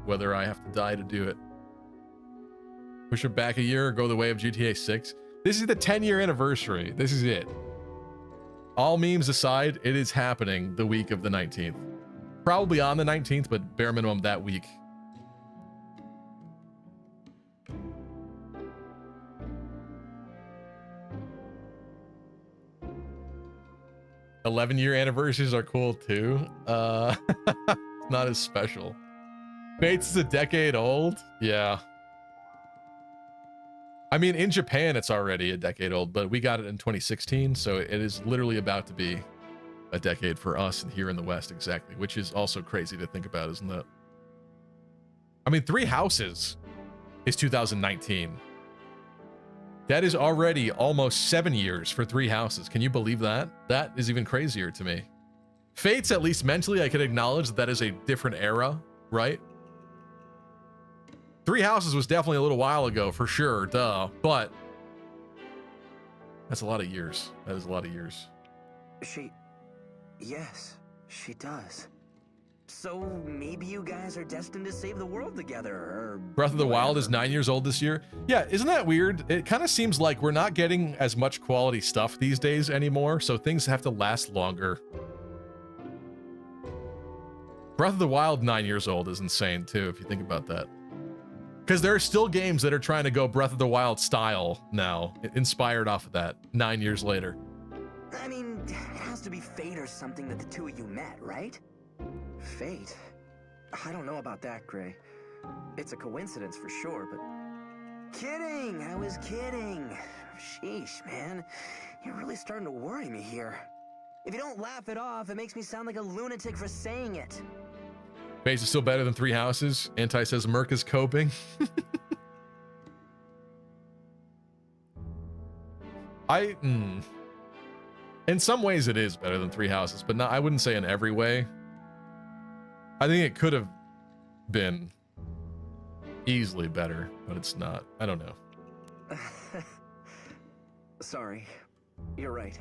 whether I have to die to do it. Push it back a year or go the way of GTA 6. This is the 10-year anniversary. This is it. All memes aside, it is happening the week of the 19th. Probably on the 19th, but bare minimum that week. "11-year anniversaries are cool too." Not as special. Fates is a decade old. Yeah. I mean, in Japan, it's already a decade old, but we got it in 2016, so it is literally about to be a decade for us and here in the West, exactly, which is also crazy to think about, isn't it? I mean, 3 Houses is 2019. That is already almost 7 years for 3 Houses. Can you believe that? That is even crazier to me. Fates, at least mentally, I can acknowledge that that is a different era, right? 3 Houses was definitely a little while ago, for sure, duh. But that's a lot of years. That is a lot of years. Yes, she does. So maybe you guys are destined to save the world together, or... Breath of the Wild is 9 years old this year. Yeah, isn't that weird? It kind of seems like we're not getting as much quality stuff these days anymore, so things have to last longer. Breath of the Wild 9 years old is insane too, if you think about that. Because there are still games that are trying to go Breath of the Wild style now, inspired off of that 9 years later. I mean, it has to be fate or something that the two of you met, right? Fate? I don't know about that, Gray. It's a coincidence for sure, but... Kidding! I was kidding. Sheesh, man. You're really starting to worry me here. If you don't laugh it off, it makes me sound like a lunatic for saying it. Base is still better than Three Houses. Anti says Merc is coping. In some ways it is better than Three Houses, but not, I wouldn't say in every way. I think it could have been easily better, but it's not. I don't know. Sorry. You're right.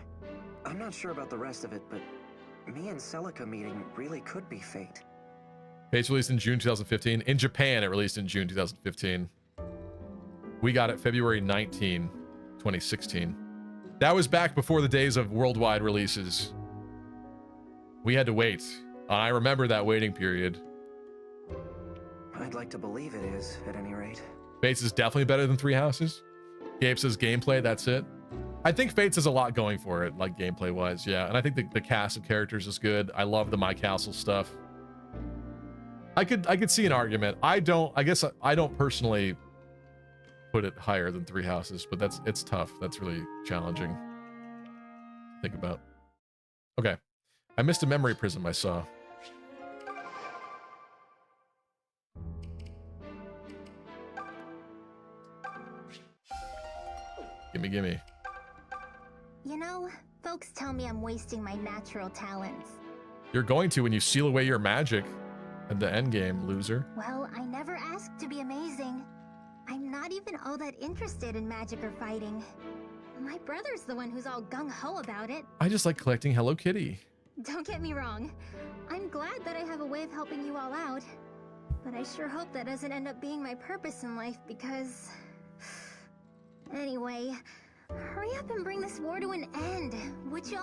I'm not sure about the rest of it, but me and Celica meeting really could be fate. Base released in June 2015. In Japan, it released in June 2015. We got it February 19, 2016. That was back before the days of worldwide releases. We had to wait. I remember that waiting period. I'd like to believe it is, at any rate. Fates is definitely better than Three Houses. Gabe says gameplay, that's it. I think Fates has a lot going for it, like gameplay-wise, yeah. And I think the cast of characters is good. I love the My Castle stuff. I could see an argument. I guess I don't personally put it higher than Three Houses, but it's tough. That's really challenging to think about. Okay. I missed a memory prism I saw. Gimme. You know, folks tell me I'm wasting my natural talents. You're going to when you seal away your magic at the end game, loser. Well, I never asked to be amazing. I'm not even all that interested in magic or fighting. My brother's the one who's all gung-ho about it. I just like collecting Hello Kitty. Don't get me wrong. I'm glad that I have a way of helping you all out. But I sure hope that doesn't end up being my purpose in life because... Anyway, hurry up and bring this war to an end, would you,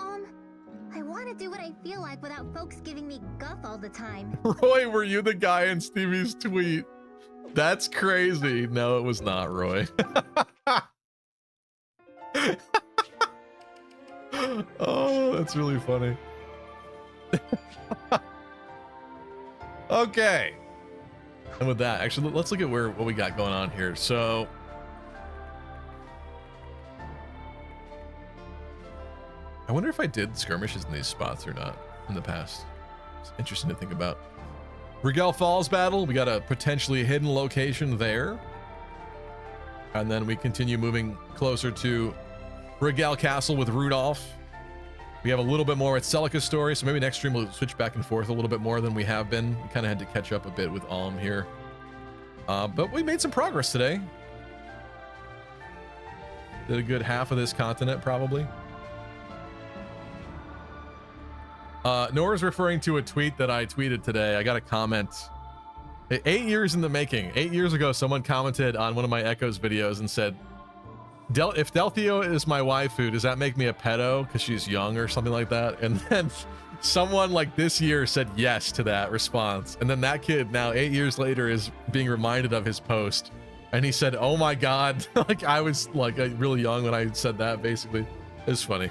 I want to do what I feel like without folks giving me guff all the time. Roy, were you the guy in Stevie's tweet? That's crazy. No, it was not, Roy. Oh, that's really funny. Okay. And with that, actually, let's look at what we got going on here. So... I wonder if I did skirmishes in these spots or not in the past. It's interesting to think about. Rigel Falls battle. We got a potentially hidden location there. And then we continue moving closer to Rigel Castle with Rudolph. We have a little bit more at Celica's story, so maybe next stream we'll switch back and forth a little bit more than we have been. We kind of had to catch up a bit with Alm here. But we made some progress today. Did a good half of this continent, probably. Nora's referring to a tweet that I tweeted today. I got a comment. 8 years in the making. 8 years ago, someone commented on one of my Echoes videos and said, if Delthio is my waifu, does that make me a pedo because she's young or something like that? And then someone like this year said yes to that response. And then that kid now 8 years later is being reminded of his post. And he said, oh my God, like I was like really young when I said that, basically. It was funny.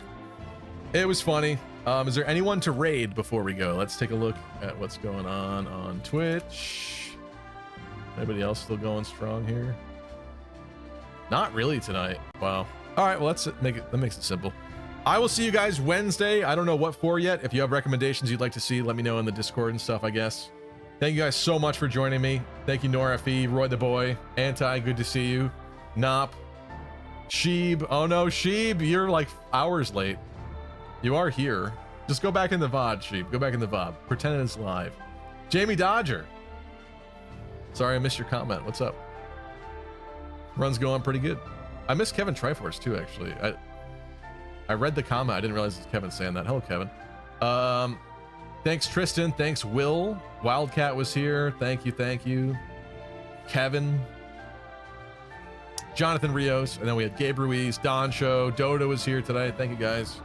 It was funny. Is there anyone to raid before we go? Let's take a look at what's going on Twitch. Anybody else still going strong here? Not really tonight. Wow. All right, well, that makes it simple. I will see you guys Wednesday. I don't know what for yet. If you have recommendations you'd like to see, let me know in the Discord and stuff, I guess. Thank you guys so much for joining me. Thank you, Nora F.E., Roy the Boy, Anti, good to see you. Nop, Sheeb. Oh no, Sheeb, you're like hours late. You are here. Just go back in the VOD, Sheep. Go back in the VOD. Pretend it's live. Jamie Dodger. Sorry, I missed your comment. What's up? Run's going pretty good. I miss Kevin Triforce too, actually. I read the comment. I didn't realize it was Kevin saying that. Hello, Kevin. Thanks, Tristan. Thanks, Will. Wildcat was here. Thank you. Kevin. Jonathan Rios. And then we had Gabe Ruiz, Don Show. Dodo was here today. Thank you, guys.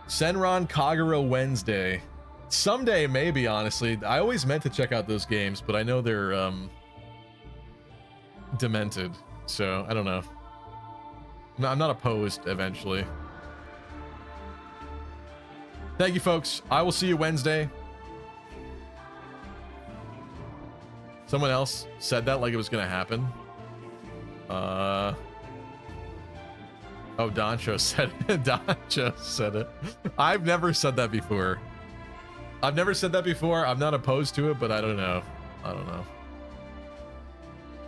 Senran Kagura Wednesday. Someday, maybe, honestly. I always meant to check out those games, but I know they're demented. So I don't know. No, I'm not opposed eventually. Thank you, folks. I will see you Wednesday. Someone else said that like it was gonna happen. Oh, Doncho said it. Doncho said it. I've never said that before. I'm not opposed to it, but I don't know.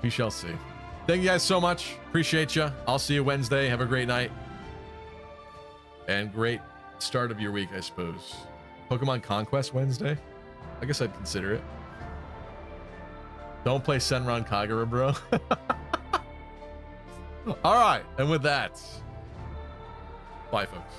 We shall see. Thank you guys so much. Appreciate you. I'll see you Wednesday. Have a great night. And great start of your week, I suppose. Pokemon Conquest Wednesday? I guess I'd consider it. Don't play Senran Kagura, bro. All right. And with that, bye, folks.